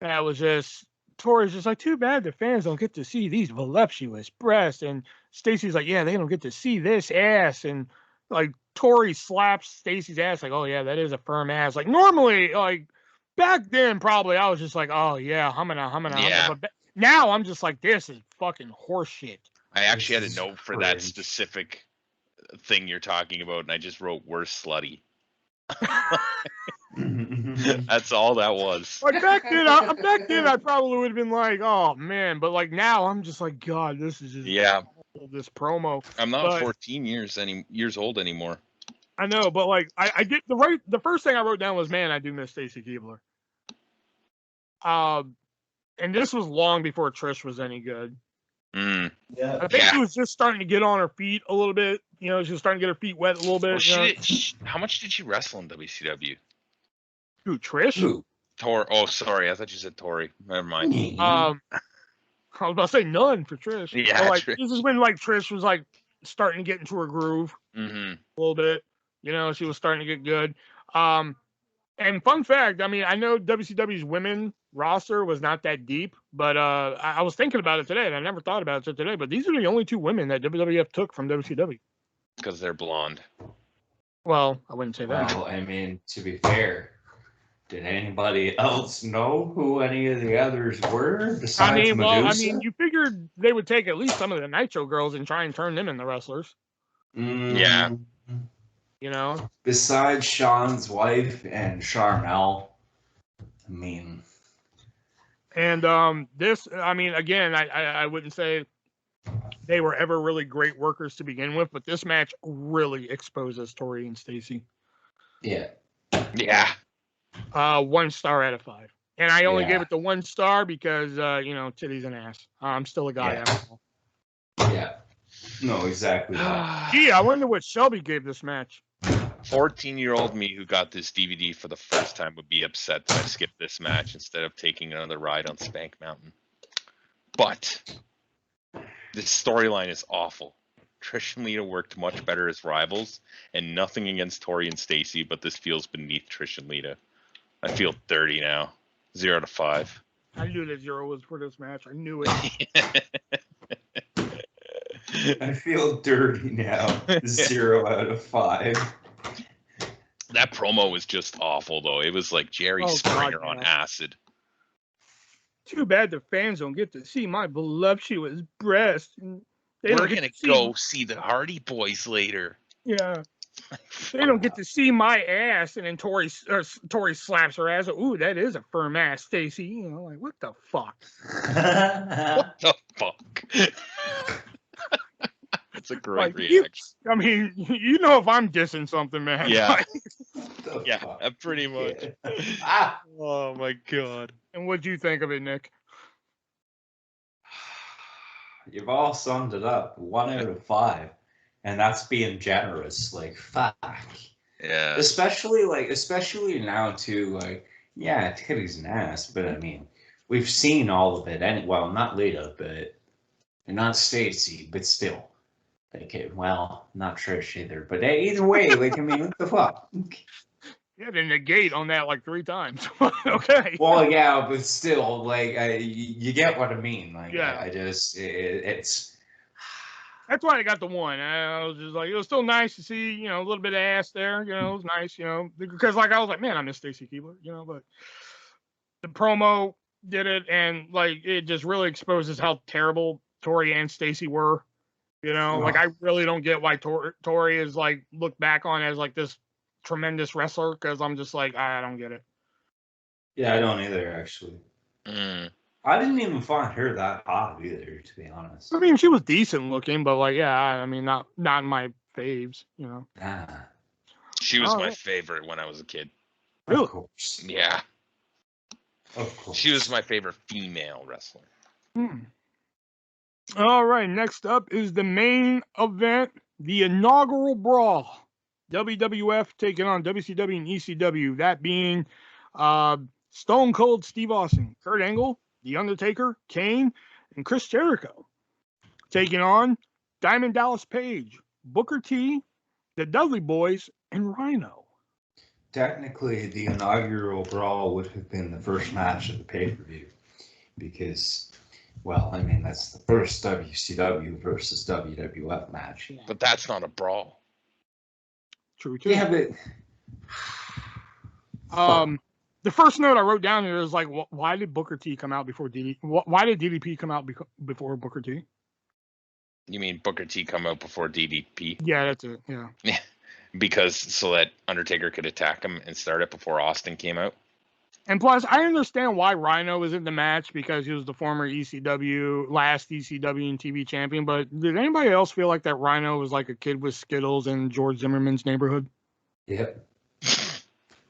That was just, Tori's just like, too bad the fans don't get to see these voluptuous breasts. And Stacy's like, yeah, they don't get to see this ass. And like Tori slaps Stacy's ass like, oh yeah, that is a firm ass. Like normally, like back then, probably I was just like, oh yeah, humming. Yeah. But now I'm just like, this is fucking horseshit. I actually had a note for that specific thing you're talking about, and I just wrote "worse slutty." That's all that was. Like back then, I probably would have been like, oh man, but like now, I'm just like, God, this is just this promo. I'm not 14 years old anymore. I know, but like I did the first thing I wrote down was, man, I do miss Stacy Keibler. And this was long before Trish was any good. Yeah, I think she was just starting to get on her feet a little bit. You know, she was starting to get her feet wet a little bit. Well, how much did she wrestle in WCW? Who, Trish? Who? Tori. Oh, sorry. I thought you said Tori. Never mind. I was about to say none for Trish. Yeah, but, like, Trish. This is when like Trish was like starting to get into her groove a little bit. You know, she was starting to get good. And And fun fact, I mean, I know WCW's women roster was not that deep, but I was thinking about it today, and I never thought about it today. But these are the only 2 women that WWF took from WCW. Because they're blonde. Well, I wouldn't say that. Well, I mean, to be fair, did anybody else know who any of the others were besides Medusa? You figured they would take at least some of the Nitro girls and try and turn them into wrestlers. Yeah. You know? Besides Sean's wife and Charmel, I mean... And this, I mean, again, I wouldn't say they were ever really great workers to begin with, but this match really exposes Tori and Stacy. Yeah. Yeah. 1 star out of 5. And I only gave it the 1 star because, titties and ass. I'm still a guy after all. Yeah. No, exactly. Gee, I wonder what Shelby gave this match. 14-year-old me who got this DVD for the first time would be upset that I skipped this match instead of taking another ride on Spank Mountain. But this storyline is awful. Trish and Lita worked much better as rivals, and nothing against Tori and Stacy, but this feels beneath Trish and Lita. I feel dirty now. 0 to 5. I knew that 0 was for this match. I knew it. I feel dirty now. 0 out of 5. That promo was just awful, though. It was like Jerry Springer on acid. Too bad the fans don't get to see my voluptuous breast. We're going to go see the Hardy Boys later. Yeah. They don't get to see my ass, and then Tori slaps her ass. Ooh, that is a firm ass, Stacy. You know, like, what the fuck? What the fuck? That's a great reaction. I mean, you know if I'm dissing something, man. Yeah. Yeah, pretty much. Oh, my God. And what'd you think of it, Nick? You've all summed it up. 1 out of 5. And that's being generous. Like, fuck. Yeah. Especially now, too. Like, yeah, titties and ass. But, I mean, we've seen all of it. Well, not Lita, but... And not Stacy, but still. Like, well, not Trish either. But either way, like, I mean, what the fuck? You had to negate on that like 3 times. Okay. Well, yeah, but still, like, you get what I mean. Like, yeah. It's... That's why I got the 1. I was just like, it was still nice to see, a little bit of ass there. You know, it was nice, because like I was like, man, I miss Stacy Keibler, but the promo did it, and like it just really exposes how terrible Tori and Stacy were. Like I really don't get why Tori is like looked back on as like this tremendous wrestler, because I'm just like, I don't get it. Yeah, I don't either, actually. I didn't even find her that hot either, to be honest. I mean, she was decent looking, but like, yeah, I mean, not in my faves, She was my favorite when I was a kid. Really? Of course. Yeah. Of course. She was my favorite female wrestler. All right, next up is the main event, the inaugural brawl. WWF taking on WCW and ECW, that being Stone Cold Steve Austin, Kurt Angle, The Undertaker, Kane, and Chris Jericho, taking on Diamond Dallas Page, Booker T, the Dudley Boys, and Rhino. Technically, the inaugural brawl would have been the first match of the pay-per-view, because, well, I mean, that's the first WCW versus WWF match. But that's not a brawl. True, too. Yeah, but... The first note I wrote down here is like, why did Booker T come out before DDP? Why did DDP come out before Booker T? You mean Booker T come out before DDP? Yeah, that's it. Yeah. Yeah, because so that Undertaker could attack him and start it before Austin came out. And plus, I understand why Rhino was in the match, because he was the former last ECW and TV champion. But did anybody else feel like that Rhino was like a kid with Skittles in George Zimmerman's neighborhood? Yep.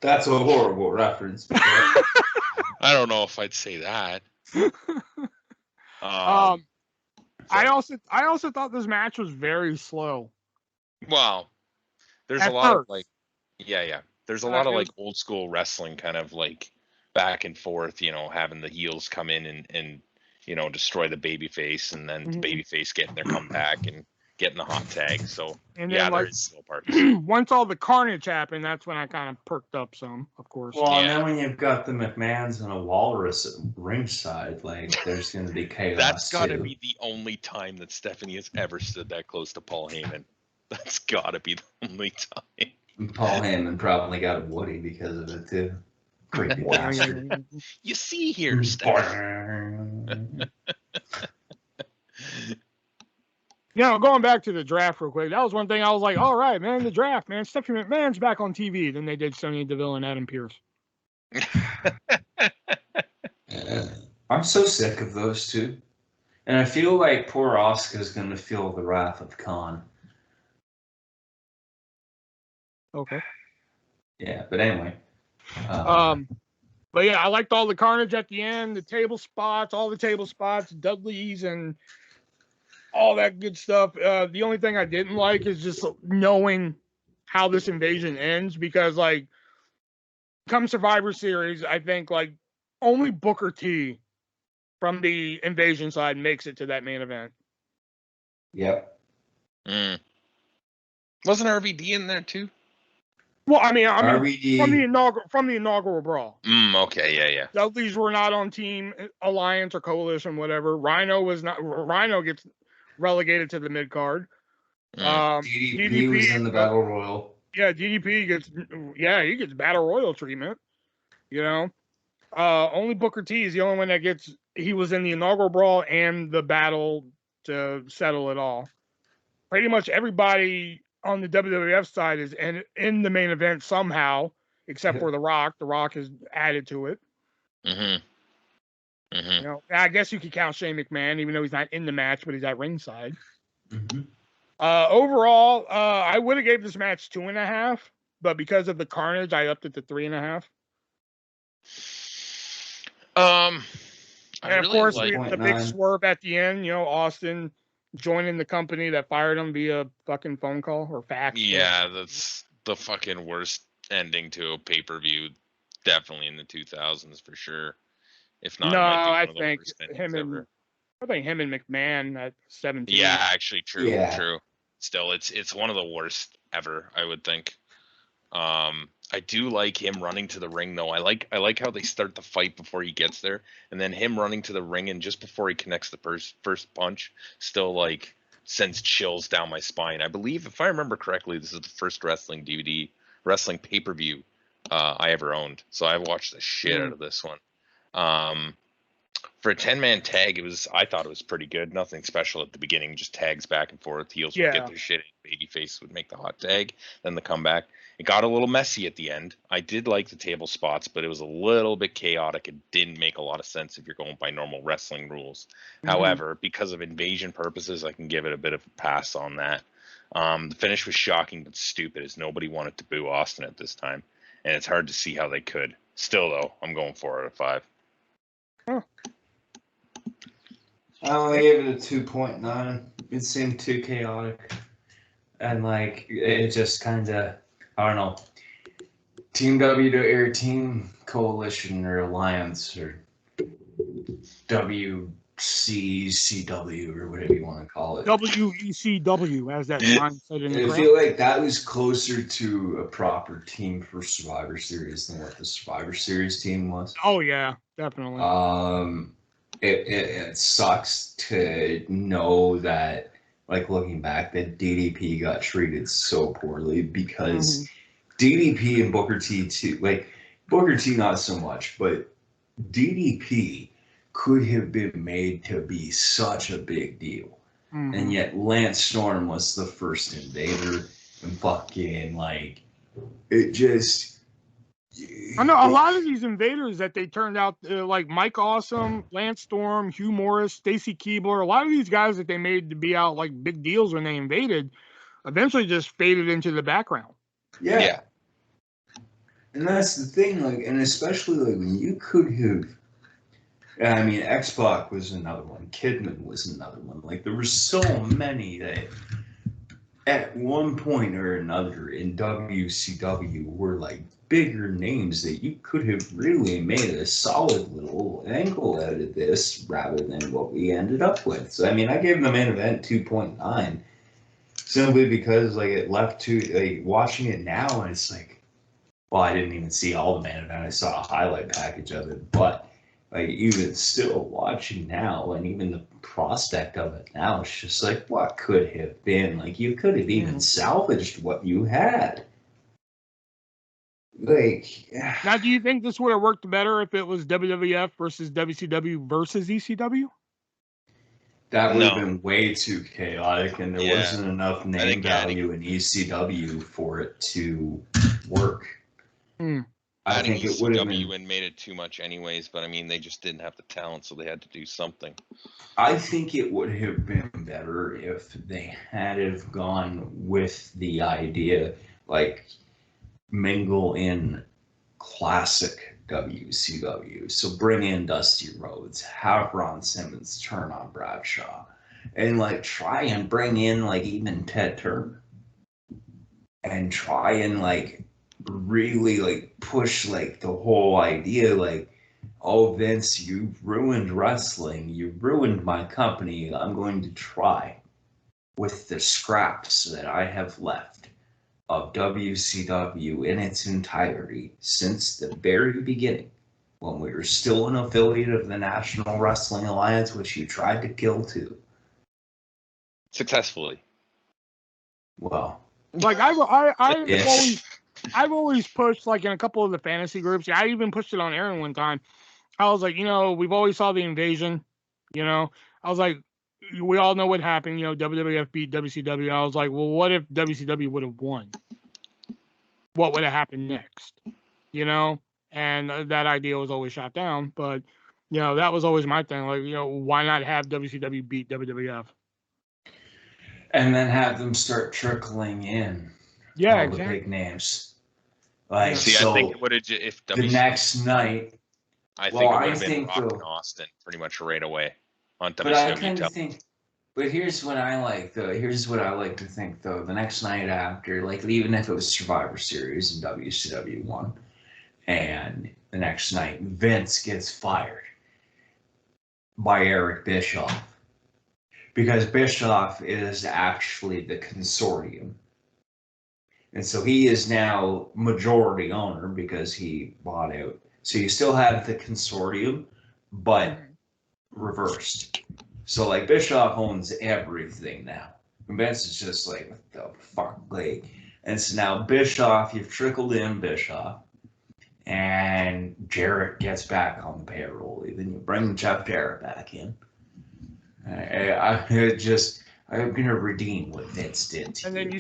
That's a horrible reference. I don't know if I'd say that. I also thought this match was very slow. Well, there's a lot of like, there's a lot of like old school wrestling kind of like back and forth, having the heels come in and destroy the babyface, and then the babyface getting their comeback and getting the hot tag. So And yeah, then, there like, is still parts. once all the carnage happened, that's when I kind of perked up some, of course. Well, and Yeah. then when you've got the McMahons and a Walrus at ringside, like there's going to be chaos. That's got to too. be the only time that Stephanie has ever stood that close to Paul Heyman. That's got to be the only time. And Paul Heyman probably got a Woody because of it too. Creepy bastard. You see here, Stephanie. You know, going back to the draft real quick, that was one thing I was like, all right, man, the draft, man. Stephanie McMahon's back on TV. Then they did Sonya Deville and Adam Pearce. I'm so sick of those two. And I feel like poor Asuka's going to feel the wrath of Khan. Okay. Yeah, but anyway. But yeah, I liked all the carnage at the end, the table spots, all the table spots, Dudley's and all that good stuff. The only thing I didn't like is just knowing how this invasion ends, because like come Survivor Series, I think like only Booker T from the invasion side makes it to that main event. Yep. Wasn't RVD in there too? Well, I mean RVD. from the inaugural brawl. Okay, yeah. Dudley's were not on Team Alliance or Coalition, whatever. Rhino was not. Rhino gets relegated to the mid card. DDP was in the Battle Royal. Yeah, DDP he gets Battle Royal treatment. You know, only Booker T is the only one that gets. He was in the inaugural brawl and the battle to settle it all. Pretty much everybody on the WWF side is in the main event somehow, except for The Rock. The Rock is added to it. You know, I guess you could count Shane McMahon, even though he's not in the match, but he's at ringside. Overall, I would have gave this match 2.5, but because of the carnage, I upped it to 3.5. And of course, the big swerve at the end, you know, Austin joining the company that fired him via fucking phone call or fax. Yeah, that's the fucking worst ending to a pay-per-view, definitely in the 2000s for sure. If not, I think him and McMahon at 17. Yeah, actually, true. Still, it's one of the worst ever, I would think. I do like him running to the ring though. I like how they start the fight before he gets there, and then him running to the ring and just before he connects the first punch, still like sends chills down my spine. I believe, if I remember correctly, this is the first wrestling pay-per-view I ever owned. So I've watched the shit out of this one. For a 10-man tag, I thought it was pretty good. Nothing special at the beginning, just tags back and forth. Heels would get their shit in. Babyface would make the hot tag, then the comeback. It got a little messy at the end. I did like the table spots, but it was a little bit chaotic. It didn't make a lot of sense if you're going by normal wrestling rules. However, because of invasion purposes, I can give it a bit of a pass on that. The finish was shocking but stupid, as nobody wanted to boo Austin at this time, and it's hard to see how they could. Still, though, I'm going 4 out of 5. Huh. I only gave it a 2.9. It seemed too chaotic. And, like, it just kind of, I don't know, Team W to Air Team Coalition or Alliance or WCCW or whatever you want to call it. WECW, as that sign said in the I feel like that was closer to a proper team for Survivor Series than what the Survivor Series team was. Oh, yeah, definitely. It sucks to know that, like, looking back, that DDP got treated so poorly because DDP and Booker T too, like Booker T not so much, but DDP could have been made to be such a big deal. And yet Lance Storm was the first invader, and fucking, like, it just... I know a lot of these invaders that they turned out, like Mike Awesome, Lance Storm, Hugh Morris, Stacy Keibler, a lot of these guys that they made to be out like big deals when they invaded, eventually just faded into the background. Yeah. And that's the thing, like, and especially like when you could have, I mean, X-Pac was another one, Kidman was another one. Like, there were so many that at one point or another in WCW were like bigger names that you could have really made a solid little angle out of this rather than what we ended up with. So, I mean, I gave the main event 2.9. Simply because like it left to like watching it now, and it's like, well, I didn't even see all the main event. I saw a highlight package of it, but like even still watching now, and even the prospect of it now, it's just like, what could have been? Like you could have even salvaged what you had. Like, Now, do you think this would have worked better if it was WWF versus WCW versus ECW? that would have No. been way too chaotic, and there Yeah. wasn't enough name think value in ECW for it to work. I Adding think it would have ECW been. and made it too much anyways, but I mean, they just didn't have the talent, so they had to do something. I think it would have been better if they had have gone with the idea, like mingle in classic WCW. So bring in Dusty Rhodes, have Ron Simmons turn on Bradshaw, and like try and bring in like even Ted Turner, and try and like really like push like the whole idea like, oh Vince, you ruined wrestling, you ruined my company. I'm going to try with the scraps that I have left of WCW in its entirety since the very beginning, when we were still an affiliate of the National Wrestling Alliance, which you tried to kill too. Successfully. Well, Like I've always pushed, like in a couple of the fantasy groups. I even pushed it on Aaron one time. I was like, we've always saw the invasion. I was like, we all know what happened. WWF beat WCW. I was like, well, what if WCW would have won? What would have happened next? And that idea was always shot down. But that was always my thing. Like, why not have WCW beat WWF? and then have them start trickling in. Yeah, all exactly. the big names. Like, See, so I think it would have if the next night. I think it would have been Rock and Austin pretty much right away on WCW. But I kind of think. But here's what I like though. Here's what I like to think though. The next night after, like even if it was Survivor Series and WCW won, and the next night Vince gets fired by Eric Bischoff, because Bischoff is actually the consortium. And so he is now majority owner because he bought out. So you still have the consortium, but reversed. So like Bischoff owns everything now. And Vince is just like, what the fuck? Like, and so now Bischoff, you've trickled in Bischoff, and Jarrett gets back on the payroll. Even you bring Jeff Jarrett back in. I'm gonna redeem what Vince did to and then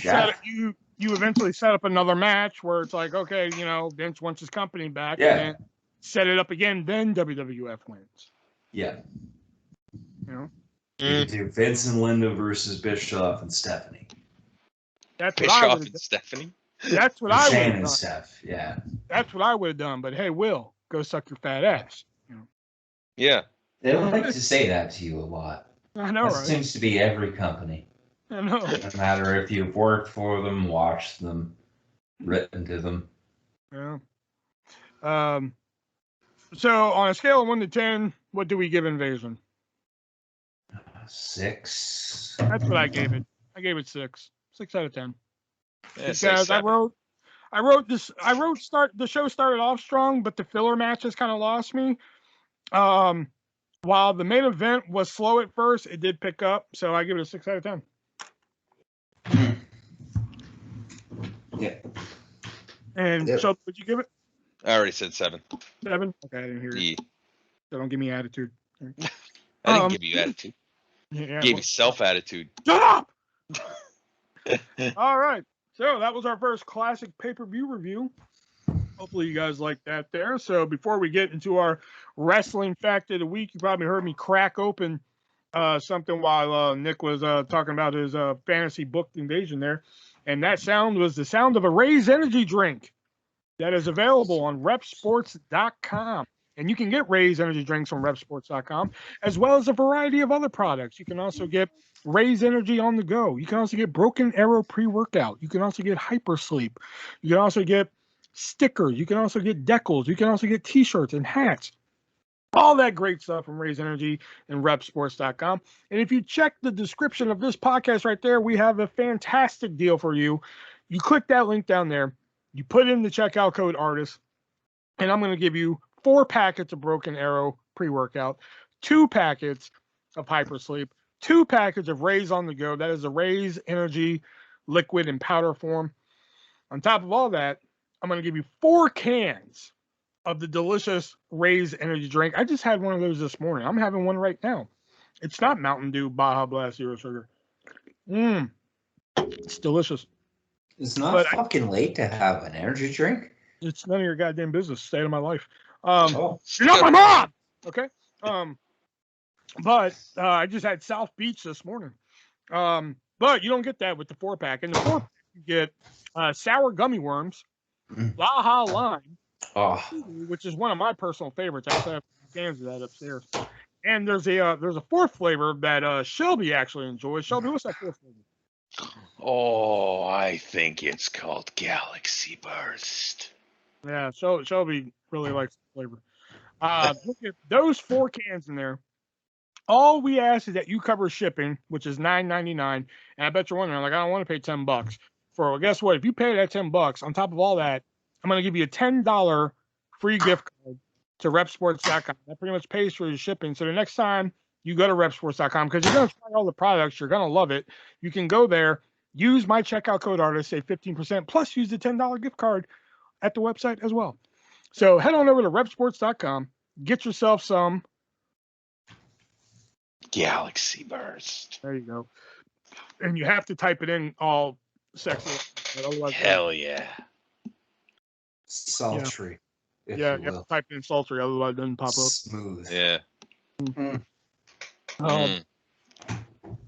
you eventually set up another match where it's like, okay, Vince wants his company back, Yeah. and then set it up again. Then WWF wins. Yeah. You could do Vince and Linda versus Bischoff and Stephanie. That's Bischoff and Stephanie. That's what I would have done. Steph, yeah. That's what I would have done. But hey, Will, go suck your fat ass. Yeah. They like to say that to you a lot. I know, that right? Seems to be every company. I know. No matter if you've worked for them, watched them, written to them. Yeah. So on a scale of 1 to 10, what do we give Invasion? 6. That's what I gave it. I gave it 6. 6 out of 10. Yeah, Because the show started off strong, but the filler matches kind of lost me. While the main event was slow at first, it did pick up, so I give it a 6 out of 10. Yeah. And so, would you give it? I already said 7. 7? Okay, I didn't hear you. So don't give me attitude. I didn't give you attitude. Gave you self-attitude. Shut up! All right. So that was our first classic pay-per-view review. Hopefully you guys like that there. So before we get into our wrestling fact of the week, you probably heard me crack open something while Nick was talking about his fantasy book Invasion there. And that sound was the sound of a Raze energy drink that is available on repsports.com. And you can get Raze energy drinks on repsports.com, as well as a variety of other products. You can also get Raze Energy on the go. You can also get Broken Arrow pre-workout. You can also get Hypersleep. You can also get stickers. You can also get decals. You can also get t-shirts and hats. All that great stuff from Raise Energy and repsports.com. And if you check the description of this podcast right there, we have a fantastic deal for you. You click that link down there, you put in the checkout code ARTIST, and I'm going to give you 4 packets of Broken Arrow pre-workout, 2 packets of Hypersleep, 2 packets of Raise on the Go. That is a Raise Energy liquid and powder form. On top of all that, I'm going to give you 4 cans of the delicious Raise energy drink. I just had one of those this morning. I'm having one right now. It's not Mountain Dew Baja Blast Zero Sugar. It's delicious. It's not fucking late to have an energy drink. It's none of your goddamn business. State of my life. Oh. You're not my mom. Okay. But I just had South Beach this morning. But you don't get that with the 4-pack. In the 4-pack, you get sour gummy worms, Baja Lime, which is one of my personal favorites. I actually have cans of that upstairs. And there's a 4th flavor that Shelby actually enjoys. Shelby, what's that 4th flavor? Oh, I think it's called Galaxy Burst. Yeah, Shelby really likes the flavor. Look at those 4 cans in there. All we ask is that you cover shipping, which is $9.99. And I bet you're wondering, like, I don't want to pay $10 for it. Well, guess what? If you pay that $10, on top of all that, I'm going to give you a $10 free gift card to repsports.com. That pretty much pays for your shipping. So the next time you go to repsports.com, because you're going to try all the products, you're going to love it. You can go there, use my checkout code ARTIST, save 15%, plus use the $10 gift card at the website as well. So head on over to repsports.com, get yourself some Galaxy Burst. There you go. And you have to type it in all sexy. Hell yeah. Sultry. Yeah, you have to type in sultry, otherwise it doesn't pop up. Smooth. Yeah.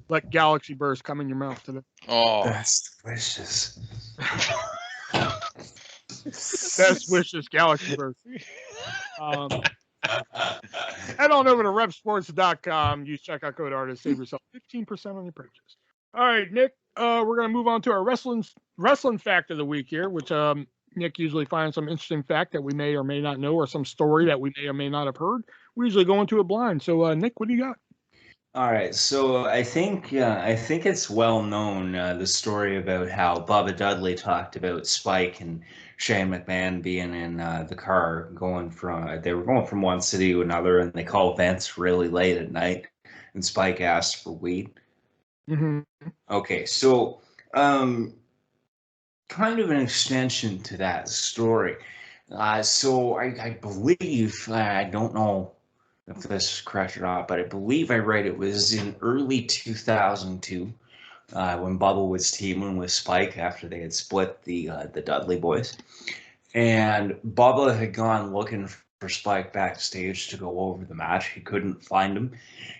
Let Galaxy Burst come in your mouth today. Oh. That's delicious. Best wishes, Galaxy Burst. Head on over to repsports.com. Use checkout code ARTIST. Save yourself 15% on your purchase. All right, Nick. We're going to move on to our wrestling fact of the week here, which Nick usually finds some interesting fact that we may or may not know, or some story that we may or may not have heard. We usually go into it blind. So, Nick, what do you got? All right, so I think it's well known, the story about how Bubba Dudley talked about Spike and Shane McMahon being in the car they were going from one city to another, and they called Vince really late at night, and Spike asked for weed. Mm-hmm. Okay, so kind of an extension to that story. So I believe, I don't know if this is correct or not, but I believe I read it was in early 2002 when Bubba was teaming with Spike after they had split the Dudley Boys. And Bubba had gone looking for Spike backstage to go over the match. He couldn't find him.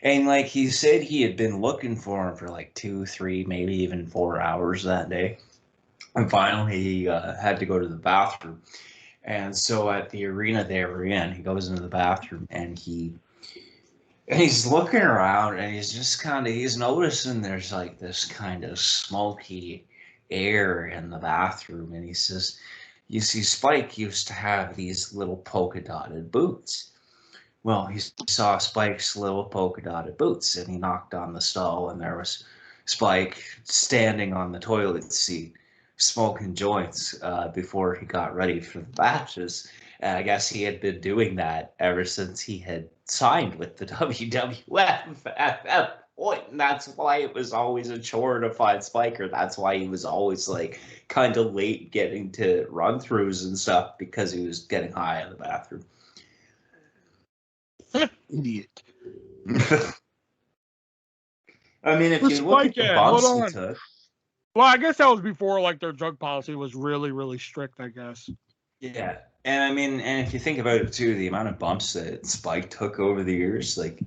And like he said, he had been looking for him for like 2, 3, maybe even 4 hours that day. And finally he had to go to the bathroom. And so at the arena they were in, he goes into the bathroom and he's looking around and he's noticing there's like this kind of smoky air in the bathroom. And he says, you see, Spike used to have these little polka dotted boots. Well, he saw Spike's little polka dotted boots and he knocked on the stall and there was Spike standing on the toilet seat, smoking joints before he got ready for the matches. And I guess he had been doing that ever since he had signed with the WWF at that point. And that's why it was always a chore to find Spiker. That's why he was always like kind of late getting to run-throughs and stuff, because he was getting high in the bathroom. Idiot. I mean, if you look at the bumps he took. Well, I guess that was before like their drug policy was really, really strict, I guess. Yeah. And I mean, and if you think about it too, the amount of bumps that Spike took over the years, like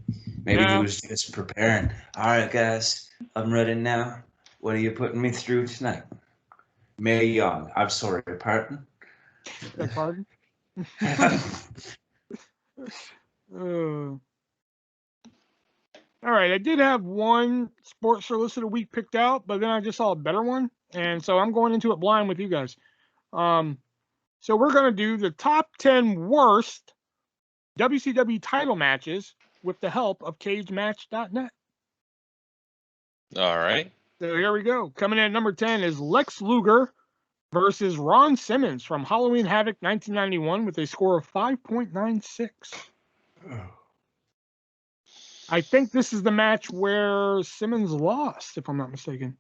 maybe he was just preparing. All right, guys, I'm ready now. What are you putting me through tonight? Mae Young. I'm sorry, pardon? Pardon? All right, I did have one sports solicit a week picked out, but then I just saw a better one, and so I'm going into it blind with you guys. So we're going to do the top 10 worst WCW title matches with the help of CageMatch.net. All right. So here we go. Coming in at number 10 is Lex Luger versus Ron Simmons from Halloween Havoc 1991 with a score of 5.96. I think this is the match where Simmons lost, if I'm not mistaken.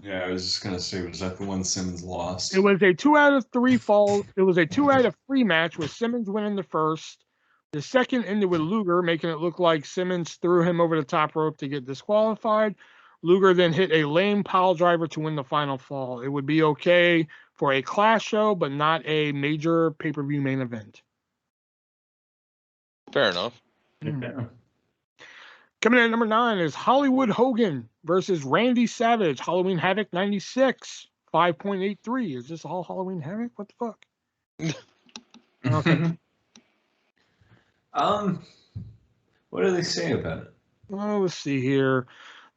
Yeah, I was just gonna say, was that the one Simmons lost? It was a 2 out of 3 fall. It was a 2 out of 3 match with Simmons winning the first. The second ended with Luger, making it look like Simmons threw him over the top rope to get disqualified. Luger then hit a lame pile driver to win the final fall. It would be okay for a Clash show, but not a major pay-per-view main event. Fair enough. Yeah. Coming in at number 9 is Hollywood Hogan versus Randy Savage, Halloween Havoc 96, 5.83. Is this all Halloween Havoc? What the fuck? Okay. What do they say about it? Well, let's see here.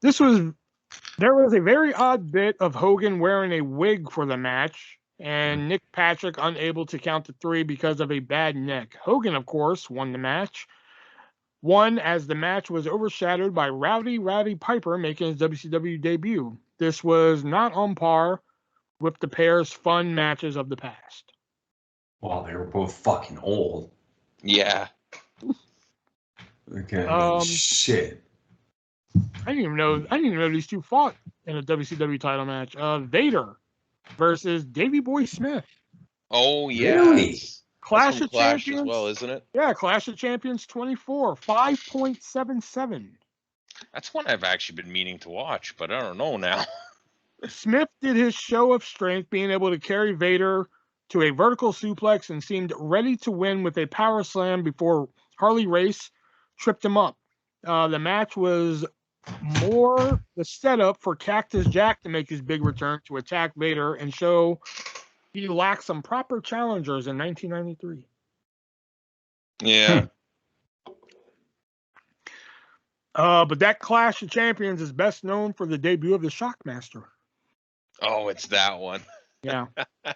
There was a very odd bit of Hogan wearing a wig for the match, and Nick Patrick unable to count to 3 because of a bad neck. Hogan, of course, won the match. Won as the match was overshadowed by Rowdy Piper making his WCW debut. This was not on par with the pair's fun matches of the past. Well, they were both fucking old. Yeah. Okay, shit. I didn't even know these two fought in a WCW title match. Vader versus Davey Boy Smith. Oh yeah. Really? Clash That's of from Clash Champions as well, isn't it? Yeah, Clash of Champions 24, 5.77. That's one I've actually been meaning to watch, but I don't know now. Smith did his show of strength, being able to carry Vader to a vertical suplex and seemed ready to win with a power slam before Harley Race tripped him up. The match was more the setup for Cactus Jack to make his big return to attack Vader and show he lacked some proper challengers in 1993. Yeah. But that Clash of Champions is best known for the debut of the Shockmaster. Oh, it's that one. Yeah. Did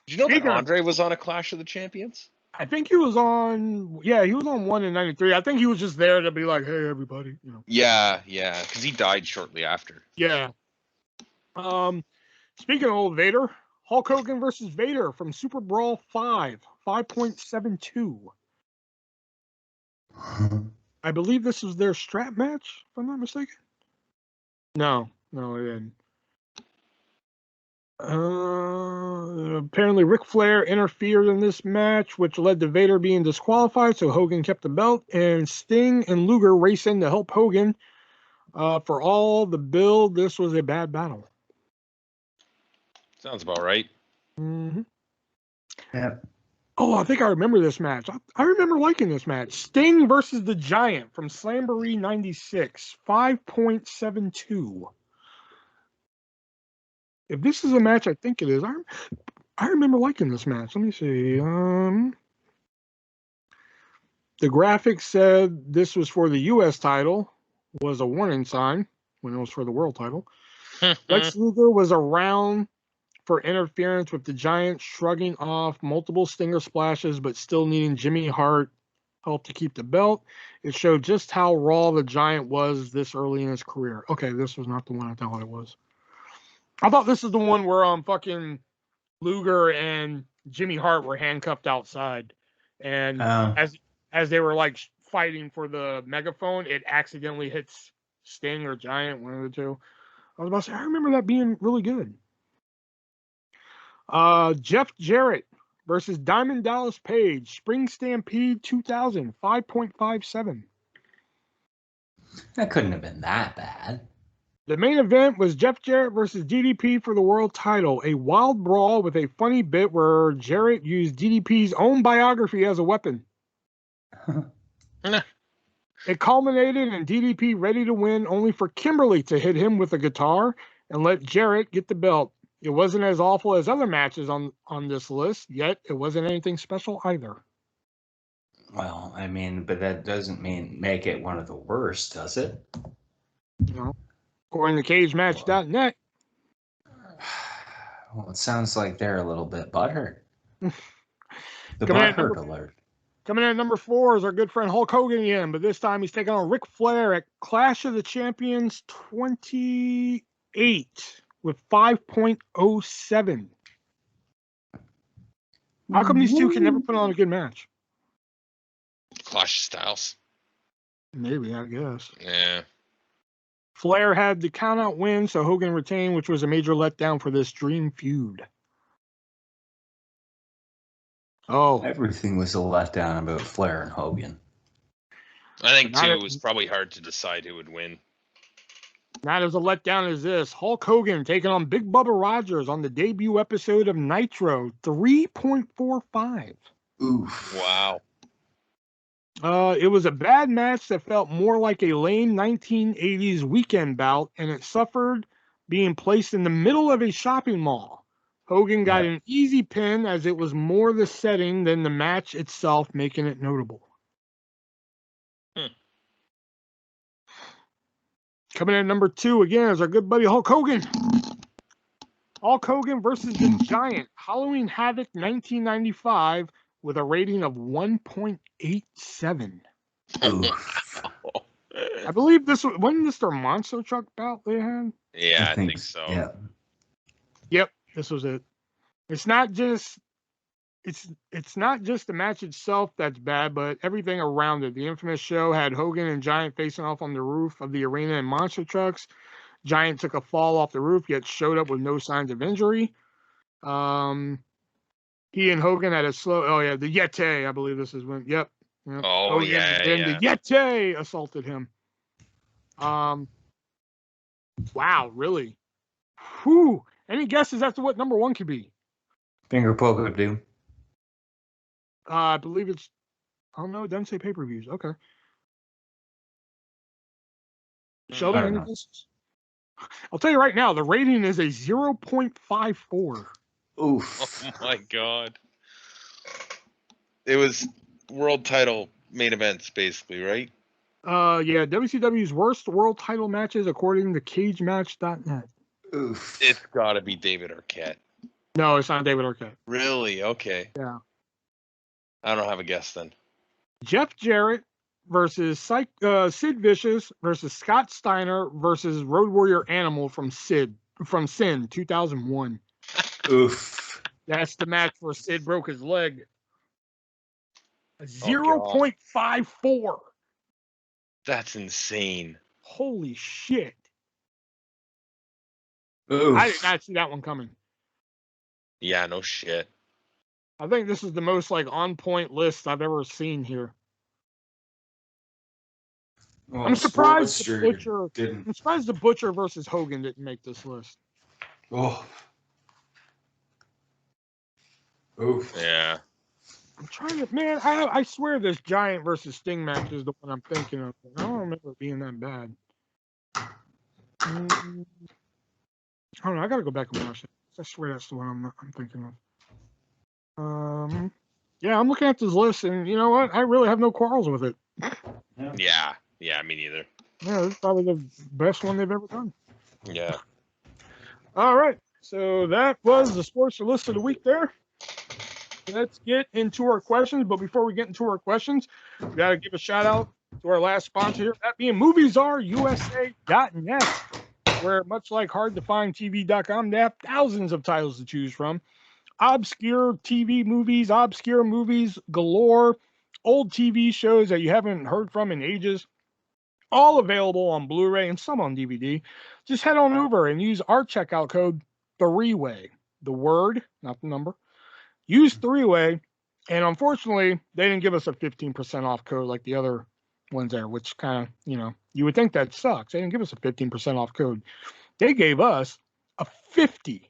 you know that Andre was on a Clash of the Champions? I think he was on. Yeah, he was on one in '93. I think he was just there to be like, "Hey, everybody," you know. Yeah, because he died shortly after. Yeah. Speaking of old Vader, Hulk Hogan versus Vader from Super Brawl 5, 5.72. I believe this was their strap match, if I'm not mistaken. No, it didn't. Apparently Ric Flair interfered in this match, which led to Vader being disqualified, so Hogan kept the belt, and Sting and Luger racing to help Hogan. For all the build, this was a bad battle. Sounds about right. Mm-hmm. Yeah. Oh, I think I remember this match. I remember liking this match. Sting versus the Giant from Slamboree 96, 5.72. If this is a match, I think it is. I remember liking this match. Let me see. The graphics said this was for the U.S. title, was a warning sign when it was for the world title. Lex Luger was around for interference with the Giant, shrugging off multiple Stinger splashes, but still needing Jimmy Hart help to keep the belt. It showed just how raw the Giant was this early in his career. Okay, this was not the one I thought it was. I thought this is the one where fucking Luger and Jimmy Hart were handcuffed outside, and as they were like fighting for the megaphone, it accidentally hits Sting or Giant, one of the two. I was about to say, I remember that being really good. Jeff Jarrett versus Diamond Dallas Page, Spring Stampede 2000, 5.57. That couldn't have been that bad. The main event was Jeff Jarrett versus DDP for the world title, a wild brawl with a funny bit where Jarrett used DDP's own biography as a weapon. It culminated in DDP ready to win, only for Kimberly to hit him with a guitar and let Jarrett get the belt. It wasn't as awful as other matches on this list, yet it wasn't anything special either. Well, I mean, but that doesn't make it one of the worst, does it? No. According to CageMatch.net. Well, it sounds like they're a little bit butthurt. The Coming in butthurt alert. Coming in at number 4 is our good friend Hulk Hogan again, but this time he's taking on Ric Flair at Clash of the Champions 28 with 5.07. How come these two can never put on a good match? Clash styles. Maybe, I guess. Yeah. Flair had the countout win, so Hogan retained, which was a major letdown for this dream feud. Oh, Everything was a letdown about Flair and Hogan. I think, Not too, a- it was probably hard to decide who would win. not as a letdown as this. Hulk Hogan taking on Big Bubba Rogers on the debut episode of Nitro, 3.45. Oof. Wow. It was a bad match that felt more like a lame 1980s weekend bout, and it suffered being placed in the middle of a shopping mall. Hogan got an easy pin as it was more the setting than the match itself, making it notable. Coming in at number 2 again is our good buddy Hulk Hogan. Hulk Hogan versus the Giant, Halloween Havoc 1995 with a rating of 1.87. Oof. I believe wasn't this their monster truck bout they had? Yeah, I think so. Yeah. Yep, this was it. It's not just the match itself that's bad, but everything around it. The infamous show had Hogan and Giant facing off on the roof of the arena in monster trucks. Giant took a fall off the roof, yet showed up with no signs of injury. He and Hogan had a the Yeti, I believe this is when. Yep. Oh, Hogan, yeah, then yeah. the Yeti assaulted him. Wow, really? Whew. Any guesses as to what number 1 could be? Finger poke of doom. I believe it's. Oh no, it doesn't say pay-per-views. Okay. Shelby, I don't any know. guesses? I'll tell you right now, the rating is a 0.54. Oof. Oh, my God. It was world title main events, basically, right? Yeah, WCW's worst world title matches according to CageMatch.net. Oof. It's got to be David Arquette. No, it's not David Arquette. Really? Okay. Yeah. I don't have a guess then. Jeff Jarrett versus Sid Vicious versus Scott Steiner versus Road Warrior Animal from Sin 2001. Oof. That's the match where Sid broke his leg. A Oh, 0.54. That's insane. Holy shit. Oof. I did not see that one coming. Yeah, no shit. I think this is the most on point list I've ever seen here. Well, I'm surprised Sportster the Butcher. didn't. I'm surprised the Butcher versus Hogan didn't make this list. Oh. Oof. Yeah. I'm trying to, man. I swear this Giant versus Sting match is the one I'm thinking of. I don't remember it being that bad. I don't know. I gotta go back and watch it. I swear that's the one I'm thinking of. Yeah, I'm looking at this list, and you know what? I really have no quarrels with it. Yeah. Yeah, me neither. Yeah, this is probably the best one they've ever done. Yeah. All right, so that was the sports list of the week there. Let's get into our questions, but before we get into our questions, we got to give a shout out to our last sponsor here, that being MoviesAreUSA.net, where much like hard-to-find-TV.com, they have thousands of titles to choose from. Obscure TV movies, obscure movies galore, old TV shows that you haven't heard from in ages, all available on Blu-ray and some on DVD. Just head on over and use our checkout code 3-way, the word, not the number. Use 3-way, and unfortunately, they didn't give us a 15% off code like the other ones there, which kind of, you would think that sucks. They didn't give us a 15% off code. They gave us a 50%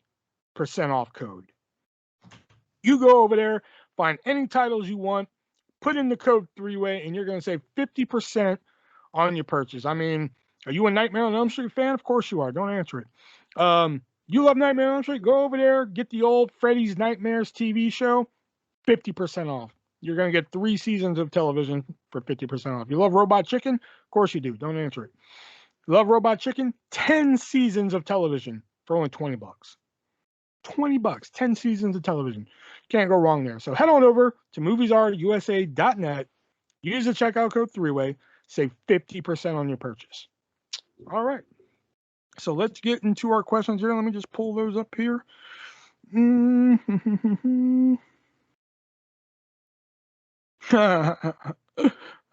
off code. You go over there, find any titles you want, put in the code 3-way, and you're going to save 50% on your purchase. I mean, are you a Nightmare on Elm Street fan? Of course you are. Don't answer it. You love Nightmare on Elm Street? Go over there, get the old Freddy's Nightmares TV show, 50% off. You're going to get 3 seasons of television for 50% off. You love Robot Chicken? Of course you do. Don't answer it. You love Robot Chicken? 10 seasons of television for only $20. $20, 10 seasons of television. Can't go wrong there. So head on over to moviesreusa.net. Use the checkout code 3-Way. Save 50% on your purchase. All right. So let's get into our questions here. Let me just pull those up here.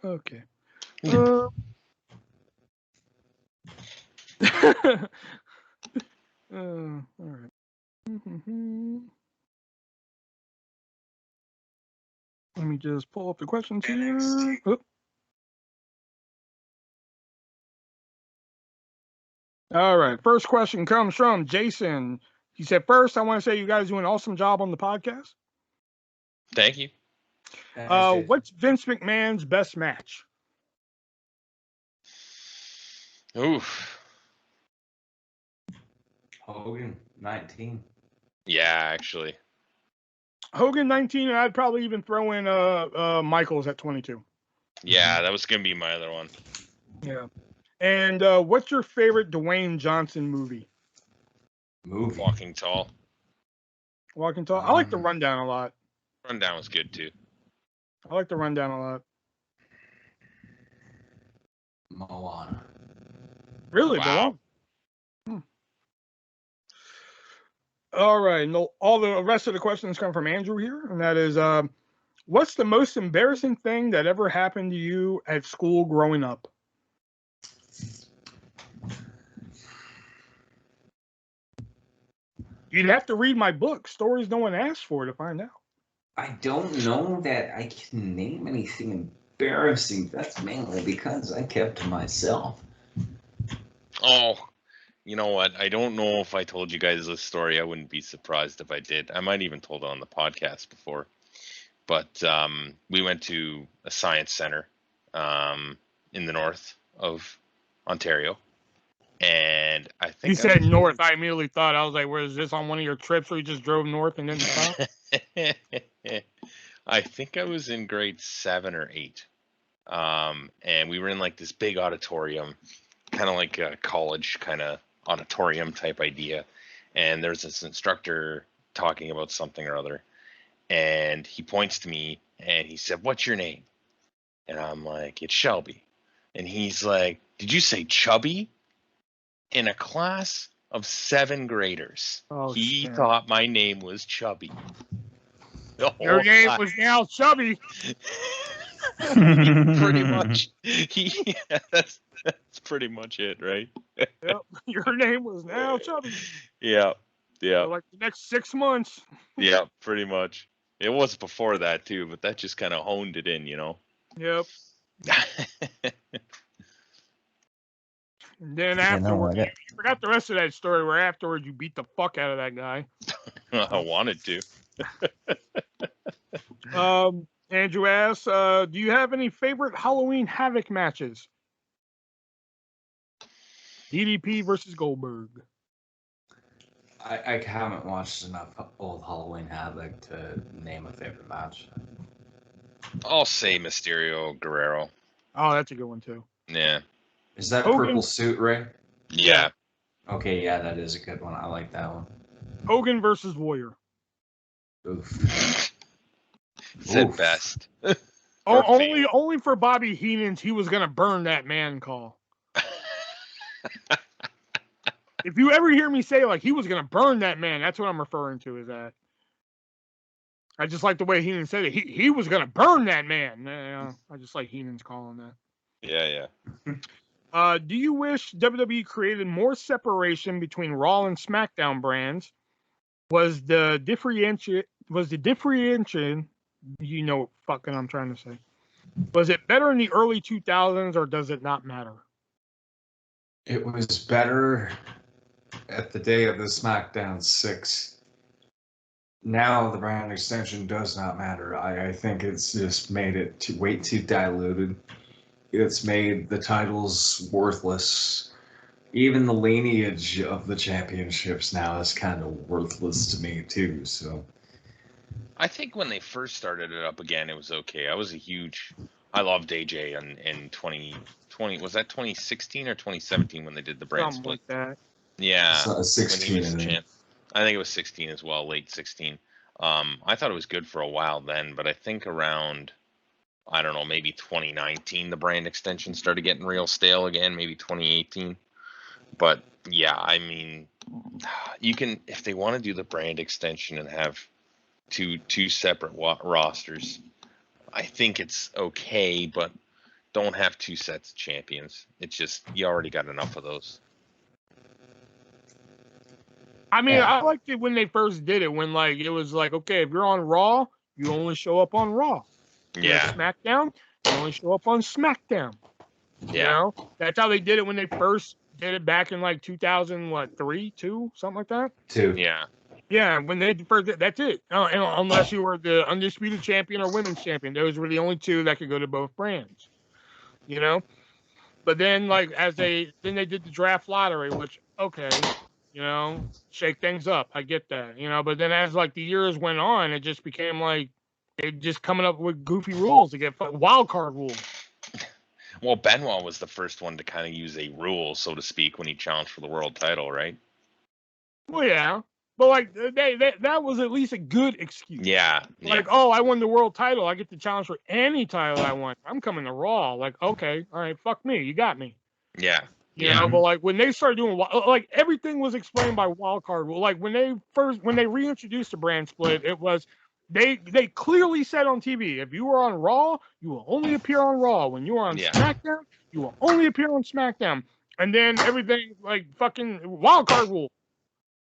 Okay. All right. Let me just pull up the questions here. Oop. All right. First question comes from Jason. He said, first, I want to say you guys do an awesome job on the podcast. Thank you. What's Vince McMahon's best match? Oof. Hogan, 19. Yeah, actually. Hogan 19, and I'd probably even throw in Michaels at 22. Yeah, that was going to be my other one. Yeah. And what's your favorite Dwayne Johnson movie? Walking Tall. Walking Tall. I like The Rundown a lot. Rundown was good too. I like The Rundown a lot. Moana. Really? Wow. All right. No, all the rest of the questions come from Andrew here, and that is, what's the most embarrassing thing that ever happened to you at school growing up? You'd have to read my book, Stories No One Asked For, to find out. I don't know that I can name anything embarrassing. That's mainly because I kept to myself. Oh, you know what? I don't know if I told you guys this story. I wouldn't be surprised if I did. I might even told it on the podcast before. But we went to a science center in the north of Ontario. And I think you said north. I immediately thought, I was like, where is this on one of your trips where you just drove north and then south? I think I was in grade 7 or 8. And we were in like this big auditorium, kind of like a college kind of auditorium type idea. And there's this instructor talking about something or other. And he points to me and he said, "What's your name?" And I'm like, "It's Shelby." And he's like, "Did you say chubby?" In a class of 7 graders, he thought my name was Chubby. Your name was now Chubby. Pretty much. That's pretty much it, right? Yep. Your name was now Chubby. Yeah. Yeah. For like the next 6 months. Yeah, pretty much. It was before that too, but that just kind of honed it in, you know. Yep. And then afterwards, you forgot the rest of that story where afterwards you beat the fuck out of that guy. I wanted to. Andrew asks, do you have any favorite Halloween Havoc matches? DDP versus Goldberg. I haven't watched enough old Halloween Havoc to name a favorite match. I'll say Mysterio Guerrero. Oh, that's a good one too. Yeah. Is that Hogan. Purple Suit, Ray? Yeah. Okay, yeah, that is a good one. I like that one. Hogan versus Warrior. Oof. Said best. Only for Bobby Heenan's he was gonna burn that man call. If you ever hear me say like he was gonna burn that man, that's what I'm referring to. Is that I just like the way Heenan said it. He was gonna burn that man. I just like Heenan's calling that. Yeah. Do you wish WWE created more separation between Raw and SmackDown brands? Was the differentiation? You know what fucking I'm trying to say. Was it better in the early 2000s or does it not matter? It was better at the day of the SmackDown 6. Now the brand extension does not matter. I think it's just made it way too diluted. It's made the titles worthless. Even the lineage of the championships now is kind of worthless to me too. So I think when they first started it up again, it was okay. I loved AJ in 2020. Was that 2016 or 2017 when they did the brand Something split? like that. Yeah. it's 16. When he was champ. I think it was 16 as well, late 16. I thought it was good for a while then, but I think around, I don't know, maybe 2019, the brand extension started getting real stale again, maybe 2018. But yeah, I mean, you can, if they want to do the brand extension and have two separate rosters, I think it's okay, but don't have two sets of champions. It's just, you already got enough of those. I mean, I liked it when they first did it, when like it was like, okay, if you're on Raw, you only show up on Raw. You're Yeah. on SmackDown, you only show up on SmackDown. Yeah. You know, that's how they did it when they first did it back in like 2003, 2, something like that. 2. Yeah. Yeah, when they first did, that's it. Unless you were the undisputed champion or women's champion, those were the only two that could go to both brands. You know, but then like then they did the draft lottery, which okay, you know, shake things up. I get that, you know, but then as like the years went on, it just became like they just coming up with goofy rules to get wild card rules. Well, Benoit was the first one to kind of use a rule, so to speak, when he challenged for the world title, right? Well, yeah, but like that was at least a good excuse. Yeah. Like, oh, I won the world title. I get to challenge for any title I want. I'm coming to Raw. Like, okay, all right, fuck me. You got me. Yeah. You know, but like when they started doing like everything was explained by wild card rule. Like when they reintroduced the brand split, it was they clearly said on TV, if you were on Raw, you will only appear on Raw. When you are on SmackDown, you will only appear on SmackDown. And then everything like fucking wild card rule.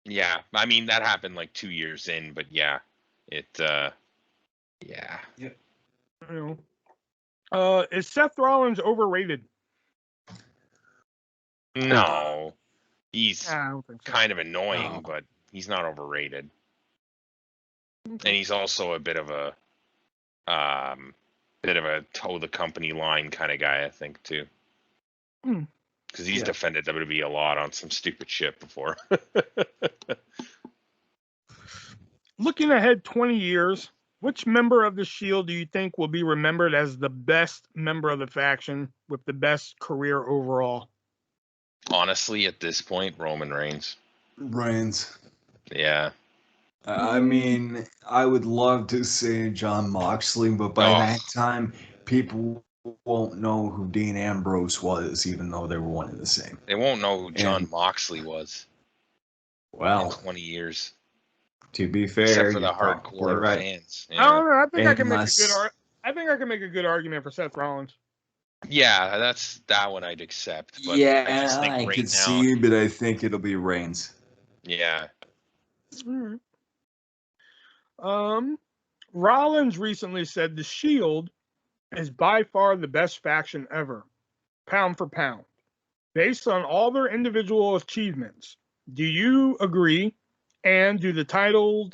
Yeah, I mean that happened like 2 years in, but yeah, it yeah. You know, is Seth Rollins overrated? No, he's I don't think so. kind of annoying, but he's not overrated. And he's also a bit of a toe the company line kind of guy, I think, too. Because he's defended WWE a lot on some stupid shit before. Looking ahead 20 years, which member of the Shield do you think will be remembered as the best member of the faction with the best career overall? Honestly, at this point, Roman Reigns. Reigns. Yeah. I mean, I would love to say John Moxley, but by that time, people won't know who Dean Ambrose was, even though they were one and the same. They won't know who John Moxley was. Well, in 20 years. To be fair, except for the hardcore fans. Yeah. I don't know. I think I can make a good. I think I can make a good argument for Seth Rollins. Yeah, that one I'd accept. But yeah, I could see, but I think it'll be Reigns. Yeah. Rollins recently said the Shield is by far the best faction ever, pound for pound, based on all their individual achievements. Do you agree? And do the title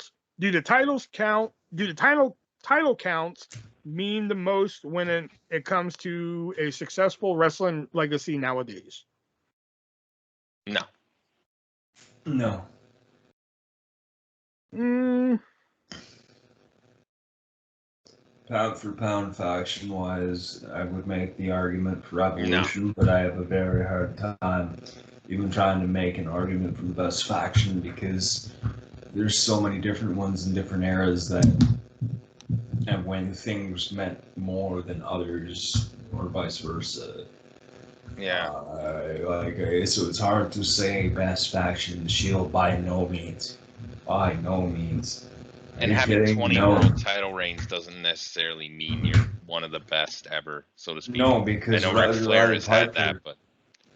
counts mean the most when it comes to a successful wrestling legacy nowadays? No. No. Pound for pound faction wise, I would make the argument for Revolution, but I have a very hard time even trying to make an argument for the best faction because there's so many different ones in different eras and when things meant more than others or vice versa. Yeah. So it's hard to say best faction in the Shield by no means. By no means. And having 20 world title reigns doesn't necessarily mean you're one of the best ever, so to speak. No, because I know Ric Flair has had that, but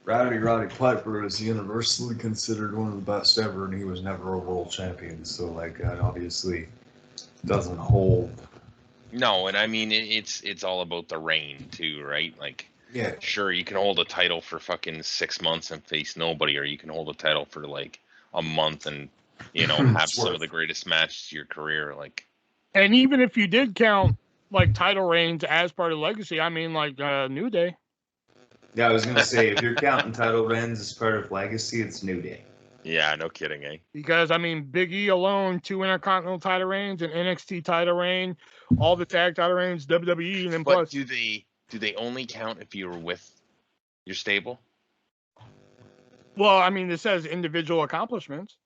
Roddy Piper is universally considered one of the best ever, and he was never a world champion. So, like, that obviously doesn't hold. No, and I mean it's all about the reign too, right? Like, yeah, sure, you can hold a title for fucking 6 months and face nobody, or you can hold a title for like a month and have some of the greatest matches of your career, like. And even if you did count like title reigns as part of legacy, I mean, like New Day. Yeah, I was gonna say if you're counting title reigns as part of legacy, it's New Day. Yeah, no kidding, eh? Because I mean, Big E alone, 2 Intercontinental title reigns, an NXT title reign, all the tag title reigns, WWE, and then but plus. Do they only count if you were with your stable? Well, I mean, it says individual accomplishments.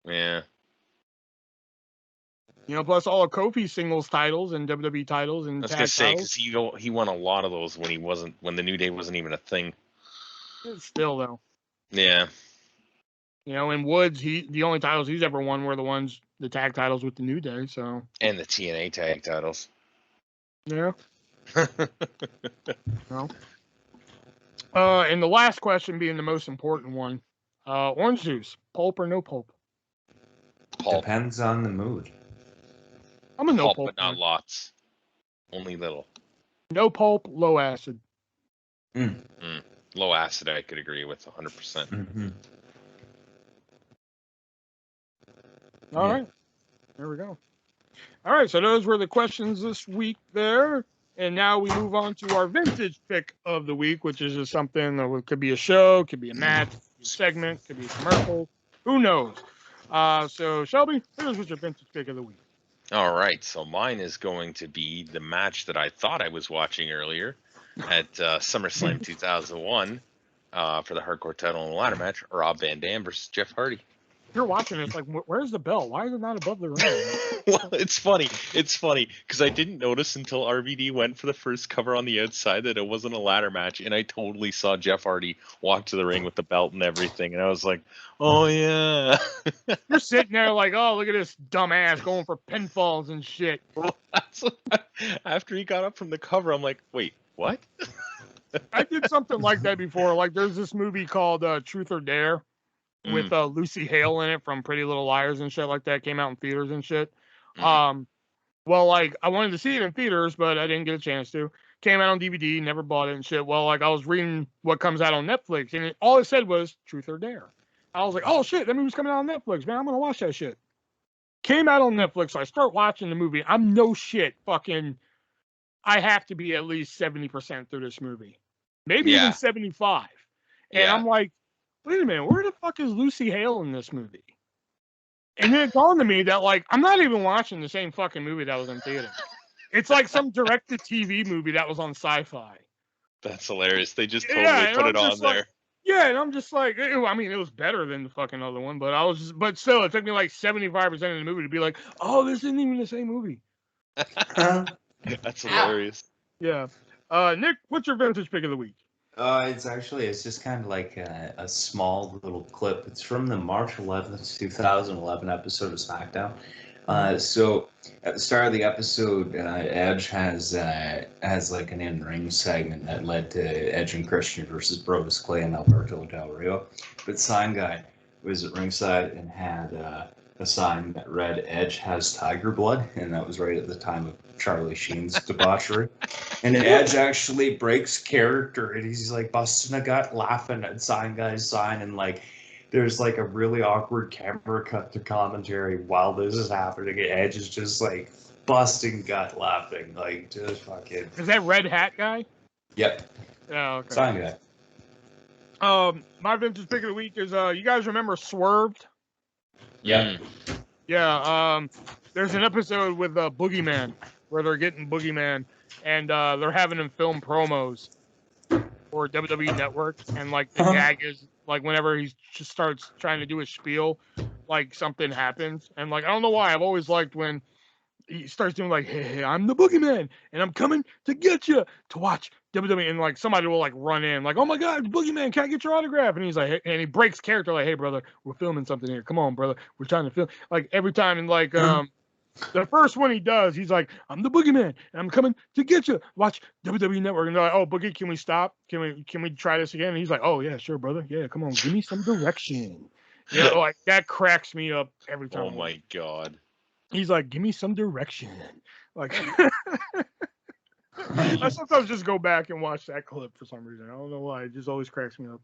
Yeah. You know, plus all of Kofi's singles titles and WWE titles and I was gonna tag say titles. because he won a lot of those when the New Day wasn't even a thing. Still though. Yeah. You know, in Woods, the only titles he's ever won were the tag titles with the New Day. So. And the TNA tag titles. Yeah. No. And the last question being the most important one: orange juice, pulp or no pulp? Pulp. Depends on the mood. I'm a no Pulp, pulp, but not man. lots. Only little. No pulp, low acid. Low acid, I could agree with 100%. Mm-hmm. All right. There we go. All right, so those were the questions this week there. And now we move on to our vintage pick of the week, which is just something that could be a show, could be a match, could be a segment, could be a commercial. Who knows? So, Shelby, here's what's your vintage pick of the week. All right, so mine is going to be the match that I thought I was watching earlier at SummerSlam 2001 for the Hardcore title and ladder match, Rob Van Dam versus Jeff Hardy. You're watching this, like, where's the bell? Why is it not above the ring? Well, it's funny because I didn't notice until RVD went for the first cover on the outside that it wasn't a ladder match, and I totally saw Jeff Hardy walk to the ring with the belt and everything, and I was like, oh yeah. You're sitting there like, oh, look at this dumbass going for pinfalls and shit. After he got up from the cover, I'm like, wait, what? I did something like that before. Like, there's this movie called Truth or Dare with Lucy Hale in it from Pretty Little Liars and shit like that. Came out in theaters and shit. Well, like, I wanted to see it in theaters, but I didn't get a chance to. Came out on DVD, never bought it and shit. Well, like, I was reading what comes out on Netflix, and all it said was Truth or Dare. I was like, oh shit, that movie's coming out on Netflix, man. I'm gonna watch that shit. Came out on Netflix, so I start watching the movie. I'm no shit fucking. I have to be at least 70% through this movie, maybe even 75. And I'm like, wait a minute, where the fuck is Lucy Hale in this movie? And then it dawned on me that, like, I'm not even watching the same fucking movie that was in theater. It's like some direct-to-TV movie that was on Sci-Fi. That's hilarious. They just totally put it on there. Yeah, and I'm just like, I mean, it was better than the fucking other one, but still, it took me like 75% of the movie to be like, oh, this isn't even the same movie. That's hilarious. Yeah. Nick, what's your vintage pick of the week? It's just kind of like a small little clip. It's from the March 11th, 2011 episode of SmackDown. So at the start of the episode, Edge has like an in-ring segment that led to Edge and Christian versus Brodus Clay and Alberto Del Rio. But Sign Guy was at ringside and had a sign that read "Edge has tiger blood," and that was right at the time of Charlie Sheen's debauchery. And then Edge actually breaks character, and he's like busting a gut, laughing at Sign Guy's sign, and like there's like a really awkward camera cut to commentary while this is happening. And Edge is just like busting gut laughing, like just fucking. Is that Red Hat guy? Yep. Oh, okay. Sign Guy. My vintage pick of the week is you guys remember Swerved? Yeah. Yeah. There's an episode with Boogeyman where they're getting Boogeyman and they're having him film promos for WWE Network, and like the gag is like whenever he just starts trying to do his spiel, like something happens, and like I don't know why I've always liked when he starts doing like, hey, I'm the Boogeyman and I'm coming to get you to watch WWE, and like somebody will like run in like, oh my god, Boogeyman, can I get your autograph? And he's like, hey, and he breaks character like, hey brother, we're filming something here, come on brother, we're trying to film, like every time. And like the first one he does, he's like, I'm the Boogeyman and I'm coming to get you, watch WWE Network. And they're like, oh Boogie, can we stop, can we try this again? And he's like, oh yeah, sure brother, yeah, come on, give me some direction. You know, like that cracks me up every time. Oh my god. He's like, give me some direction. Like, I sometimes just go back and watch that clip for some reason. I don't know why. It just always cracks me up.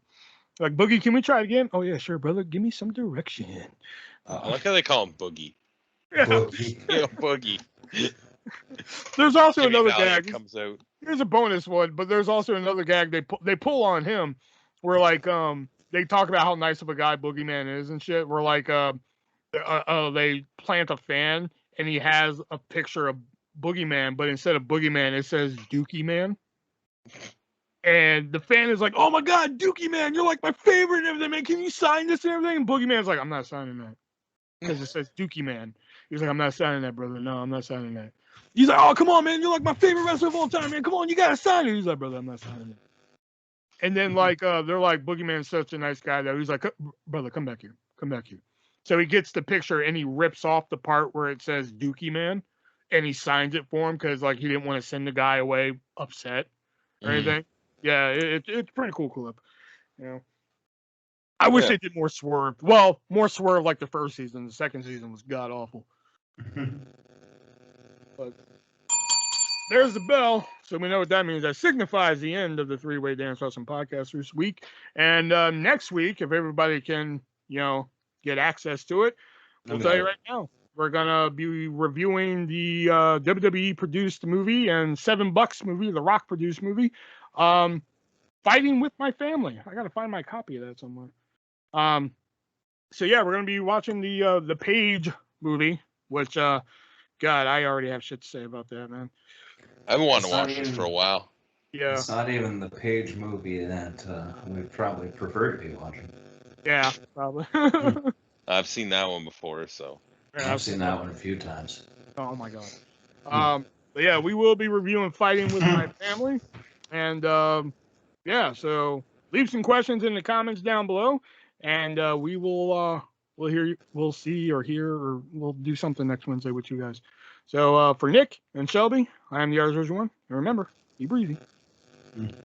Like, Boogie, can we try it again? Oh, yeah, sure, brother. Give me some direction. I like how they call him Boogie. Yeah. Boogie. Yeah, Boogie. There's also Jimmy another Valiant gag. Comes out. Here's a bonus one, but there's also another gag they pull on him where, like, they talk about how nice of a guy Boogeyman is and shit. Where, like, they plant a fan and he has a picture of Boogeyman, but instead of Boogeyman, it says Dookie Man. And the fan is like, oh my god, Dookie Man, you're like my favorite and everything, man. Can you sign this and everything? And Boogeyman's like, I'm not signing that. because it says Dookie Man. He's like, I'm not signing that, brother. No, I'm not signing that. He's like, oh, come on, man. You're like my favorite wrestler of all time, man. Come on, you got to sign it. He's like, brother, I'm not signing it. And then, like, they're like, Boogeyman's such a nice guy, though. He's like, brother, come back here. Come back here. So he gets the picture, and he rips off the part where it says Dookie Man, and he signs it for him because, like, he didn't want to send the guy away upset or anything. Yeah, it's a pretty cool clip. You know, I wish they did more Swerve. Well, more Swerve like the first season. The second season was god awful. But there's the bell, so we know what that means. That signifies the end of the Three-Way Dance Wrestling Podcast this week. And next week, if everybody can, you know, get access to it, we'll tell you right now. We're gonna be reviewing the WWE produced movie and $7 movie, The Rock produced movie, Fighting with My Family. I gotta find my copy of that somewhere. So yeah, we're gonna be watching the Page movie, which God, I already have shit to say about that, man. I've been wanting to watch this for a while. Yeah. It's not even the Page movie that we probably prefer to be watching. Yeah, probably. I've seen that one before, so. Yeah, I've seen that one a few times. Oh my god. But yeah, we will be reviewing Fighting with My Family, and yeah, so leave some questions in the comments down below, and we will we'll see or hear or we'll do something next Wednesday with you guys. So for Nick and Shelby, I am the Ours One, and remember, be breezy.